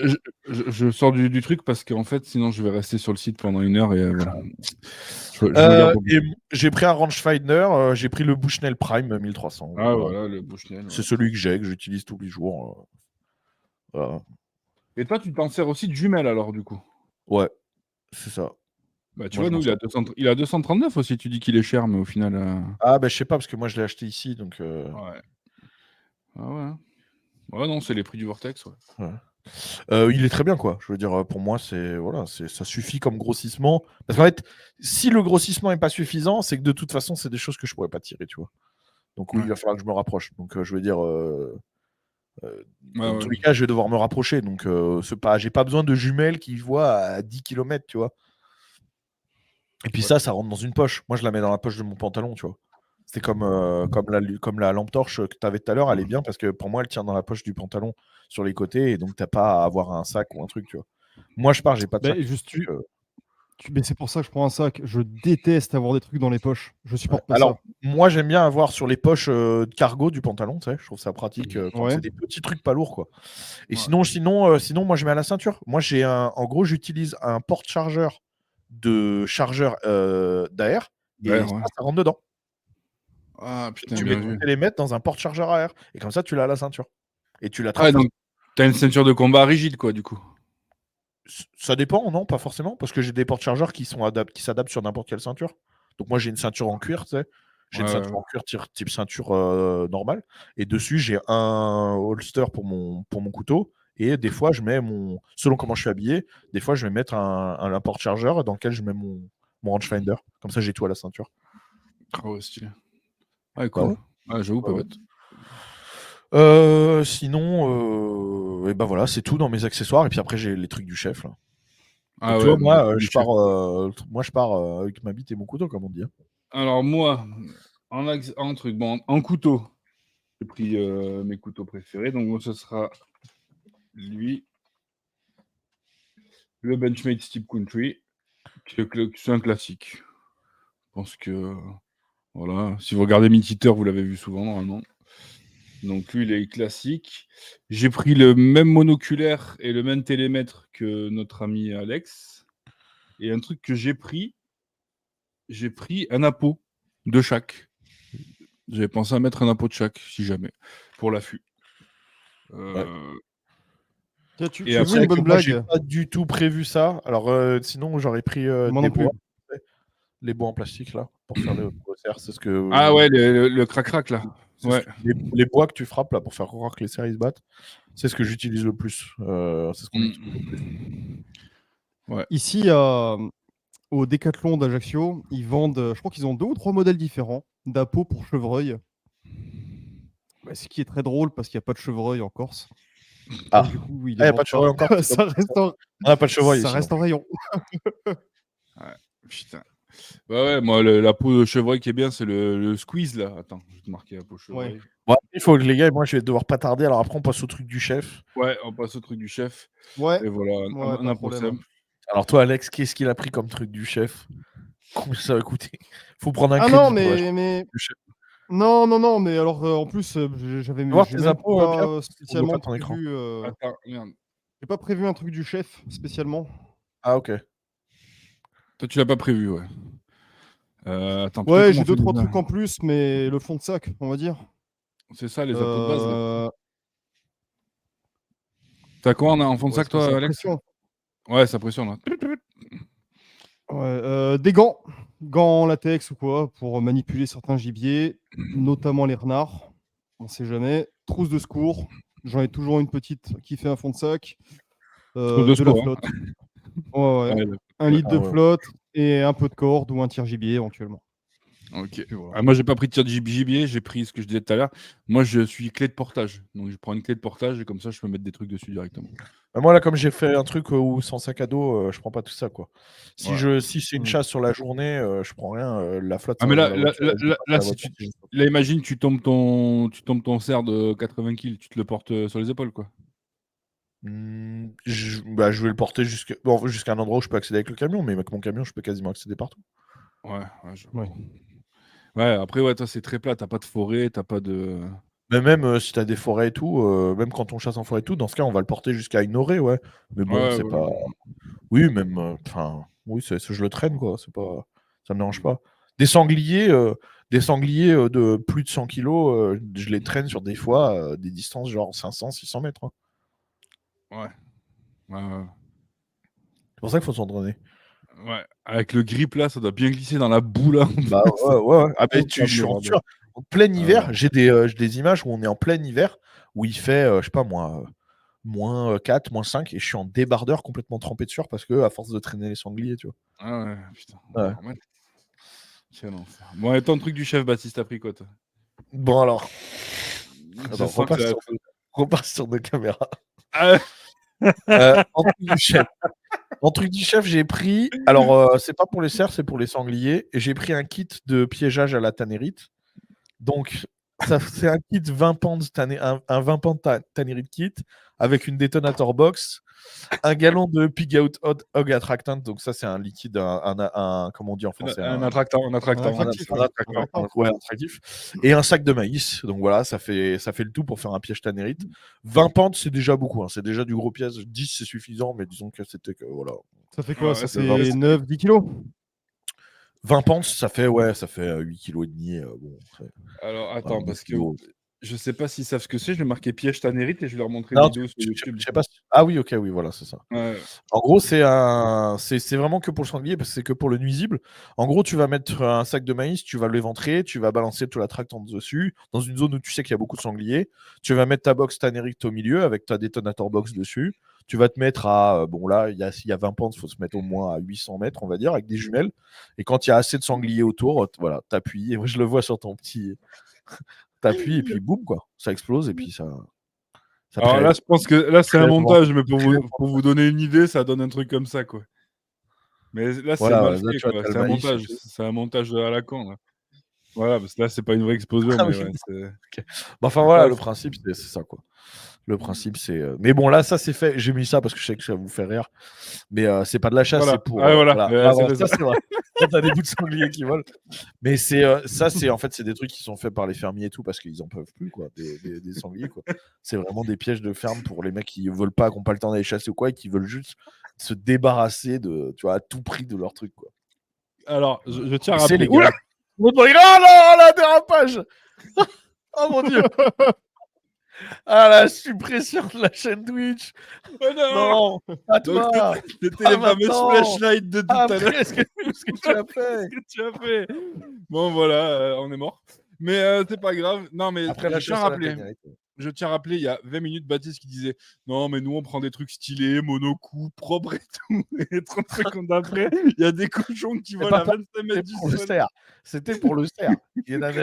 je sors du truc parce qu'en fait, sinon, je vais rester sur le site pendant 1 heure et voilà. Je me garde. Et j'ai pris un rangefinder, j'ai pris le Bushnell Prime 1300. Ah voilà. voilà, le Bushnell. C'est celui que j'utilise tous les jours. Voilà. Et toi, tu t'en sers aussi de jumelles alors, du coup. Ouais, c'est ça. Bah, tu Moi, vois, je m'en nous, sers. il a 239 aussi. Tu dis qu'il est cher, mais au final. Ah, bah, je sais pas, parce que moi, je l'ai acheté ici, donc. Ouais. Ah ouais. Ouais, non, c'est les prix du Vortex. Ouais. Ouais. Il est très bien, quoi. Je veux dire, pour moi, ça suffit comme grossissement. Parce qu'en fait, si le grossissement n'est pas suffisant, c'est que de toute façon, c'est des choses que je pourrais pas tirer, tu vois. Donc oui, il va falloir que je me rapproche. Donc je veux dire, dans tous les cas, je vais devoir me rapprocher. Donc j'ai pas besoin de jumelles qui voient à 10 km, tu vois. Et puis ça rentre dans une poche. Moi, je la mets dans la poche de mon pantalon, tu vois. C'est comme la lampe torche que tu avais tout à l'heure, elle est bien parce que pour moi, elle tient dans la poche du pantalon sur les côtés et donc t'as pas à avoir un sac ou un truc, tu vois. Moi, je pars, j'ai pas de sac. Mais c'est pour ça que je prends un sac. Je déteste avoir des trucs dans les poches. Je supporte pas Alors, ça. moi, j'aime bien avoir sur les poches de cargo du pantalon, tu sais. Je trouve ça pratique quand c'est des petits trucs pas lourds, quoi. Et sinon, moi, je mets à la ceinture. Moi, en gros, j'utilise un porte-chargeur de chargeur d'AR et ça rentre dedans. Ah putain, Tu bien mets ton vu. télémètre dans un porte-chargeur AR et comme ça, tu l'as à la ceinture. Et tu l'attrapes. Ah, donc t'as une ceinture de combat rigide, quoi, du coup. Ça dépend, non, pas forcément, parce que j'ai des porte-chargeurs qui s'adaptent sur n'importe quelle ceinture. Donc moi, j'ai une ceinture en cuir, tu sais. J'ai une ceinture en cuir type ceinture normale. Et dessus, j'ai un holster pour mon couteau. Et des fois, selon comment je suis habillé, des fois, je vais mettre un porte-chargeur dans lequel je mets mon rangefinder. Comme ça, j'ai tout à la ceinture. Oh, stylé. Ouais, cool. Ah, j'avoue, pas bête. Sinon, et ben voilà, c'est tout dans mes accessoires. Et puis après, j'ai les trucs du chef. Là. Ah Donc, ouais, tu vois, moi, je pars avec ma bite et mon couteau, comme on dit. Hein. Alors moi, en truc, bon, en couteau, j'ai pris mes couteaux préférés. Donc moi, ce sera lui, le Benchmade Steep Country, c'est un classique. Je pense que, voilà, si vous regardez Meat Eater, vous l'avez vu souvent, normalement. Donc lui, il est classique. J'ai pris le même monoculaire et le même télémètre que notre ami Alex. Et un truc que j'ai pris un appôt de chaque. J'avais pensé à mettre un appôt de chaque, si jamais, pour l'affût. Tu Et veux après, une bonne moi, j'ai blague? pas du tout prévu ça. Alors, sinon, j'aurais pris Moi des non plus. bois. Les bois en plastique, là, pour faire le cerf. C'est ce que. Ah ouais, le crac-crac, là. Ouais. Les bois que tu frappes, là, pour faire croire que les cerfs, ils se battent. C'est ce que j'utilise le plus. C'est ce qu'on utilise le plus. Ouais. Ici, au Décathlon d'Ajaccio, ils vendent, je crois qu'ils ont 2 ou 3 modèles différents d'appos pour chevreuil. Ce qui est très drôle parce qu'il n'y a pas de chevreuil en Corse. Ah, donc, du coup, il n'y a pas de chevreuil en Corse. Ça reste en... On n'a pas de chevreuil ça ici. reste en rayon. Ouais, putain. Bah ouais, moi, la peau de chevreuil qui est bien, c'est le squeeze, là. Attends, je vais te marquer la peau de chevreuil. Ouais. Bon, il faut que les gars, moi, je vais devoir pas tarder. Alors après, on passe au truc du chef. Ouais, on passe au truc du chef. Ouais. Et voilà, Ouais, un appôt simple. Alors toi, Alex, qu'est-ce qu'il a pris comme truc du chef? Combien ça va coûter? Faut prendre un Ah crédit non, pour l'acheter mais... du chef. Non, mais alors, en plus, j'ai Voir tes même impôts, Pierre? pas On voit spécialement pas ton écran. prévu... Attends, merde. J'ai pas prévu un truc du chef, spécialement. Ah, ok. Toi, tu l'as pas prévu, ouais. Attends, putain, Ouais, comment j'ai on fait 2-3 déjà trucs en plus, mais le fond de sac, on va dire. C'est ça, les appôts de base, là. Euh, T'as quoi en fond de ouais, sac, toi, ça Alex? pression. Ouais, ça pressionne, là. Ouais, des gants. Gants en latex ou quoi, pour manipuler certains gibiers, notamment les renards. On sait jamais. Trousse de secours. J'en ai toujours une petite qui fait un fond de sac. Trousse de De la secours, flotte. Ouais. Ouais, 1 litre de ouais. flotte et un peu de corde ou un tire-gibier éventuellement. Ok. Puis voilà. Ah, moi, j'ai pas pris de tir de gibier, j'ai pris ce que je disais tout à l'heure. Moi, je suis clé de portage. Donc, je prends une clé de portage et comme ça, je peux mettre des trucs dessus directement. Bah, moi, là, comme j'ai fait un truc où sans sac à dos, je prends pas tout ça, quoi. Ouais. Si c'est une Mm. chasse sur la journée, je prends rien. La flotte, Ah, ça mais va dans là, la là, voiture. là, Je vais là, pas là, dans la si voiture, tu... c'est juste- là, imagine, tu tombes ton cerf de 80 kills, tu te le portes sur les épaules, quoi. Je vais le porter jusqu'à un endroit où je peux accéder avec le camion, mais avec mon camion, je peux quasiment accéder partout. Ouais, je Ouais. vois. Ouais, après, ouais, toi, c'est très plat, t'as pas de forêt, t'as pas de. Mais même si t'as des forêts et tout, même quand on chasse en forêt et tout, dans ce cas, on va le porter jusqu'à une orée, ouais. Mais bon, Ouais, c'est ouais. pas. Oui, même. Enfin, oui, je le traîne, quoi. C'est pas. Ça me dérange pas. Des sangliers, de plus de 100 kilos, je les traîne sur des fois des distances genre 500, 600 mètres, hein. Ouais. Ouais. C'est pour ça qu'il faut s'entraîner. Ouais. Avec le grip, là, ça doit bien glisser dans la boue, là. Bah ouais. Ah, mais Incroyable, je suis le en bordel. sûr. En plein Ah hiver, ouais. j'ai des images où on est en plein hiver, où il fait, je sais pas moi, moins 4, moins 5, et je suis en débardeur complètement trempé de sueur parce que, à force de traîner les sangliers, tu vois. Ah ouais, putain. Ouais. Normal. Quel enfer. Bon, et ton truc du chef, Baptiste, t'as pris quoi, toi? Bon, alors. Je Attends, sens que repars sur deux caméras. Ah, En truc du chef. En truc du chef, j'ai pris. Alors, c'est pas pour les cerfs, c'est pour les sangliers. Et j'ai pris un kit de piégeage à la tanérite. Donc, c'est un kit 20 pans un 20 pans tanérite kit avec une détonator box, un gallon de pig out hog attractant. Donc, ça, c'est un liquide, comment on dit en français, un attractant, un attractant. attractif, un ouais. attractant, ouais, attractif. Et un sac de maïs. Donc voilà, ça fait le tout pour faire un piège tanérite. 20 pentes, c'est déjà beaucoup, hein. C'est déjà du gros piège. 10, c'est suffisant, mais disons que c'était que voilà. Ça fait quoi? Ouais, Ça c'est fait 9-10 kilos? 20 pentes, ça fait 8 kg et demi. Bon, Alors, voilà, attends, 9 parce que kilos. je sais pas s'ils savent ce que c'est. Je vais marquer piège tanérite et je vais leur montrer une Non, vidéo sur YouTube. je sais pas. Ah oui, ok, oui, voilà, c'est ça. Ouais. En gros, c'est vraiment que pour le sanglier parce que c'est que pour le nuisible. En gros, tu vas mettre un sac de maïs, tu vas l'éventrer, tu vas balancer tout la tractante dessus, dans une zone où tu sais qu'il y a beaucoup de sangliers. Tu vas mettre ta box tanérite au milieu avec ta détonator box dessus. Tu vas te mettre à, bon là, s'il y a 20 pentes, il faut se mettre au moins à 800 mètres, on va dire, avec des jumelles. Et quand il y a assez de sangliers autour, voilà, t'appuies. Et moi, je le vois sur ton petit. T'appuies et puis boum, quoi. Ça explose et puis ça Alors là, je pense que là, c'est un prélève montage, mais pour prélève vous donner une idée, ça donne un truc comme ça, quoi. Mais là, c'est Voilà, mal là, fait, tu vois, quoi. t'as le C'est un maïs et montage. tout. C'est un montage à la con, là. Voilà, parce que là, c'est pas une vraie explosion, Ah mais oui, ouais, non. c'est. Ok. Bah, enfin voilà, Ouais, le principe, c'est ça, quoi. Le principe, c'est. Mais bon, là, ça, c'est fait. J'ai mis ça parce que je sais que ça vous fait rire. Mais c'est pas de la chasse, c'est voilà. pour. Ah, voilà. Voilà. Ouais, Ah, c'est bon, fait ça. ça, c'est vrai. Quand t'as des bouts de sanglier qui volent. Mais ça, c'est en fait, c'est des trucs qui sont faits par les fermiers et tout parce qu'ils en peuvent plus, quoi. Des sangliers, quoi. C'est vraiment des pièges de ferme pour les mecs qui veulent pas, qui n'ont pas le temps d'aller chasser ou quoi, et qui veulent juste se débarrasser tu vois, à tout prix de leur truc, quoi. Alors, je tiens à Et c'est rappeler. les Oula. gars. Oh non, là, dérapage! Oh mon dieu! Ah, la suppression de la chaîne Twitch! Oh non. Non! À Donc, toi! c'était Ah, les fameuses maintenant! flashlights de tout à l'heure. Après, ce que tu as fait! Qu'est-ce que tu as fait? Bon, voilà, on est mort. Mais c'est pas grave. Non, mais Après la je tiens à chasse à la rappeler. ténérite. Je tiens à rappeler, il y a 20 minutes, Baptiste qui disait non, mais nous, on prend des trucs stylés, monocou, propres et tout. Et 30 secondes après, il y a des cochons qui volent à 25 mètres C'était du pour le sol. cerf. C'était pour le cerf. Il y a un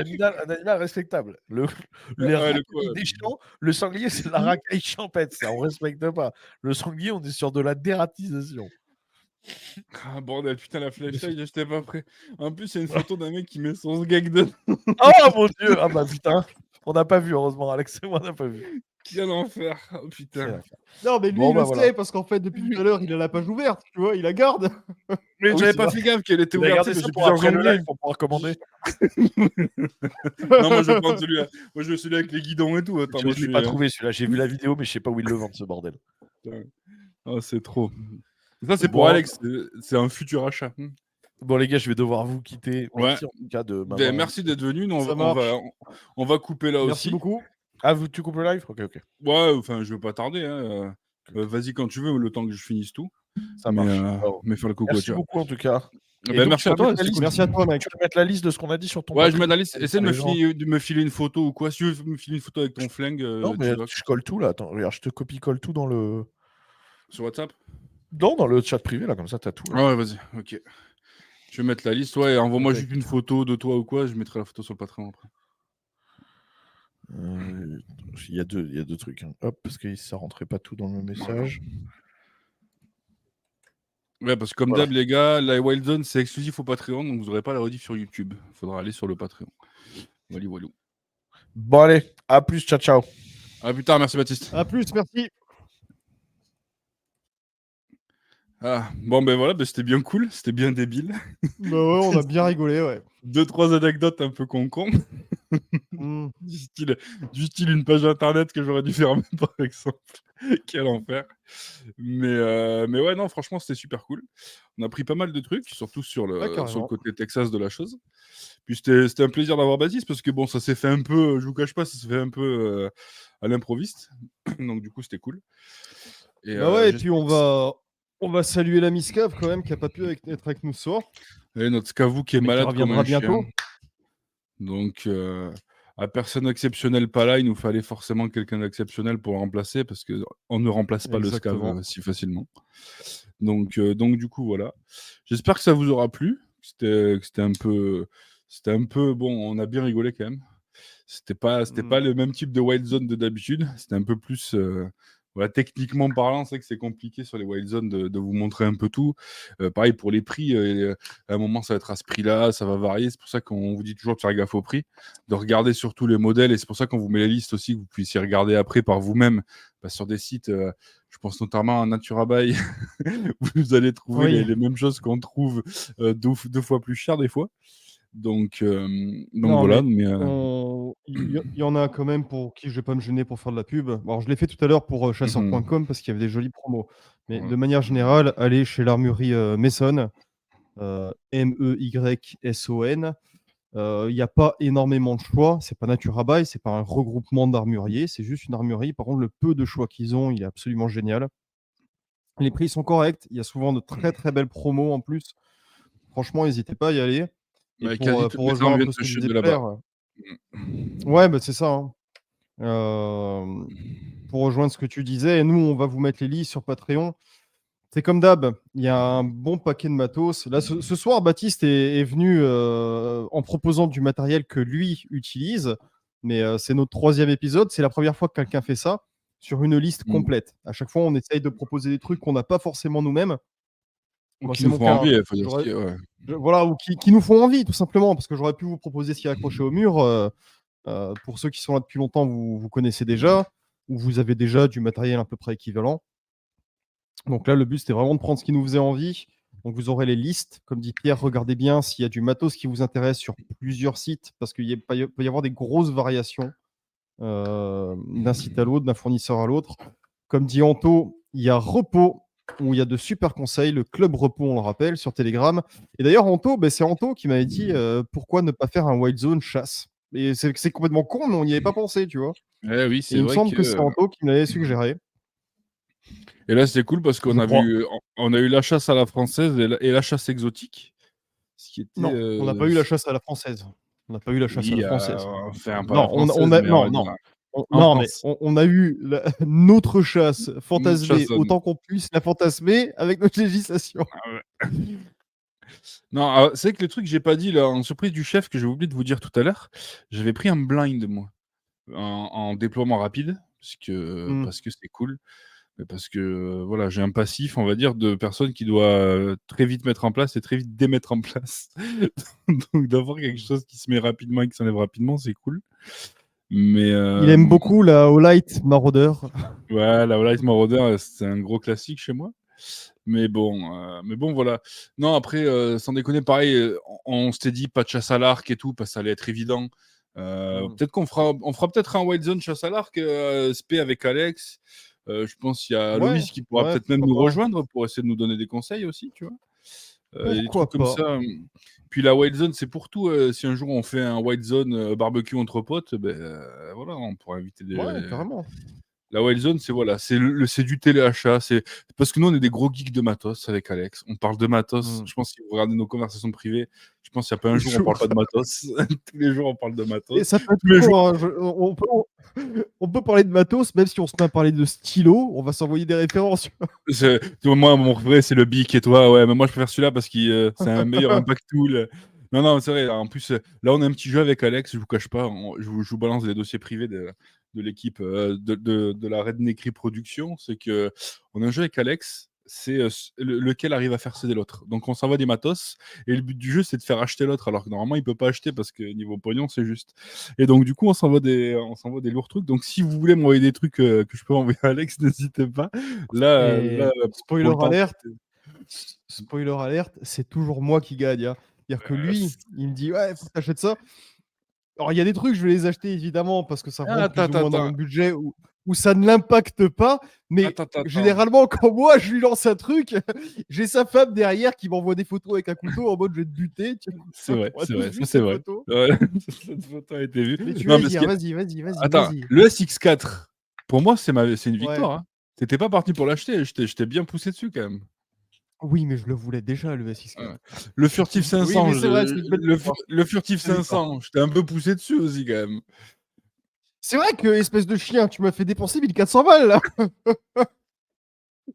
animal respectable. Les Ouais, racailles des champs, le sanglier, c'est de la racaille champêtre. Ça, on respecte pas. Le sanglier, on est sur de la dératisation. Ah, bordel, putain, la flashlight, j'étais pas prêt. En plus, il y a une photo d'un mec qui met son gag dedans. Oh mon dieu! Ah bah putain! On n'a pas vu, heureusement. Alex et moi, on n'a pas vu. Quel enfer. Oh putain. Non, mais lui, Bon, il bah, le voilà. sait parce qu'en fait, depuis tout à l'heure, il a la page ouverte, tu vois, il la garde. Mais Ah oui, j'avais c'est pas vrai. fait gaffe qu'elle était Il a ouverte, gardé parce ça que j'ai pour plusieurs après le onglets. live pour pouvoir commander. Non, moi je vais prendre celui-là. Moi je veux celui avec les guidons et tout. Attends, Je moi ne l'ai pas trouvé celui-là. J'ai vu la vidéo, mais je sais pas où ils le vendent, ce bordel. Oh, c'est trop. Ça, c'est pour Bon. Alex. C'est un futur achat. Bon, les gars, je vais devoir vous quitter. Ouais. Merci en tout cas de m'avoir. Ben, merci d'être venu. Nous, Ça on va couper là Merci aussi. beaucoup. Ah, tu coupes le live? Ok. Ouais, enfin, je veux pas tarder. Hein. Vas-y quand tu veux, le temps que je finisse tout. Ça marche. Mais faire le coco. Merci beaucoup en tout cas. Ben, donc, merci tu à vas toi. mettre la liste- Merci à toi, mec. Tu vas mettre la liste de ce qu'on a dit sur ton Ouais, je Patreon mets la liste. Essaie pour les gens. de me filer une photo ou quoi. Si tu veux me filer une photo avec ton flingue, Non, mais je colle tout là. Attends, regarde, je te copie-colle tout dans le. sur WhatsApp. Non, dans le chat privé là, comme ça, t'as tout. Là. Ah ouais, vas-y. Ok. Je vais mettre la liste, ouais, et envoie-moi Impec. juste une photo de toi ou quoi, je mettrai la photo sur le Patreon après. Il y a deux trucs. Hein. Hop, parce que ça rentrait pas tout dans le message. Ouais, parce que comme Voilà. d'hab, les gars, la Wild Zone, c'est exclusif au Patreon, donc vous n'aurez pas la rediff sur YouTube. Il faudra aller sur le Patreon. Voilà, voilà. Bon, allez, à plus, ciao, ciao. À plus tard, merci Baptiste. À plus, merci. Ah, bon, ben voilà, ben, c'était bien cool, c'était bien débile. Bah ouais, on a bien rigolé, ouais. 2-3 anecdotes un peu con-con. Mm. du style une page internet que j'aurais dû fermer, par exemple. Quel enfer. Mais ouais, non, franchement, c'était super cool. On a pris pas mal de trucs, surtout sur Ouais, le carrément. côté Texas de la chose. Puis c'était un plaisir d'avoir Baptiste, parce que bon, ça s'est fait un peu, je vous cache pas, ça s'est fait un peu à l'improviste. Donc du coup, c'était cool. Et Bah ouais, et puis j'espère que on va saluer la Miscave quand même, qui a pas pu être avec nous ce soir, et notre Scavou qui est mais qui malade comme reviendra un chien. bientôt. Donc, à personne exceptionnelle pas là, il nous fallait forcément quelqu'un d'exceptionnel pour le remplacer parce qu'on ne remplace pas le Scav Exactement. si facilement. Donc, du coup, voilà. J'espère que ça vous aura plu. C'était un peu bon, on a bien rigolé quand même. C'était pas le même type de Wild Zone de d'habitude. C'était un peu plus, voilà, techniquement parlant, c'est que c'est compliqué sur les Wild Zone de vous montrer un peu tout. Pareil pour les prix, à un moment ça va être à ce prix-là, ça va varier. C'est pour ça qu'on vous dit toujours de faire gaffe au prix, de regarder surtout les modèles. Et c'est pour ça qu'on vous met les listes aussi, que vous puissiez regarder après par vous-même. Sur des sites, je pense notamment à Naturabuy, où vous allez trouver Oui. les mêmes choses qu'on trouve 2 fois plus cher des fois. Donc Non, voilà. mais il y en a quand même pour qui je vais pas me gêner pour faire de la pub. Alors, je l'ai fait tout à l'heure pour chasseur.com parce qu'il y avait des jolies promos. Mais Ouais. de manière générale, allez chez l'armurerie Mason, Meyson. Il n'y a pas énormément de choix. C'est pas Naturabuy, c'est pas un regroupement d'armuriers, c'est juste une armurerie. Par contre, le peu de choix qu'ils ont, il est absolument génial. Les prix sont corrects. Il y a souvent de très très belles promos en plus. Franchement, n'hésitez pas à y aller. Et Quasi toutes pour mes armes rejoindre un viennent peu ce de que chez disait de là-bas. Pierre, ouais, bah, c'est ça. Hein. Pour rejoindre ce que tu disais, nous, on va vous mettre les listes sur Patreon. C'est comme d'hab, il y a un bon paquet de matos. Là, ce soir, Baptiste est venu en proposant du matériel que lui utilise, mais c'est notre 3e épisode. C'est la première fois que quelqu'un fait ça sur une liste Mmh. complète. À chaque fois, on essaye de proposer des trucs qu'on n'a pas forcément nous-mêmes. Ou Moi, qui c'est nous mon font cas. Hein. envie, faut dire ce J'aurais- qui est, ouais. Voilà, ou qui nous font envie, tout simplement, parce que j'aurais pu vous proposer ce qui est accroché au mur. Pour ceux qui sont là depuis longtemps, vous connaissez déjà, ou vous avez déjà du matériel à peu près équivalent. Donc là, le but, c'était vraiment de prendre ce qui nous faisait envie. Donc vous aurez les listes. Comme dit Pierre, regardez bien s'il y a du matos qui vous intéresse sur plusieurs sites, parce qu'il peut y avoir des grosses variations d'un site à l'autre, d'un fournisseur à l'autre. Comme dit Anto, il y a Repos, où il y a de super conseils, le club Repos, on le rappelle, sur Telegram. Et d'ailleurs, Anto, c'est Anto qui m'avait dit pourquoi ne pas faire un Wild Zone chasse. Et c'est complètement con, mais on n'y avait pas pensé, tu vois. Eh oui, Et c'est il me vrai semble que que c'est Anto qui me l'avait suggéré, et là, c'était cool parce qu'on je crois. on a eu la chasse à la française et la chasse exotique, ce qui était, Non, on n'a pas eu la chasse à la française. On n'a pas eu la chasse à la oui, française. enfin, pas la Non, française, mais on non, va non. dire en Non, mais France. on a eu notre chasse Notre fantasmée chasse à nous. autant qu'on puisse la fantasmer avec notre législation. Ah ouais. Non, ah, c'est vrai que le truc que j'ai pas dit là, en surprise du chef, que j'ai oublié de vous dire tout à l'heure, j'avais pris un blind moi, en déploiement rapide, Hmm. parce que c'est cool. Mais parce que, voilà, j'ai un passif, on va dire, de personne qui doit, très vite mettre en place et très vite démettre en place. Donc d'avoir quelque chose qui se met rapidement et qui s'enlève rapidement, c'est cool. Mais, Il aime beaucoup la Olight Marauder. ouais, la Light Marauder, c'est un gros classique chez moi. Mais bon, voilà. Non, après, sans déconner, pareil, on s'était dit pas de chasse à l'arc et tout, parce que ça allait être évident. Peut-être on fera peut-être un Wild Zone chasse à l'arc, SP avec Alex. Je pense qu'il y a Ouais, Loïs qui pourra ouais, peut-être même nous pourquoi pas. rejoindre pour essayer de nous donner des conseils aussi, tu vois. Il y a des trucs Pourquoi comme pas. ça. Puis la Wild Zone, c'est pour tout. Si un jour on fait un Wild Zone barbecue entre potes, voilà, on pourra inviter Ouais, carrément. La Wild Zone, c'est voilà, c'est du téléachat. C'est parce que nous, on est des gros geeks de matos avec Alex. On parle de matos. Je pense que si vous regardez nos conversations privées, je pense qu'il n'y a pas un jour où on parle pas de matos. Tous les jours, on parle de matos. Et ça peut être Tous les jours. hein, on peut parler de matos, même si on se met à parler de stylo, on va s'envoyer des références. Moi, mon préféré, c'est le Bic et toi. Ouais, mais moi, je préfère celui-là parce que c'est un meilleur impact tool. Non, c'est vrai. En plus, là, on a un petit jeu avec Alex. Je vous cache pas. Je vous balance les dossiers privés de l'équipe de la Redneckry Production. C'est que on a un jeu avec Alex. C'est lequel arrive à faire céder l'autre. Donc, on s'envoie des matos. Et le but du jeu, c'est de faire acheter l'autre. Alors que normalement, il peut pas acheter parce que niveau pognon, c'est juste. Et donc, du coup, on s'envoie des lourds trucs. Donc, si vous voulez m'envoyer des trucs que je peux envoyer à Alex, n'hésitez pas. Là, Et spoiler pour le temps, alerte, c'est toujours moi qui gagne. Hein. C'est-à-dire que lui, il me dit ouais, faut que t'achètes ça. Alors il y a des trucs, je vais les acheter évidemment parce que ça rentre plus ou moins dans mon budget ou ça ne l'impacte pas. Mais généralement, quand moi je lui lance un truc, j'ai sa femme derrière qui m'envoie des photos avec un couteau en mode je vais te buter. C'est vrai, ça c'est vrai. Ouais, cette photo a été vue. Mais tu vas dire, vas-y. Attends, le SX4, pour moi, c'est une victoire. Hein. T'étais pas parti pour l'acheter, je t'ai bien poussé dessus quand même. Oui, mais je le voulais déjà, le SX4. Le Furtif 500, oui, vrai, le Furtif 500, je t'ai un peu poussé dessus aussi quand même. C'est vrai que, espèce de chien, tu m'as fait dépenser 1400 balles là.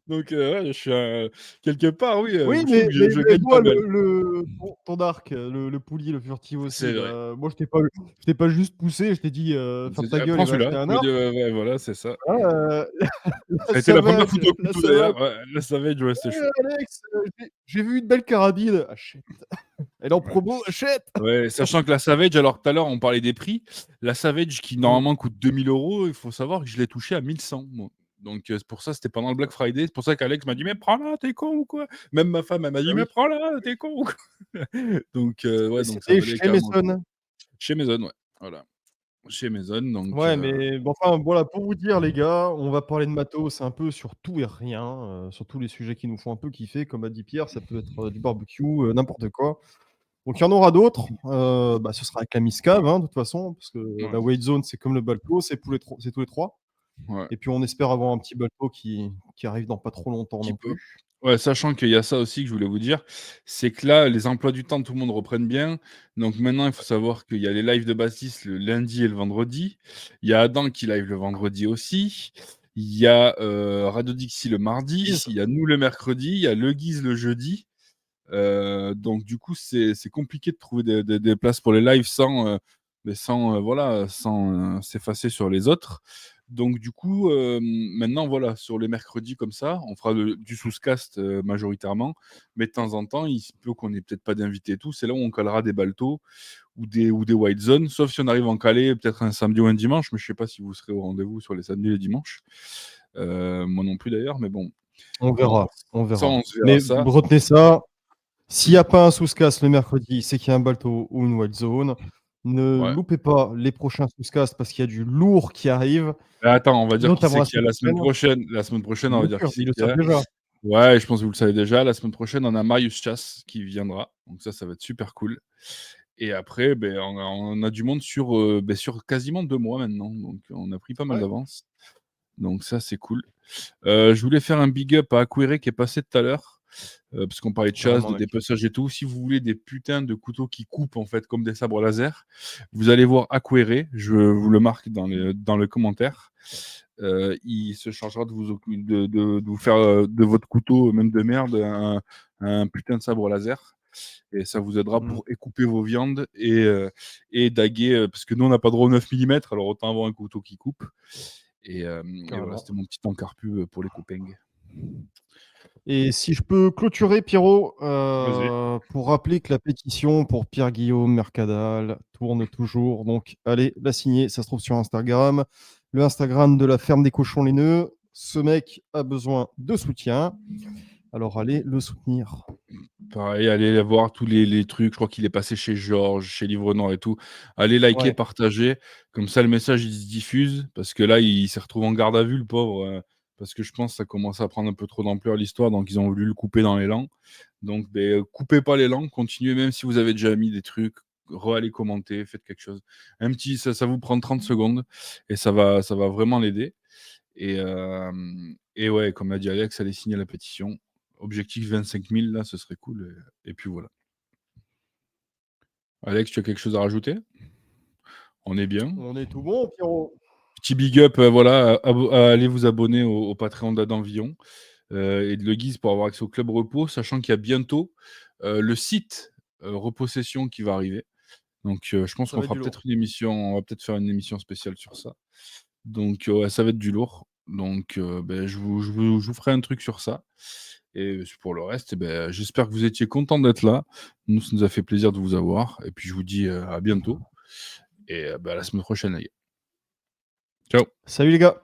Donc, ouais, je suis quelque part, oui. Oui, mais je gagne moi, pas mal. ton arc, le poulier, le furtif aussi. Moi, je t'ai pas juste poussé, je t'ai dit ferme ta gueule et va acheter un arc. Ouais, voilà, c'est ça. Ça a été la première photo couteau d'ailleurs. Ouais, le Savage, ouais, c'était chaud. Alex, j'ai vu une belle carabine. Achète. Elle est en promo, achète. Ouais, sachant que la Savage, alors tout à l'heure, on parlait des prix. La Savage qui normalement coûte 2000 €, il faut savoir que je l'ai touchée à 1100. Moi. Donc, c'est pour ça, c'était pendant le Black Friday. C'est pour ça qu'Alex m'a dit, mais prends-la, t'es con ou quoi? Même ma femme, elle m'a dit, mais prends-la, t'es con ou quoi? Donc, ouais, donc ça valait chez Maison. Chez Maison, ouais. Voilà. Chez Maison, donc. Ouais, mais bon, enfin, voilà, pour vous dire, les gars, on va parler de matos un peu sur tout et rien, sur tous les sujets qui nous font un peu kiffer. Comme a dit Pierre, ça peut être du barbecue, n'importe quoi. Donc il y en aura d'autres. Ce sera avec la Miscave, hein, de toute façon, parce que la Weight Zone, c'est comme le Balto, c'est tous les 3. Ouais. Et puis on espère avoir un petit Balto qui arrive dans pas trop longtemps non plus. Ouais, sachant qu'il y a ça aussi que je voulais vous dire, c'est que là, les emplois du temps, tout le monde reprenne bien. Donc maintenant, il faut savoir qu'il y a les lives de Baptiste le lundi et le vendredi. Il y a Adam qui live le vendredi aussi. Il y a Radio Dixie le mardi. Il y a nous le mercredi. Il y a Le Guise le jeudi. Donc du coup, c'est compliqué de trouver des places pour les lives sans s'effacer sur les autres. Donc du coup, maintenant, voilà, sur les mercredis comme ça, on fera du sous-cast majoritairement, mais de temps en temps, il se peut qu'on ait peut-être pas d'invités et tout. C'est là où on calera des baltos ou des White Zones, sauf si on arrive à en caler peut-être un samedi ou un dimanche, mais je sais pas si vous serez au rendez-vous sur les samedis et les dimanches. Moi non plus d'ailleurs, mais bon. On verra. Ça, on se verra mais ça. retenez ça. S'il n'y a pas un sous-cast le mercredi, c'est qu'il y a un Balto ou une Wild Zone. Ne loupez pas les prochains sous-casts parce qu'il y a du lourd qui arrive. Attends, on va dire qui c'est qu'il y a la semaine prochaine. La semaine prochaine, on va dire qui c'est qu'il y a. Déjà. Ouais, je pense que vous le savez déjà. La semaine prochaine, on a Marius Chasse qui viendra. Donc ça va être super cool. Et après, on a du monde sur quasiment 2 mois maintenant. Donc on a pris pas mal d'avance. Donc ça, c'est cool. Je voulais faire un big up à Aquere qui est passé tout à l'heure. Parce qu'on parlait de chasse, de dépeçage et tout. Si vous voulez des putains de couteaux qui coupent en fait comme des sabres laser, vous allez voir Aquere. Je vous le marque dans le commentaire. Il se chargera de vous faire de votre couteau, même de merde, un putain de sabre laser. Et ça vous aidera pour écouper vos viandes et daguer, parce que nous, on n'a pas droit au 9 mm, alors autant avoir un couteau qui coupe. Et voilà, c'était mon petit encart pub pour les copains. Et si je peux clôturer, Pierrot, Vas-y. pour rappeler que la pétition pour Pierre-Guillaume Mercadal tourne toujours. Donc, allez la signer, ça se trouve sur Instagram. Le Instagram de la ferme des cochons laineux. Ce mec a besoin de soutien. Alors, allez le soutenir. Pareil, allez voir tous les trucs. Je crois qu'il est passé chez Georges, chez Livre Nord et tout. Allez liker, partager. Comme ça, le message, il se diffuse. Parce que là, il s'est retrouvé en garde à vue, le pauvre. Parce que je pense que ça commence à prendre un peu trop d'ampleur, l'histoire. Donc, ils ont voulu le couper dans l'élan. Donc, coupez pas l'élan. Continuez, même si vous avez déjà mis des trucs. Allez commenter, faites quelque chose. Un petit, ça vous prend 30 secondes. Et ça va vraiment l'aider. Et ouais, comme a dit Alex, allez signer la pétition. Objectif 25 000, là, ce serait cool. Et puis voilà. Alex, tu as quelque chose à rajouter? On est bien. On est tout bon, Pierrot. Petit big up, voilà, à aller vous abonner au Patreon d'Adam Villon et de Le Guise pour avoir accès au Club Repos, sachant qu'il y a bientôt le site Repossession qui va arriver. Donc, je pense Ça qu'on va être fera du peut-être une émission, on va peut-être faire une émission spéciale sur ça. Donc, ouais, ça va être du lourd. Donc, je vous ferai un truc sur ça. Et pour le reste, j'espère que vous étiez contents d'être là. Nous, ça nous a fait plaisir de vous avoir. Et puis, je vous dis à bientôt. Et à la semaine prochaine, les gars. Ciao. Salut les gars.